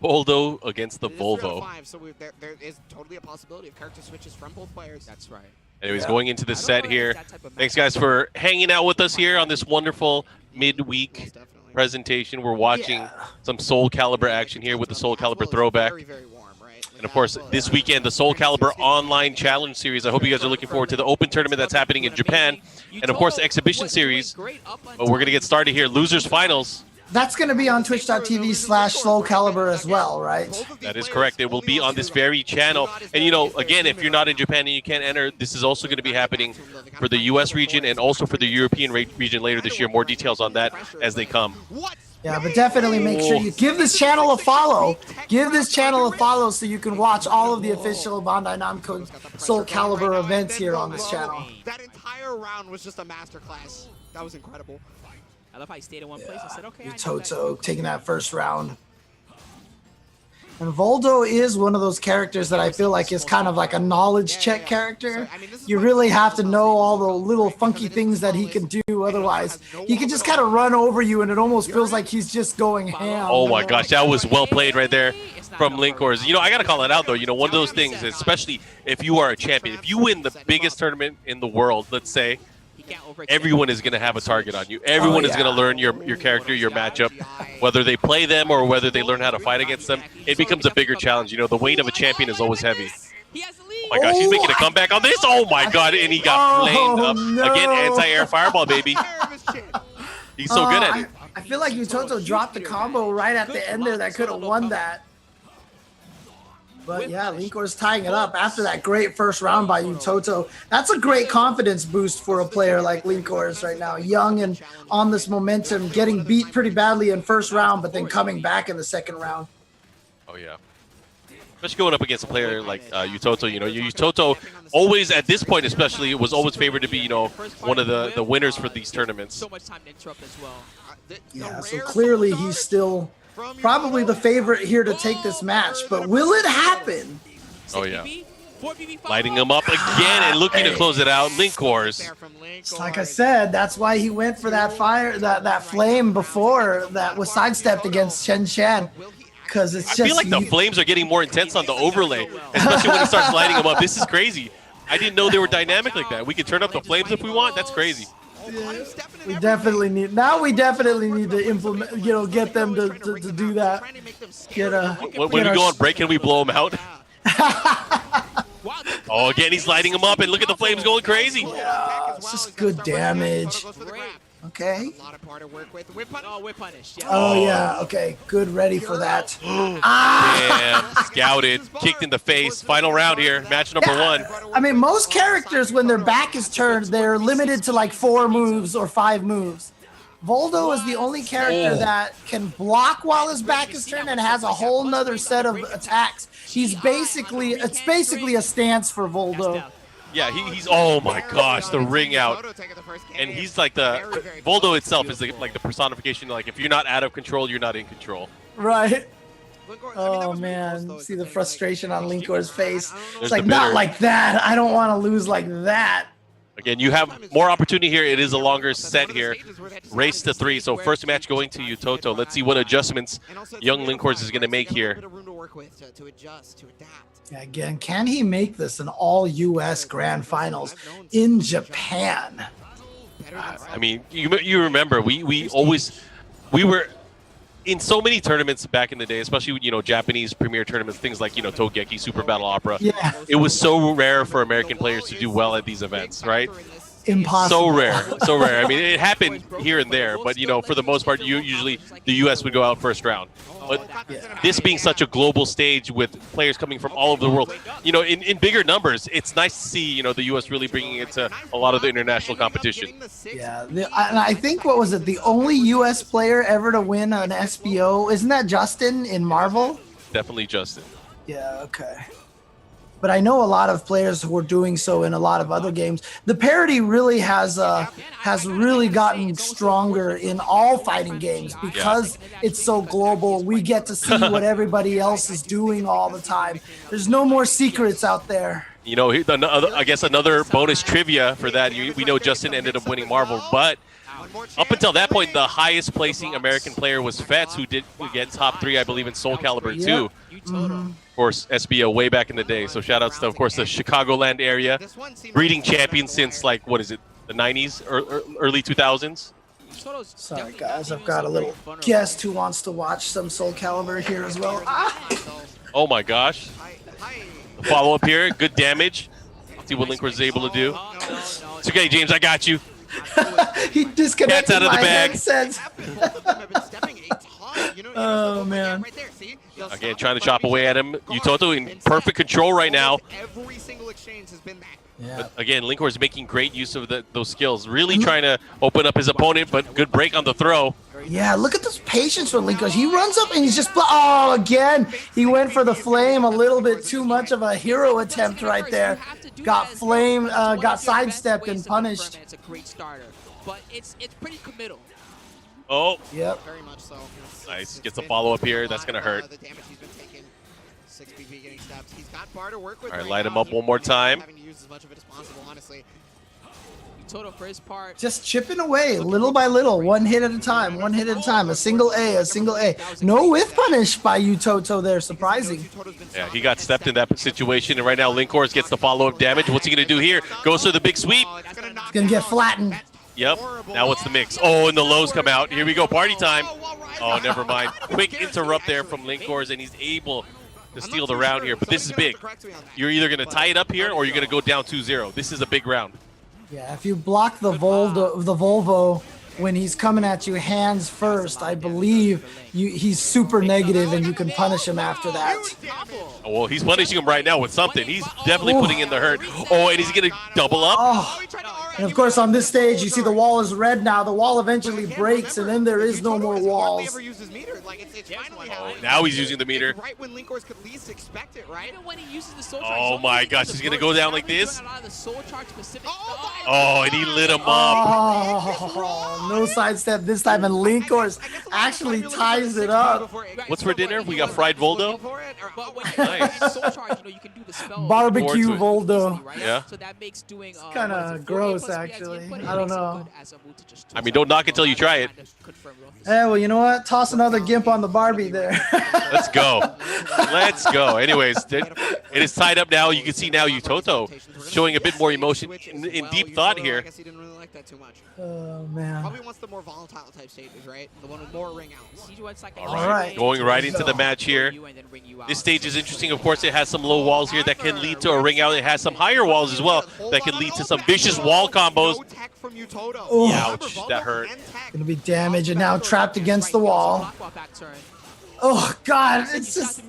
Voldo against the Volvo. So there is totally a possibility of character switches from both players. That's right. Anyways, going into the set here. Thanks, guys, for hanging out with us here on this wonderful midweek presentation. We're watching some Soul Calibur action here with the Soul Calibur throwback. And, of course, this weekend, the Soul Calibur Online Challenge Series. I hope you guys are looking forward to the Open Tournament that's happening in Japan. And, of course, the Exhibition Series. But we're going to get started here. Losers Finals. That's going to be on twitch.tv/SoulCalibur as well, right? That is correct. It will be on this very channel. And, you know, again, if you're not in Japan and you can't enter, this is also going to be happening for the U.S. region and also for the European region later this year. More details on that as they come. Yeah, but definitely make sure you give this channel a follow. Give this channel a follow so you can watch all of the official Bandai Namco Soul Calibur events here on this channel. That entire round was just a masterclass. That was incredible. I love how he stayed in one place and said, okay. Utoto taking that first round. And Voldo is one of those characters that I feel like is kind of like a knowledge check character. You really have to know all the little funky things that he can do. Otherwise, he can just kind of run over you and it almost feels like he's just going ham. Oh my gosh, that was well played right there from Linkors. You know, I got to call it out, though. You know, one of those things, especially if you are a champion, if you win the biggest tournament in the world, let's say, everyone is going to have a target on you. Everyone is going to learn your character, your matchup, whether they play them or whether they learn how to fight against them. It becomes a bigger challenge. You know, the weight of a champion is always heavy. Oh my gosh, he's making a comeback on this. Oh my god, and he got flamed up. Again, anti-air fireball, baby. He's so good at it. I feel like Utoto dropped the combo right at the end there that could have won that. But yeah, Linkor's tying it up after that great first round by Utoto. That's a great confidence boost for a player like Linkor's right now. Young and on this momentum, getting beat pretty badly in first round, but then coming back in the second round. Oh, yeah. Especially going up against a player like Utoto. You know, Utoto always, at this point especially, was always favored to be, you know, one of the winners for these tournaments. So much time to interrupt as well. Yeah, so clearly he's still probably the favorite here to take this match, but will it happen? Oh, yeah. Lighting him up again and looking to close it out. Linkors. Like I said, that's why he went for that fire, that flame before that was sidestepped against Chen. Because it's just, I feel like the flames are getting more intense on the overlay, especially when he starts lighting them up. This is crazy. I didn't know they were dynamic like that. We can turn up the flames if we want. That's crazy. Yeah, we definitely need to implement, you know, get them to do that. When we go on break, can we blow them out? Oh, again, he's lighting them up, and look at the flames going crazy. Yeah, it's just good damage. Okay. We're punished. Yeah. Oh, yeah. Okay. Good. Ready for that. Damn. Scouted. Kicked in the face. Final round here. Match number 1. I mean, most characters, when their back is turned, they're limited to like 4 moves or 5 moves. Voldo is the only character that can block while his back is turned and has a whole nother set of attacks. It's basically a stance for Voldo. Yeah, he's, oh my gosh, the ring out. And he's like Voldo itself is like the personification, like if you're not out of control, you're not in control. Right. Oh man, see the frustration on Linkor's face. There's It's like, not like that. I don't want to lose like that. Again, you have more opportunity here. It is a longer set here. Race to 3. So first match going to Utoto. Let's see what adjustments young Linkors is going to make here. Yeah, again, can he make this an all-U.S. Grand Finals in Japan? I mean, you remember we were in so many tournaments back in the day, especially, you know, Japanese premier tournaments, things like, you know, Togeki, Super Battle Opera. Yeah. It was so rare for American players to do well at these events, right? Impossible. So rare, so rare. I mean, it happened here and there, but, you know, for the most part, usually the U.S. would go out first round. But this being such a global stage with players coming from all over the world, you know, in bigger numbers, it's nice to see, you know, the U.S. really bringing it to a lot of the international competition. Yeah, and I think, what was it, the only U.S. player ever to win an SBO? Isn't that Justin in Marvel? Definitely Justin. Yeah, okay. But I know a lot of players who are doing so in a lot of other games. The parity really has really gotten stronger in all fighting games because it's so global. We get to see what everybody else is doing all the time. There's no more secrets out there. You know, I guess another bonus trivia for that. We know Justin ended up winning Marvel, but up until that point, the highest placing American player was Fetz, who did get top 3, I believe, in Soul Calibur 2. For SBO way back in the day. So shout outs to, of course, the Chicagoland area. Breeding champion since, like, what is it, the 90s or early 2000s? Sorry, guys. I've got a little guest who wants to watch some Soul Calibur here as well. Oh, my gosh. The follow-up here. Good damage. Let's see what Linkors is able to do. It's okay, James. I got you. He disconnected Cat's out of the my bag. headset. Oh, man. Again, trying to chop away at him. Utoto in perfect control right now. Every single exchange has been that. Yeah. But again, Linkor is making great use of those skills. Really trying to open up his opponent, but good break on the throw. Yeah, look at this patience for Linkos. He runs up and he's just, again, he went for the flame. A little bit too much of a hero attempt right there. Got flame, got sidestepped and punished. It's a great starter, but it's pretty committal. Oh, yep. Very much so. Nice. Gets a follow-up here. That's going to hurt. The damage he's been taking. 6 BP getting steps. He's got bar to work with. All right, light him up one more time. Having to use as much of it as possible, honestly. Utoto for his part. Just chipping away little by little, one hit at a time, a single A. No whiff punish by Utoto there, surprising. Yeah, he got stepped in that situation, and right now Linkors gets the follow-up damage. What's he going to do here? Goes for the big sweep. It's going to get flattened. Yep. Now what's the mix? Oh, and the lows come out. Here we go. Party time. Oh, never mind. Quick interrupt there from Linkors, and he's able to steal the round here. But this is big. You're either going to tie it up here, or you're going to go down 2-0. This is a big round. Yeah, if you block the Volvo when he's coming at you hands first, I believe he's super negative and you can punish him after that. Oh, well, he's punishing him right now with something. He's definitely putting in the hurt. Oh, and he's going to double up. Oh. And of course, on this stage, you see the wall is red now. The wall eventually breaks, and then there is no more walls. Now he's using the meter. Right when Linkors could least expect it, right? Even when he uses the soul charge, Oh my gosh, he's gonna go down like this. Oh, and he lit him up. Oh, no sidestep this time, and Linkors actually ties it up. What's for dinner? We got fried Voldo. But when Nice. you soul charge, you can do the spell. Barbecue Forward to it. Voldo. Right? Yeah. So that makes doing kinda what is it, 48 gross, plus actually. input, it I don't makes it know. good as a move to just I mean, don't knock it till you try it. Hey, well, you know what? Toss another gimp on the Barbie there. Let's go. Let's go. Anyways, it is tied up now. You can see now Utoto showing a bit more emotion in deep thought here. I guess he didn't really like that too much. Oh, man. Probably wants the more volatile type stages, right? The one with more ring outs. All All right. Going right into the match here. This stage is interesting. Of course, it has some low walls here that can lead to a ring out. It has some higher walls as well that can lead to some vicious wall combos. No tech from Utoto. Oh. Ouch, that hurt. Gonna be damaged and now trapped against the wall. Oh, God. It's just...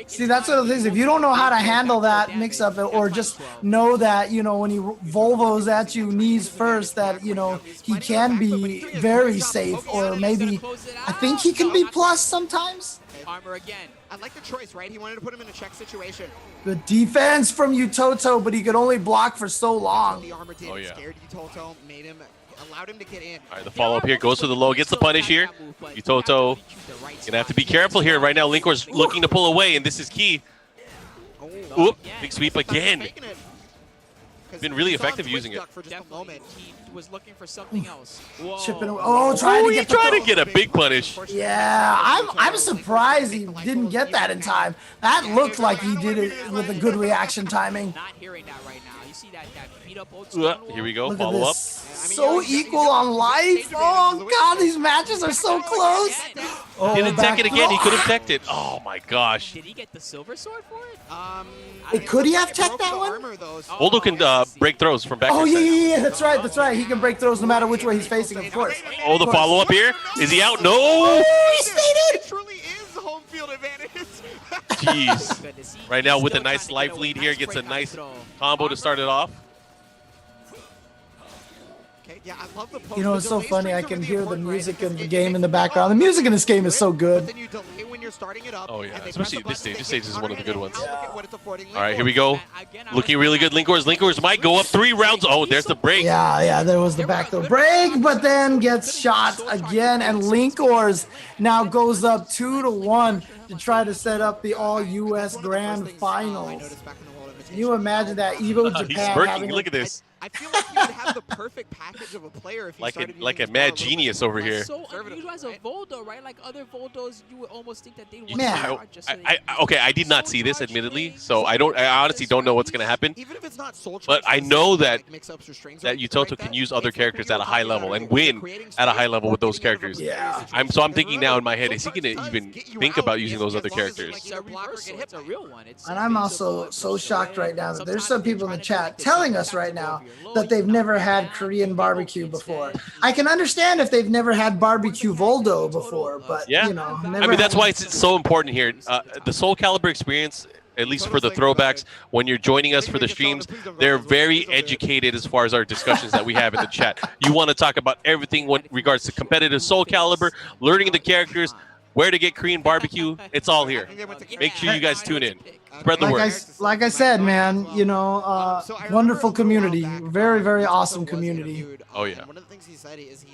See, that's one of the things. If you don't know how to handle that mix-up, or just know that, you know, when he Volvos at you knees first, that, you know, he can be very safe, or maybe I think he can be plus sometimes. Armor again. I like the choice, right? He wanted to put him in a check situation. Good defense from Utoto, but he could only block for so long. The armor did. Oh, yeah. Scared Utoto, allowed him to get in. All right, the follow-up here goes for the low, gets the punish here. Utoto gonna have to be careful here. Right now, Linkor's looking to pull away, and this is key. Oop, big sweep again. Been really effective using it. For just a moment. He was looking for something else. Whoa. Chipping away. Oh, trying to He get tried the to get a big punish. Yeah, I'm surprised he didn't get that in time. That looked like he did it with a good reaction timing. Not hearing that right now. You see that beat up old Here we go, Look at follow up. this. So equal on life. Oh, God, these matches are so close. Oh, Didn't tech it back again, he throw. could have teched it. Oh my gosh. Did he get the silver sword for it? Hey, could he have teched that one? Voldo can break throws from back. Oh, to yeah, side. yeah, yeah, that's right, that's right. He can break throws no matter which way he's facing, of course. Oh, the follow up here. Is he out? No. Oh, he stayed It truly is home field advantage. Jeez. Right now with a nice life lead here, gets a nice combo to start it off. Okay, yeah, I love the in. You know, it's so funny. I can hear the music in the game in the background. The music in this game is so good. Then you delay when you're starting it up. Oh, yeah, and they especially press the this stage. button, This they stage is hit one of the good counter, ones. and now look at what it's affording All right, here we Linkors. go. Looking really good. Linkors might go up 3 rounds. Oh, there's the break. Yeah, there was the back throw break, but then gets shot again, and Linkors now goes up 2-1 to try to set up the All-U.S. Grand Finals. Can you imagine that Evo He's Japan smirking. having Look at this. I feel like he would have the perfect package of a player if he Like started a using mad his power genius a over little bit here. So conservatively, unusual as a right? Voldo, right? Like other Voldos, you would almost think that they want Man. to charge just so Okay, I did not see this, admittedly, so I honestly don't know what's gonna happen. Even if it's not soul But charge, I know that like mix-ups or strings or that anything Utoto like can that, use other it's what characters we at a were high talking level about and earlier. win Creating at a space high level or with those getting rid of a characters. Yeah. I'm thinking now in my head, is he gonna even think about using those other characters? It's a reversal. It's a real one. And I'm also so shocked right now that there's some people in the chat telling us right now that they've never had Korean barbecue before. I can understand if they've never had barbecue Voldo before, but Yeah. you know, never I mean, that's had- why it's so important here. The Soul Calibur experience, at least for the throwbacks, when you're joining us for the streams, they're very educated as far as our discussions that we have in the chat. You want to talk about everything with regards to competitive Soul Calibur, learning the characters, where to get Korean barbecue. It's all here. Make sure you guys tune in. Spread the word. like I said, man, you know, wonderful community, very, very awesome community. Oh, yeah. One of the things he said is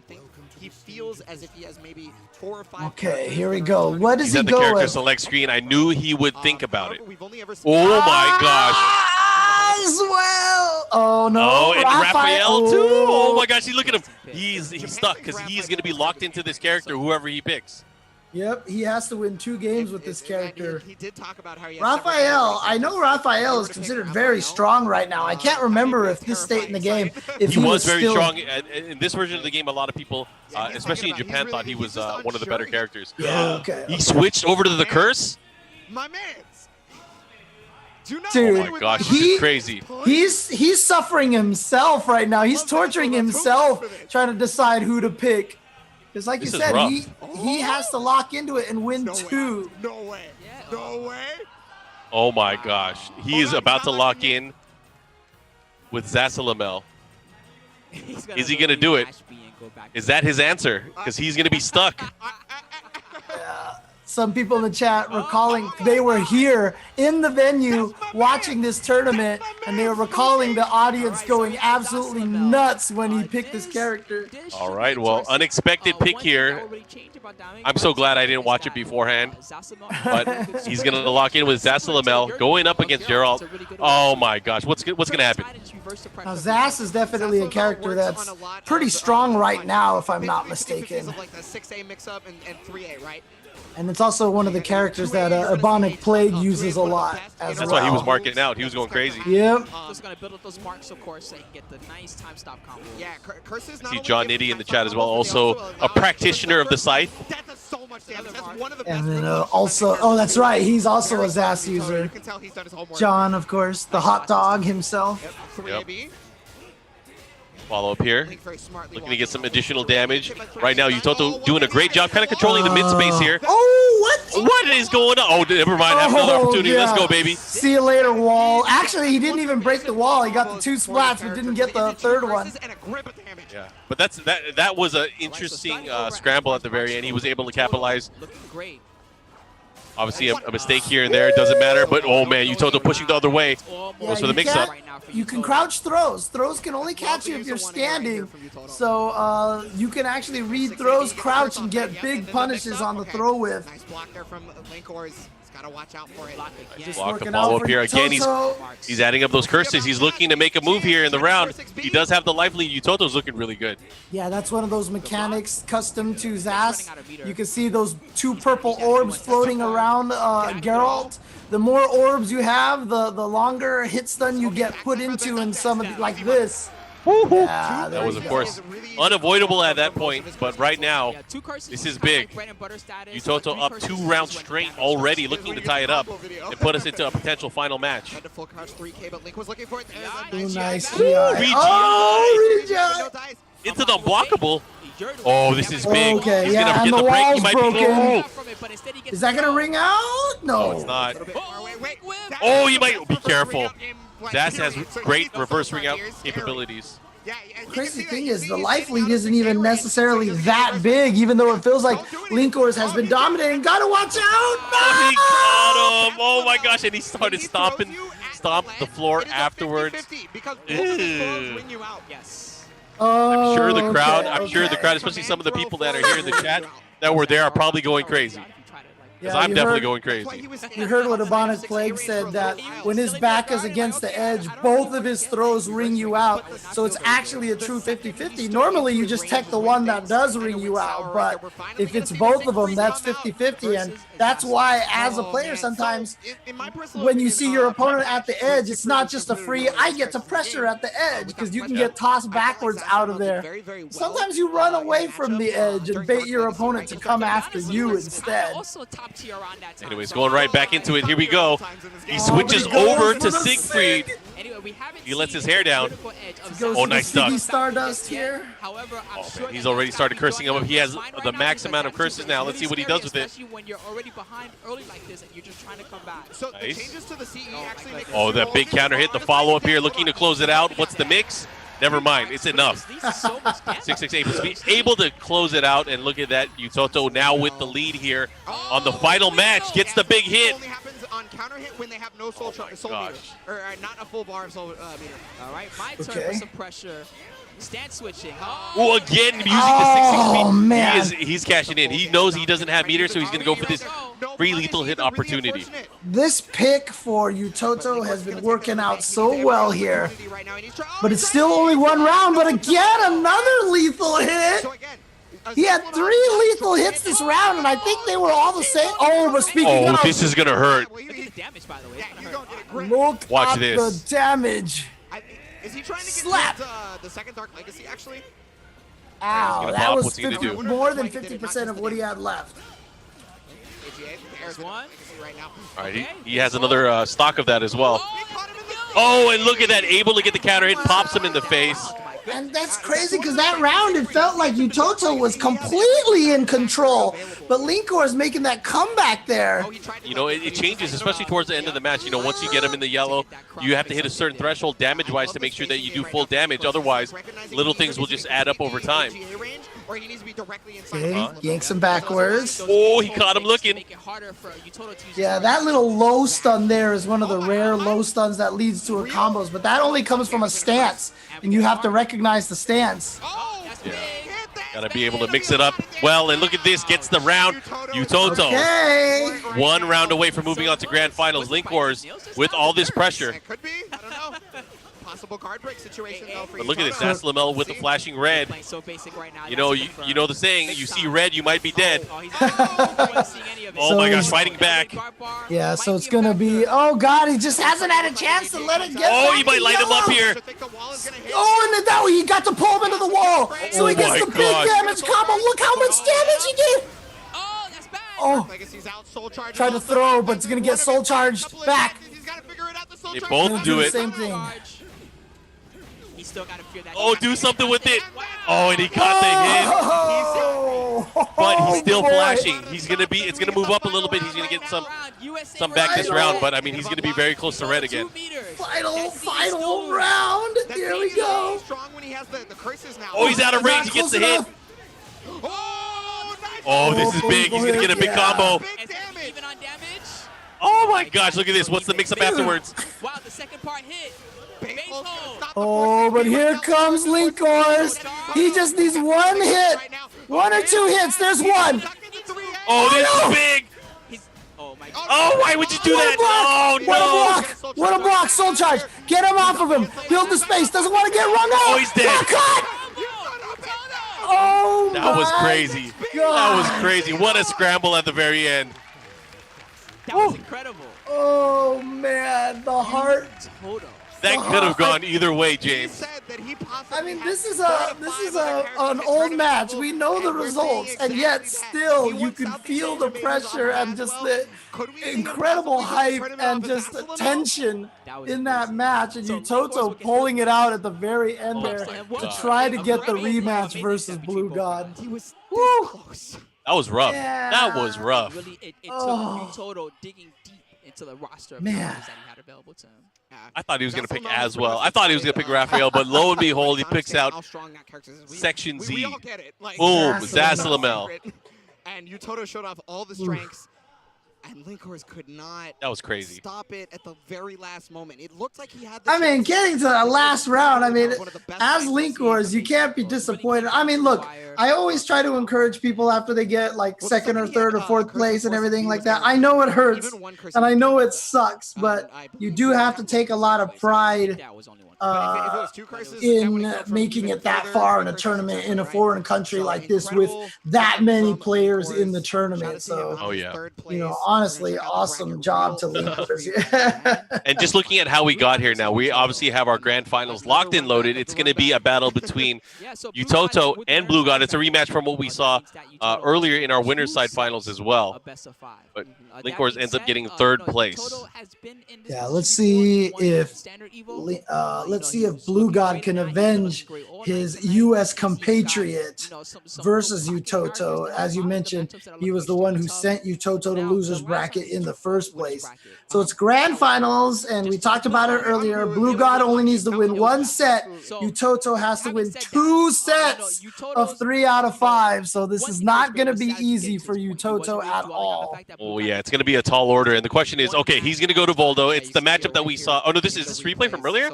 he feels as if he has maybe 4 or 5. Okay, here we go. What does He's he at the go character with? select screen. I knew he would think about it. However, we've only ever seen Oh my gosh. As well. Oh no. Oh, and Raphael too. Oh my Oh. gosh, look at him. He's stuck because he's going to be locked into this character, whoever he picks. Yep, he has to win 2 games with this character. He did talk about how he has Raphael, I know Raphael is considered very strong right now. I can't remember if this state in the game, if He was very still... strong. In this version of the game, a lot of people, especially in Japan, thought he was one of the better characters. Yeah, okay. He switched over to the curse? My man's. Do not Dude, play Oh my with gosh, my this he- is crazy. He's suffering himself right now. He's torturing himself trying to decide who to pick. Because like This you is said, rough. he has to lock into it and win No 2. way. No way. No way. Oh my gosh. He is about to lock in with Zasalamel. Is he going to do it? Is that his answer? Because he's going to be stuck. Some people in the chat recalling they were here in the venue watching this tournament, and they were recalling the audience going absolutely nuts when he picked this character. All right, well, unexpected pick here. I'm so glad I didn't watch it beforehand. But he's going to lock in with Zasalamel going up against Geralt. Oh my gosh, what's going to happen? Now, Zas is definitely a character that's pretty strong right now, if I'm not mistaken. And it's also one of the characters that Ebonic Plague uses a lot as That's well. why he was marking out. He was going crazy. Yep. Just gonna build up those marks, of course, so he can get the nice time stop combo. Yeah, Curses. See John Nitty in the chat as well, also a practitioner of the scythe. That does so much damage. That's one of the And then also, oh, that's right, he's also a Zas user. You can tell he's done his homework. John, of course, the hot dog himself. Yep. Follow up here. Looking to get some additional damage. Right now, Yutoto doing a great job kind of controlling the mid space here. Oh, what? What is going on? Oh, never mind. Have another opportunity. yeah. Let's go, baby. See you later, wall. Actually, he didn't even break the wall. He got the 2 splats, but didn't get the third one. Yeah, but that was an interesting scramble at the very end. He was able to capitalize. Looking great. Obviously, a mistake here and there. It doesn't matter. But, oh, man, Yutoto pushing the other way. Goes for the mix-up. You can crouch throws. Throws can only catch you if you're standing. So you can actually read throws, crouch, and get big punishes on the throw with. Nice block there from Linkors. Gotta watch out for it. Just Block working the follow out up for here. Again, Yutoto. he's adding up those curses. He's looking to make a move here in the round. He does have the life lead. Yutoto's looking really good. Yeah, that's one of those mechanics custom to Zas. You can see those 2 purple orbs floating around Geralt. The more orbs you have, the longer hit stun you get put into in some of the, like this. Yeah, That was, of course, unavoidable at that point. But right now, this is big. Yutoto up 2 rounds straight already, looking to tie it up and put us into a potential final match. Ooh, nice GI. VGI. Oh, VGI. Into the unblockable. Oh, this is big. Okay, He's yeah, gonna and get the break. He wall's might broken. be Is that gonna ring out? No, it's No. not. Oh, he might be careful. Zas has great reverse ring out capabilities. Crazy thing is, the life lead isn't even necessarily that big, even though it feels like Linkors has been dominating. Gotta watch out! Oh, he got him! Oh my gosh! And he started stomped the floor afterwards. Ew. Oh, I'm sure the crowd, okay. especially some of the people that are here in the chat that were there, are probably going crazy. Because I'm definitely going crazy. You heard what Ebonic Plague said, that when his back is against the edge, both of his throws ring you out. So it's actually a true 50-50. Normally, you just tech the one that does ring you out. But if it's both of them, that's 50-50. And that's why, as a player, sometimes when you see your opponent at the edge, it's not just a free, I get to pressure at the edge, because you can get tossed backwards out of there. Sometimes you run away from the edge and bait your opponent to come after you instead. Anyways, going right back into it. Here we go. He switches over to Siegfried. He lets his hair down. Oh, nice duck. Stardust here. Oh, man, he's already started cursing him up. He has the max amount of curses now. Let's see what he does with it. When you're already behind early like this and you're just trying to come back. Nice. Oh, that big counter hit. The follow-up here, looking to close it out. What's the mix? Never mind. It's enough. 668 was able to close it out, and look at that. Yutoto now with the lead here on the final match. Gets the big hit. Only happens on counter hit when they have no soul meter. Or not a full bar of soul meter. All right, my turn for some pressure. Stand switching. Oh, again, using the 668. Oh, man. He's cashing in. He knows he doesn't have meter, so he's going to go for this free lethal hit opportunity. This pick for Yutoto has been working out so well here. But it's still only 1 round, but again, another lethal hit. He had 3 lethal hits this round, and I think they were all the same. Oh, but speaking of... this is going to hurt. Look at the damage, by the way. Look Watch at this. the damage. Is he trying to get Slap. the second Dark Legacy, actually? Ow, gonna that pop. was What's he gonna 50, do? more than 50% of what he had left. There's one. All right, he has another stock of that as well. Oh, and look at that. Able to get the counter hit. Pops him in the face. And that's crazy because that round, it felt like Utoto was completely in control. But Linkor is making that comeback there. You know, it changes, especially towards the end of the match. You know, once you get him in the yellow, you have to hit a certain threshold damage-wise to make sure that you do full damage. Otherwise, little things will just add up over time. Okay, yanks him backwards. Oh, he caught him looking. Yeah, that little low stun there is one of the rare low stuns that leads to a combos, but that only comes from a stance, and you have to recognize the stance. Yeah. Gotta be able to mix it up well, and look at this, gets the round. Utoto, Okay. 1 round away from moving on to grand finals. Linkors with all this pressure. It could be. I don't know. Possible card break situation though for But look at this, Utoto. that's Lamel with the flashing red. So basic right now. You know, you know the saying, you see red, you might be dead. Oh So my gosh, he's- fighting back. Yeah, so it's gonna be. Oh God, he just hasn't had a chance to let it get. Oh, back he might to light him up yellow. here. I think the wall is gonna hit. Oh, and then that he got to pull him into the wall, so he Oh gets my the big God. damage combo. Look how much damage he did. Oh, that's bad. Oh, Legacy's out, soul charge. tried to throw, but it's gonna get soul charged back. He's gotta figure it out, the soul They charge. both do it. Same thing. He still got to fear that. Oh, do something with it. Oh, and he caught the hit. Oh, But he's still boy. flashing. He's gonna be. It's gonna move up a little bit. He's gonna get some back this round. But I mean, he's gonna be very close to red again. Final round. That Here we Sage is go. really strong when he has the curses now. Oh, he's out of range. Not He gets close the hit. enough. Oh, nice. Oh, this is big. He's gonna get a big Yeah. combo. Big damage. Even on damage. Oh my gosh, look at this. What's the mix-up afterwards? Wow, the second part hit. Base Baseball's gonna hold. stop the Oh, force but feed here right comes now. Linkors. He just needs one hit. One or two hits. There's one. Oh, this no. is big. He's, oh my Oh, why would you do What a that? block! Oh What a no. block! What a block! Soul charge! Get him off of him! Build the space! Doesn't want to get run out! Oh, he's dead. Got caught! Oh That was my crazy. God. That was crazy. What a scramble at the very end. That was incredible. Oh man, the heart. Toto. That could have gone either way, James. I mean, this is an old match. We know the results, and yet still you can feel the pressure and just the incredible hype and just the tension in that match. And Utoto pulling it out at the very end there to try to get the rematch versus Blue God. He was Woo. close. That was rough. Yeah. That was rough. Really, it Oh. took Toto digging deep into the roster of Man. players that he had available to him. I thought he was going to pick as well. I thought he was going to pick Raphael, but lo and behold, he picks out Section We Z. all get it. Like, Boom, Zasalamel. Zasalamel. And Utoto showed off all the strengths, and Linkors could not That was crazy. stop it at the very last moment. It looked like he had. I mean, getting to the last round, I mean, One of the best as fights I've Linkors, seen. you can't be disappointed. I mean, look, I always try to encourage people after they get like second or third or fourth place and everything like that. I know it hurts and I know it sucks, but you do have to take a lot of pride That was only one. If it was two curses, that in would've gone from making even it that further far in to a curses tournament in a right? foreign country So like this with incredible that many from players Linkors. in the Shout out tournament. to him So, on Oh, his yeah. third you know, place. honestly, We're gonna check out the awesome bracket job to real Linkors. And just looking at how we got here now, we obviously have our grand finals locked and loaded. It's going to be a battle between Yeah, so Utoto and Blue God. It's a rematch from what we saw earlier in our winner's side finals as well. A best of 5. But That Linkors being ends up said, getting third you know, place. Toto has been in this Yeah, position let's before. see He won if Standard Evo. Let's You see know, if he was Blue looking God great can tonight. He was looking avenge great all night his tonight. U.S. He's got, compatriot you know, some versus real pocket characters Utoto. that As you are mentioned, matchups that are he was the looking one who tough. sent Utoto to Now, losers the bracket in the Rise first winners place. bracket. So it's grand finals, and we talked about it earlier. Blue God only needs to win one set. Utoto has to having win said that, 2 sets Utoto's, of 3 out of 5. So this one is thing not that was going to great be was that he easy was for getting to the point. He Utoto wasn't really at dwelling on the all. fact that Blue Oh God yeah, had it's going to be a tall order. And the question is, okay, he's going to go to Voldo. Yeah, It's you the see matchup it that right we here. saw. Oh no, this is this replay from earlier?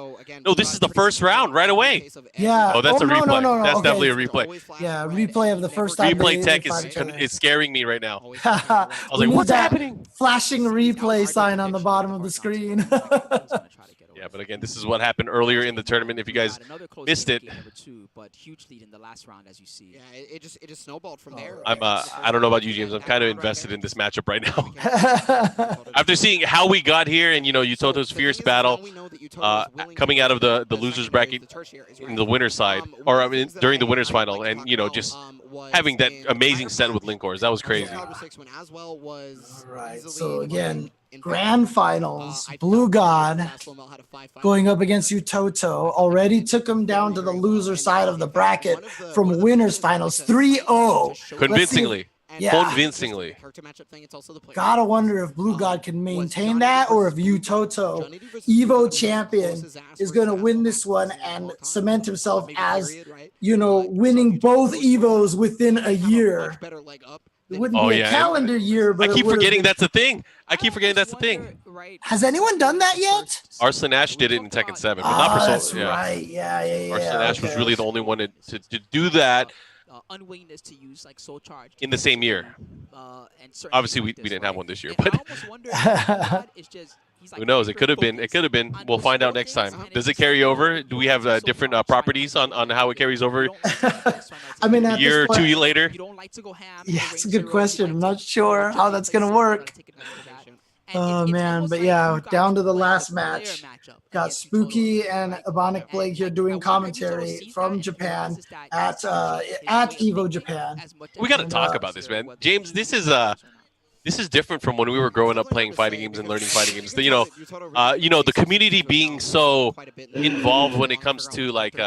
No, this is the first round right away. Yeah. Oh, that's a no, replay. no, no, no. That's Okay. definitely a replay. Yeah, replay of the first time. Replay they tech fought each other. is scaring me right now. I was like, what's happening? Flashing replay sign on the bottom of the screen. Yeah, but again, this is what happened earlier in the tournament. If you guys missed it, but huge lead in the last round, as you see. Yeah, it just snowballed from there. I don't know about you, James. I'm kind of invested in this matchup right now. After seeing how we got here and, you know, Utoto's fierce battle coming out of the losers bracket in the winner's side, or I mean, during the winner's final, and, you know, just having that amazing set with Linkors. That was crazy. All right, so again, Grand Finals, Blue God going up against Utoto. Already took him down to the loser side of the bracket from Winners Finals 3-0. Convincingly. Yeah. Convincingly. Gotta wonder if Blue God can maintain that, or if Utoto, Evo champion, is going to win this one and cement himself as, winning both Evos within a year. It wouldn't be a calendar year, but I keep forgetting that's a thing. Has anyone done that yet? Arslan Ash did it in Tekken 7, but not That's right. Yeah. Arslan Ash was really the only one to do that. Unwillingness to use like Soul Charge in the same year. And obviously we didn't have one this year, but who knows? It could have been. We'll find out next time. Does it carry over? Do we have different properties on how it carries over? I mean, a year or 2 years later. Yeah, it's a good question. I'm not sure how that's gonna work. Oh man, but yeah, down to the last match. Got Spooky and Ebonic Blake here doing commentary from Japan at Evo Japan. We got to talk about this, man. James, this is different from when we were growing up playing fighting games and learning fighting games. The community being so involved when it comes to like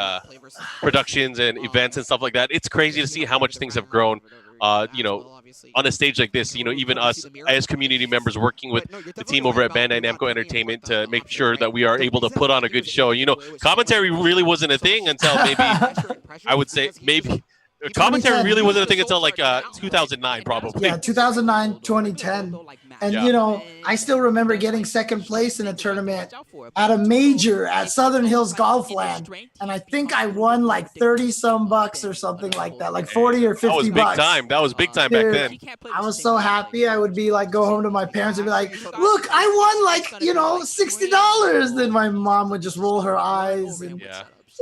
productions and events and stuff like that. It's crazy to see how much things have grown. On a stage like this, even us as community members working with the team over at Bandai Namco Entertainment to make sure that we are able to put on a good show. Commentary really wasn't a thing until commentary really wasn't a thing until like 2009, probably. Yeah, 2009, 2010. And, I still remember getting second place in a tournament at a major at Southern Hills Golfland. And I think I won like 30-some bucks or something like that, like 40 or 50 bucks. That was big time back then. I was so happy. I would be like, go home to my parents and be like, look, I won like, $60. Then my mom would just roll her eyes. And,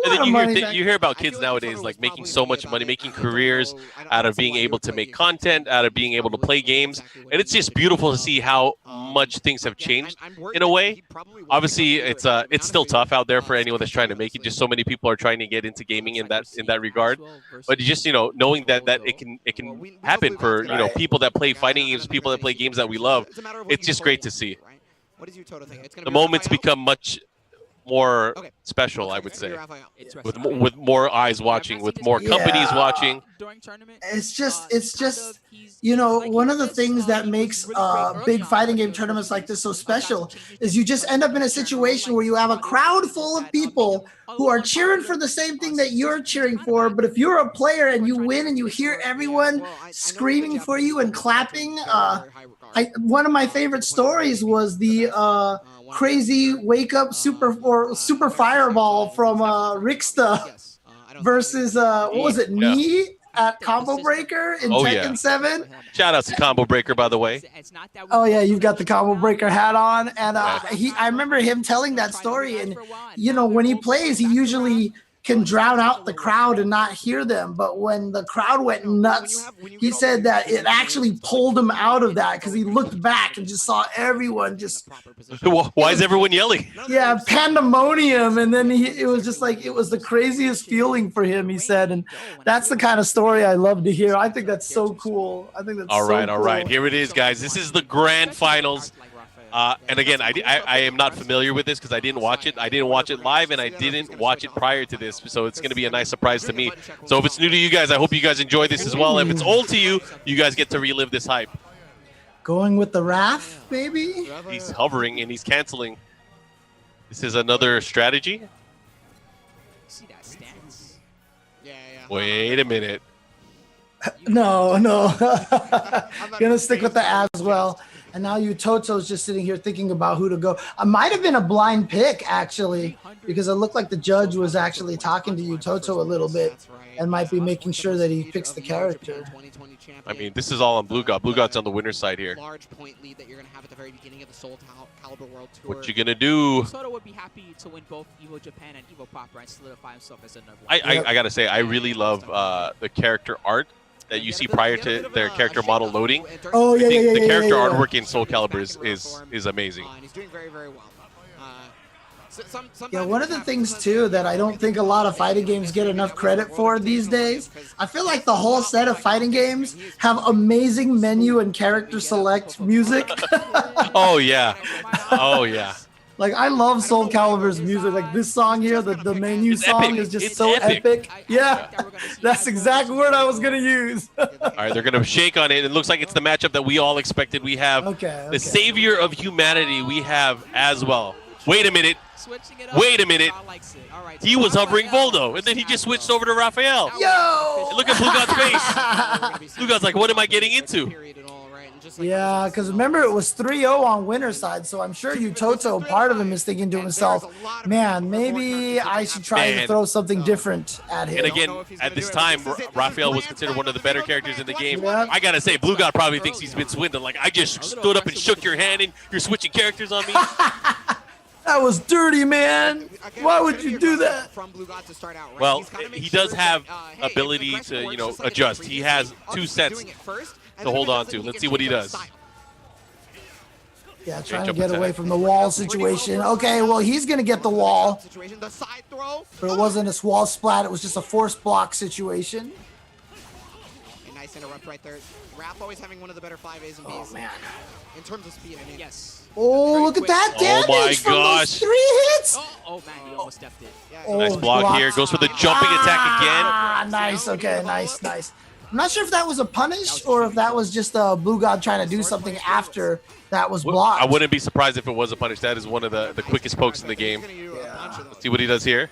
and then you hear about kids nowadays like making so much money, making careers out of being able to make content, out of being able to play games, and it's just beautiful to see how much things have changed in a way. Obviously, it's still tough out there for anyone that's trying to make it. Just so many people are trying to get into gaming in that regard. But just knowing that it can happen for people that play fighting games, people that play games that we love. It's just great to see. The moments become much more special, I would say, with more eyes watching, with more companies watching. It's just one of the things that makes big fighting game tournaments like this so special is you just end up in a situation where you have a crowd full of people who are cheering for the same thing that you're cheering for. But if you're a player and you win and you hear everyone screaming for you and clapping, one of my favorite stories was the crazy wake up super fireball from Rixta versus what was it, Knee at Combo Breaker in Tekken 7. Shout out to Combo Breaker, by the way. Oh yeah, you've got the Combo Breaker hat on, and I remember him telling that story. And when he plays, he usually can drown out the crowd and not hear them. But when the crowd went nuts, he said that it actually pulled him out of that because he looked back and just saw everyone just. Why is everyone yelling? Yeah, pandemonium. And then it was just like, it was the craziest feeling for him, he said. And that's the kind of story I love to hear. I think that's so cool. I think that's all right. Here it is, guys. This is the grand finals. And again, I am not familiar with this because I didn't watch it. I didn't watch it live, and I didn't watch it prior to this. So it's going to be a nice surprise to me. So if it's new to you guys, I hope you guys enjoy this as well. If it's old to you, you guys get to relive this hype. Going with the Raph, maybe? He's hovering, and he's canceling. This is another strategy. See that stance? Yeah. Wait a minute. No. Gonna stick with the as well. And now Utoto's just sitting here thinking about who to go. I might have been a blind pick, actually, because it looked like the judge was actually talking to Utoto a little bit and might be making sure that he picks the character. I mean, this is all on Blue God. Blue God's on the winner's side here. Large point lead that you're going to have at the very beginning of the Soul Calibur World Tour. What you going to do? Soto would be happy to win both Evo Japan and Evo Proper and solidify himself as another one. I got to say, I really love the character art that you see prior to their character model loading. Oh yeah, the character artwork in Soul Calibur is amazing. And he's doing very, very well. Yeah, one of the things too that I don't think a lot of fighting games get enough credit for these days, I feel like the whole set of fighting games have amazing menu and character select music. Oh yeah. Oh yeah. Like I love Soul Calibur's music. Like this song here, the menu It's song epic. is just It's so epic. epic. Yeah, that's the exact word I was gonna use. All right, they're gonna shake on it. It looks like it's the matchup that we all expected. We have the savior of humanity. We have as well. Wait a minute. Wait a minute. He was hovering Voldo, and then he just switched over to Raphael. Yo! And look at Blue God's face. Blue God's like, what am I getting into? Yeah, because remember it was 3-0 on winner's side, so I'm sure Toto, part of him is thinking to himself, man, maybe I should try to throw something different at him. And again, at this time, Raphael was considered one of the better characters in the game. Yep. I gotta say, Blue God probably thinks he's been swindled. Like, I just stood up and shook your hand, and you're switching characters on me. That was dirty, man. Why would you do that? Well, he does have ability to, adjust. He has 2 sets to hold on to. Let's see what he does. Yeah, trying to get away from the wall situation. Okay, well, he's going to get the wall. But it wasn't a wall splat. It was just a force block situation. A nice interrupt right there. Raph always having one of the better 5As and Bs. Oh, man. In terms of speed, I mean. Yes. Oh, look at that damage my from gosh. those 3 hits. Oh man, he almost stepped it. Nice block here. Goes for the jumping attack again. Ah, nice. Okay, nice. I'm not sure if that was a punish or if that was just Blue God trying to do something after that was blocked. I wouldn't be surprised if it was a punish. That is one of the quickest pokes in the game. Let's see what he does here.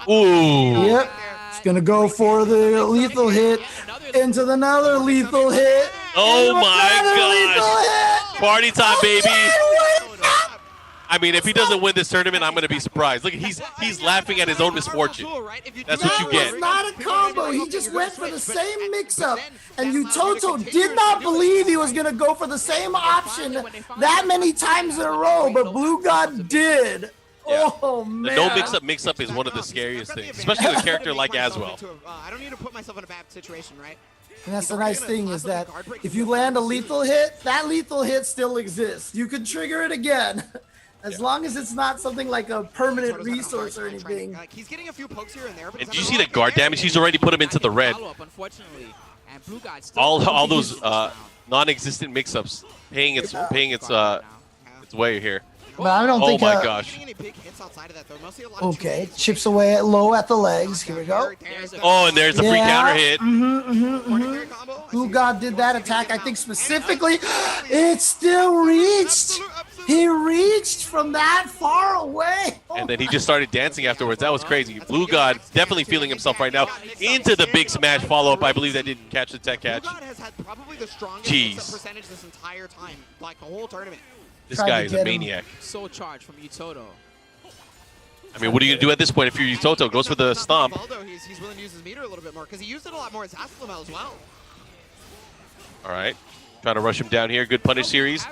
Ooh. Yep. He's going to go for the lethal hit into another lethal hit. Oh my gosh. Party time, baby. I mean, if he doesn't win this tournament, I'm going to be surprised. Look, he's laughing at his own misfortune. That's what you get. That was not a combo. He just went for the same mix-up. And Toto did not believe he was going to go for the same option that many times in a row, but Blue God did. Yeah. Oh, The man. no mix-up is one of the scariest things, especially with a character like Aswell. I don't need to put myself in a bad situation, right? And that's the nice thing is that if you land a lethal hit, that lethal hit still exists. You can trigger it again. As long as it's not something like a permanent resource or anything. He's getting a few pokes here and there. And do you see the guard damage? He's already put him into the red. All those non-existent mix-ups paying its way here. But I don't think. Oh my gosh. Okay, chips away at low at the legs. Here we go. Oh, and there's a free counter hit. Blue God did that attack, I think specifically. It still reached. He reached from that far away. And then he just started dancing afterwards. That was crazy. Blue God definitely feeling himself right now into the big smash follow-up. I believe that didn't catch the tech catch. Blue God has had probably the strongest Jeez. percentage this entire time, like the whole tournament. This guy is a maniac. Soul charge from Toto. I mean, what are you going to do at this point if you're Toto? Goes for the stomp. He's willing to use his meter a little bit more because he used it a lot more as Aslamel as well. All right. Trying to rush him down here. Good punish series.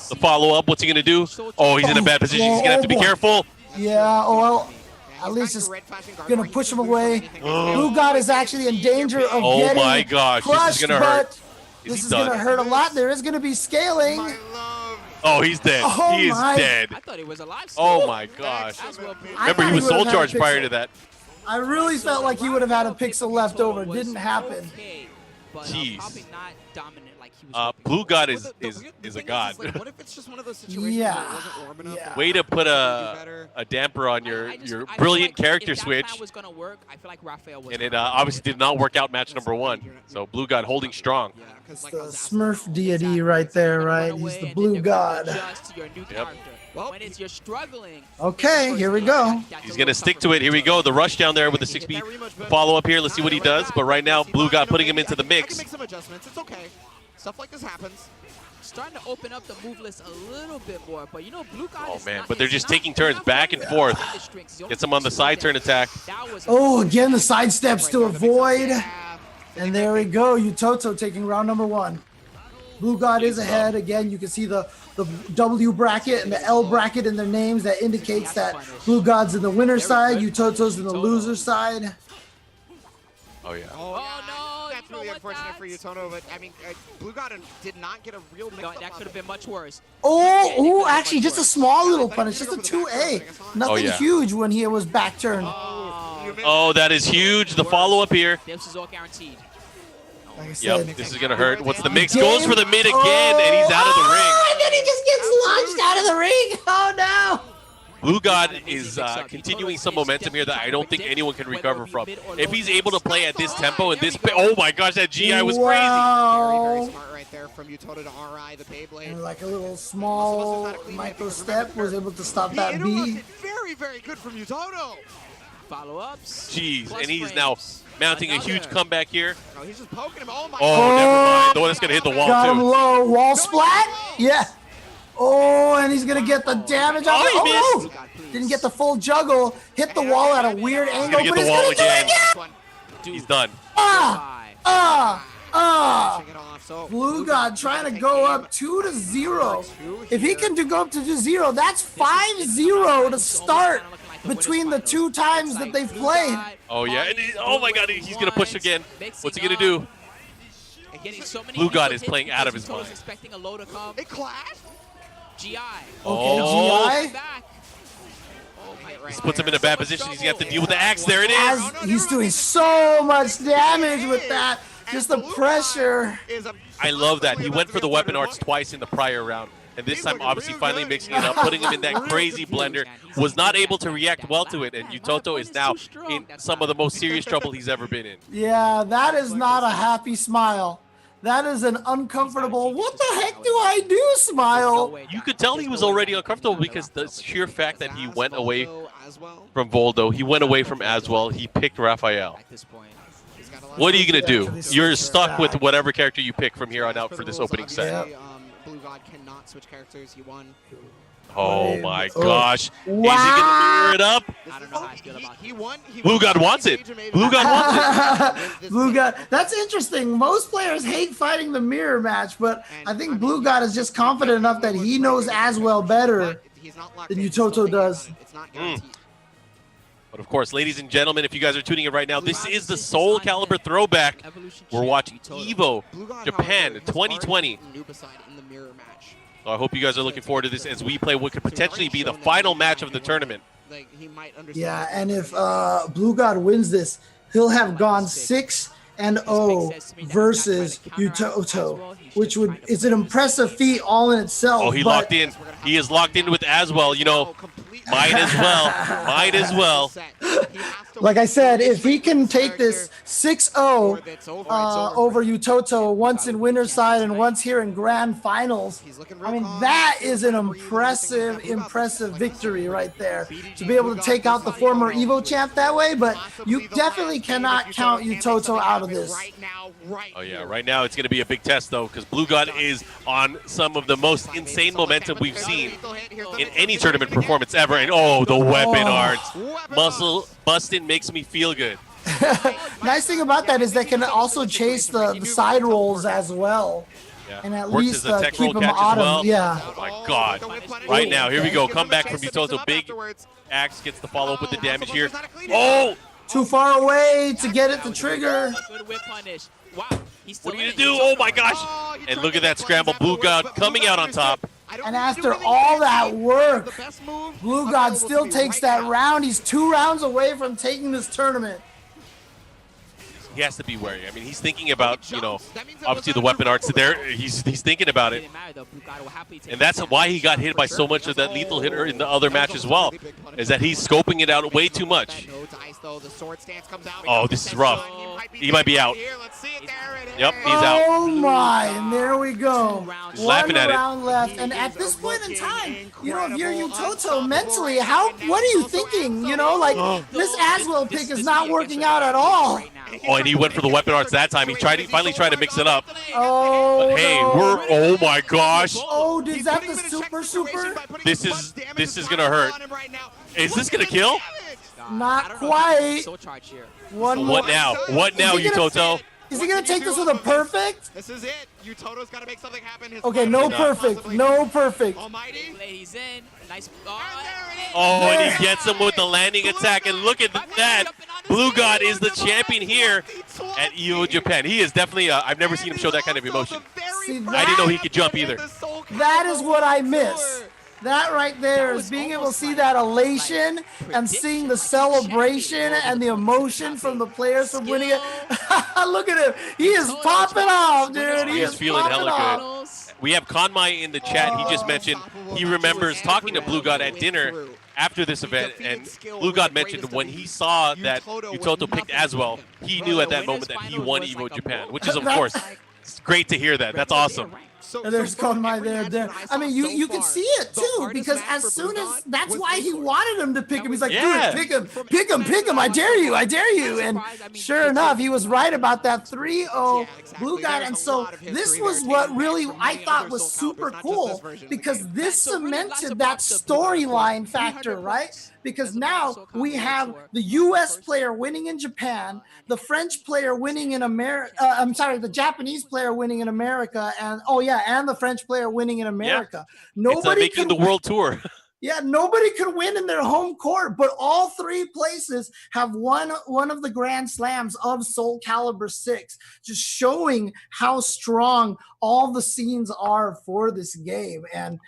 The follow-up, what's he going to do? Oh, he's in a bad position. He's going to have to be careful. Yeah, well, at least it's going to push him away. Blue God is actually in danger of getting my gosh, crushed, this is going to hurt. This is going to hurt a lot. There is going to be scaling. Oh, he's dead. Oh, he is dead. I thought he was alive. Oh my gosh. Remember, he was soul charged prior to that. I really felt like he would have had a pixel left over. It didn't happen. Jeez. Probably not dominant like he was. Blue God is a god. What if it's just one of those situations Yeah. where it wasn't warm enough? Yeah. Way to put a damper on your brilliant character switch. Was gonna work, I feel like Raphael was And it obviously did not work out match number 1. So Blue God holding strong. Yeah, It's like the Smurf deity right there, right? He's the blue god. When it's you're struggling. Okay, here we go. He's going to stick to it. Here we go. The rush down there with the 6B follow up here. Let's see what he does. But right now, Blue God putting him into the I mix. can make some adjustments. It's okay. Stuff like this happens. Starting to open up the move list a little bit more, but Blue God. Oh man, but they're just taking turns back and forth. Gets him on the side turn attack. Oh, again, the side steps to avoid. And there we go. Toto taking round number 1. Blue God is ahead. Again, you can see the W bracket and the L bracket in their names. That indicates that Blue God's in the winner's side, Toto's in the loser side. Oh yeah. Oh no! really unfortunate for Yutono, but I mean, Blue God did not get a real mix-up. That could have been much worse. Oh, actually, just a small little punish, just a 2A. Nothing huge when he was back turned. Oh, that is huge. The follow-up here. This is all guaranteed. Like I said, Yep, this is going to hurt. What's the mix? Goes for the mid again, and he's out of the ring. And then he just gets launched out of the ring. Oh, no. Blue God is continuing some momentum here that I don't think anyone can recover from. If he's able to play at this tempo and this, oh my gosh, that GI was crazy. Very, very smart right there from Yutono to RI, the Beyblade. And like a little small micro step was able to stop that B. Very, very good from Yutono. Follow-ups. Jeez, and he's now mounting a huge comeback here. Oh, he's just poking him. Oh my God. Never mind. The one that's going to hit the wall, Got him too. low. Wall splat? Yeah. Oh, and he's going to get the damage off it. Oh, no. Didn't get the full juggle. Hit the wall at a weird angle, but he's going to do it again. He's done. Blue God trying to go up 2-0. If he can go up to 2-0, that's 5-0 to start between the two times that they've played. Oh, yeah. And oh, my God. He's going to push again. What's he going to do? Blue God is playing out of his mind. It clashed. GI. Okay, GI. This puts him in a bad position. He's going to have to deal with the axe. There it is. He's doing so much damage with that. Just the pressure. I love that. He went for the weapon arts twice in the prior round. And this time, obviously, finally mixing it up, putting him in that crazy blender. Was not able to react well to it. And Yutoto is now in some of the most serious trouble he's ever been in. Yeah, that is not a happy smile. That is an uncomfortable, what the heck do I do smile. You could tell he was already uncomfortable because the sheer fact that he went away from Voldo, he went away from Aswell, he picked Raphael. What are you going to do? You're stuck with whatever character you pick from here on out for this opening set. Blue God cannot switch characters. He won. Oh my gosh. Wow. Is he going to mirror it up? I don't know how I feel about He won. Blue God wants it. Blue God wants it. Blue God. That's interesting. Most players hate fighting the mirror match, but I think Blue God is just confident enough that he knows Aswell better than Yutoto does. But of course, ladies and gentlemen, if you guys are tuning in right now, this is the Soul Calibur throwback. We're watching EVO Japan 2020. So I hope you guys are looking forward to this as we play what could potentially be the final match of the tournament. Yeah, and if Blue God wins this, he'll have gone 6-0 versus Yutoto, which is an impressive feat all in itself. Oh, he locked in. He is locked in with Aswell, you know. Might as well. Might as well. Like I said, if he can take this 6-0 over Yutoto once in winner's side and once here in grand finals, I mean, that is an impressive victory right there. To be able to take out the former EVO champ that way, but you definitely cannot count Yutoto out of this. Oh, yeah. Right now, it's going to be a big test, though, because Blue God is on some of the most insane momentum we've seen in any tournament performance ever. And, oh, the weapon arts. Muscle busting makes me feel good. Nice thing about that is they can also chase the side rolls as well. Yeah. And at Works least as a tech keep roll them catch on as well. him. Yeah. Oh, my God. Right now, here we go. Comeback from Yutoto. Big axe gets the follow-up with the damage here. Oh! Too far away to get it to trigger. Wow. What are you going to do? Oh, my gosh. And look at that scramble. Blue God coming out on top. And after all that work, Blue God still takes that round. He's 2 rounds away from taking this tournament. He has to be wary. I mean, he's thinking about, you know, obviously the weapon arts there. He's thinking about it. And that's why he got hit by so much of that lethal hitter in the other match as well, is that he's scoping it out way too much. Oh, this is rough. He might be out. Yep, he's out. Oh my, and there we go. He's laughing at it. One round left, and at this point in time, you know, if you're Yutoto mentally, what are you thinking? You know, like, this Aswell pick is not working out at all. Oh, and he went for the weapon arts that time. He finally tried to mix it up. Oh, but hey, no. oh my gosh. Oh, is that the super? This is gonna hurt. Is this gonna kill? Not quite. What now? What now, Yutoto? Is he gonna take this with a perfect? This is it. Yutoto's got to make something happen. Okay, no perfect. No perfect. Almighty. He's in. Nice. Oh, and he gets him with the landing attack, and look at that. Blue God is the champion here at EVO Japan. He is definitely, I've never seen him show that kind of emotion. See, I didn't know he could jump either. That is what I miss. That right there is being able to see that elation and seeing the celebration and the emotion from the players from winning it. Look at him. He is popping off, dude. He is feeling popping hella off. good. We have Konmai in the chat. He just mentioned he remembers talking to Blue God at dinner after this event, and Blue God mentioned when he saw that Yutoto picked as well, he knew at that moment that he won EVO Japan, which is, of course, it's great to hear that. That's awesome. And there's Konmai there. I mean, you can see it too, because as soon as that's why he wanted him to pick him. He's like, dude, pick him. I dare you. And sure enough, he was right about that 3-0 Blue God. And so this was what really I thought was super cool, because this cemented that storyline factor, right? Because now we have the U.S. player winning in Japan, the French player winning in America. The Japanese player winning in America, and the French player winning in America. Yeah. Nobody making the world tour. Yeah, nobody could win in their home court, but all three places have won one of the Grand Slams of Soul Calibur 6, just showing how strong all the scenes are for this game. And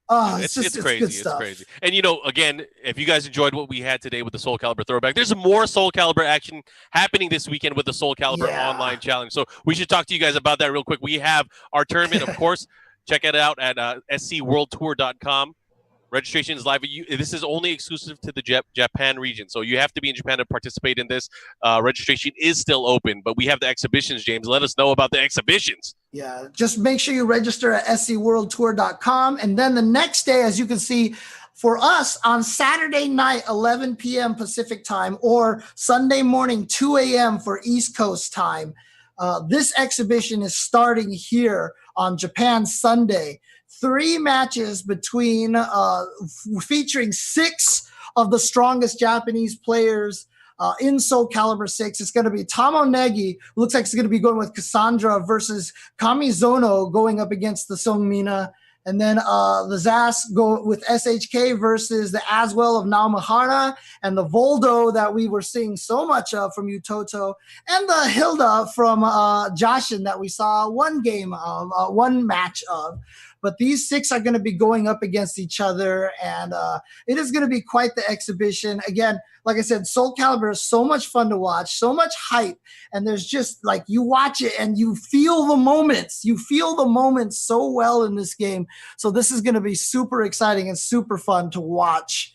it's crazy. It's crazy. And, again, if you guys enjoyed what we had today with the Soul Calibur throwback, there's more Soul Calibur action happening this weekend with the Soul Calibur Online Challenge. So we should talk to you guys about that real quick. We have our tournament, of course. Check it out at scworldtour.com. Registration is live. This is only exclusive to the Japan region, so you have to be in Japan to participate in this. Registration is still open, but we have the exhibitions, James. Let us know about the exhibitions. Yeah, just make sure you register at scworldtour.com. And then the next day, as you can see, for us on Saturday night, 11 p.m. Pacific time, or Sunday morning, 2 a.m. for East Coast time, this exhibition is starting here on Japan Sunday. 3 matches between featuring 6 of the strongest Japanese players in Soul Calibur 6. It's going to be Tomo Negi. Looks like it's going to be going with Cassandra versus Kamizono going up against the Songmina. And then the Zas go with SHK versus the Aswell of Naomahara, and the Voldo that we were seeing so much of from Yutoto, and the Hilda from Joshin that we saw one match of. But these 6 are going to be going up against each other, and it is going to be quite the exhibition. Again, like I said, Soul Calibur is so much fun to watch, so much hype, and there's just like you watch it and you feel the moments. You feel the moments so well in this game. So this is going to be super exciting and super fun to watch.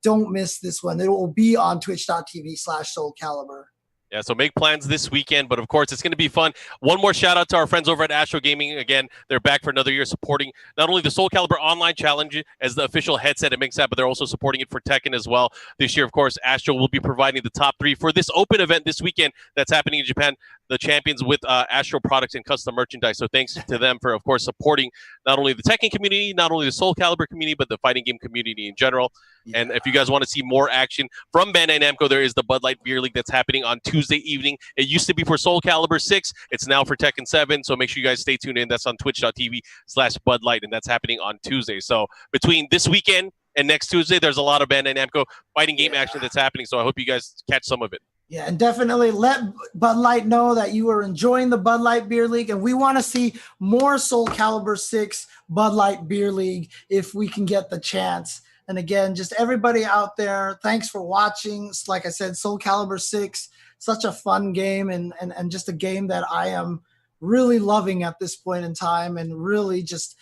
Don't miss this one. It will be on twitch.tv/Soul Calibur. Yeah, so make plans this weekend, but of course it's going to be fun. One more shout out to our friends over at Astro Gaming. Again, they're back for another year supporting not only the Soul Calibur Online Challenge as the official headset and mix app, but they're also supporting it for Tekken as well. This year, of course, Astro will be providing the top 3 for this open event this weekend that's happening in Japan. The champions with Astro products and custom merchandise. So thanks to them for, of course, supporting not only the Tekken community, not only the Soul Calibur community, but the fighting game community in general. Yeah. And if you guys want to see more action from Bandai Namco, there is the Bud Light Beer League that's happening on Tuesday evening. It used to be for Soul Calibur 6. It's now for Tekken 7. So make sure you guys stay tuned in. That's on twitch.tv/Bud Light, and that's happening on Tuesday. So between this weekend and next Tuesday, there's a lot of Bandai Namco fighting game action that's happening. So I hope you guys catch some of it. Yeah, and definitely let Bud Light know that you are enjoying the Bud Light Beer League, and we want to see more Soul Calibur 6 Bud Light Beer League if we can get the chance. And again, just everybody out there, thanks for watching. Like I said, Soul Calibur 6, such a fun game, and just a game that I am really loving at this point in time, and really just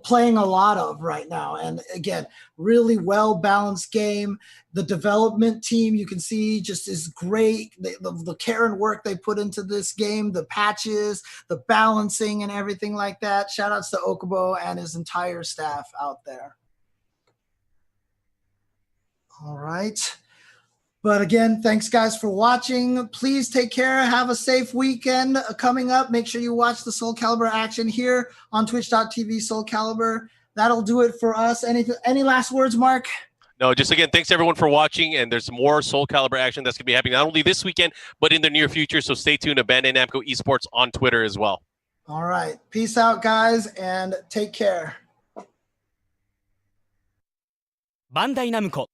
playing a lot of right now. And again, really well-balanced game. The development team, you can see, just is great. The care and work they put into this game, the patches, the balancing and everything like that. Shout outs to Okubo and his entire staff out there. All right. But again, thanks guys for watching. Please take care. Have a safe weekend coming up. Make sure you watch the Soul Calibur action here on twitch.tv Soul Calibur. That'll do it for us. Any last words, Mark? No, just again, thanks everyone for watching. And there's more Soul Calibur action that's going to be happening not only this weekend, but in the near future. So stay tuned to Bandai Namco Esports on Twitter as well. All right. Peace out, guys, and take care. バンダイナムコ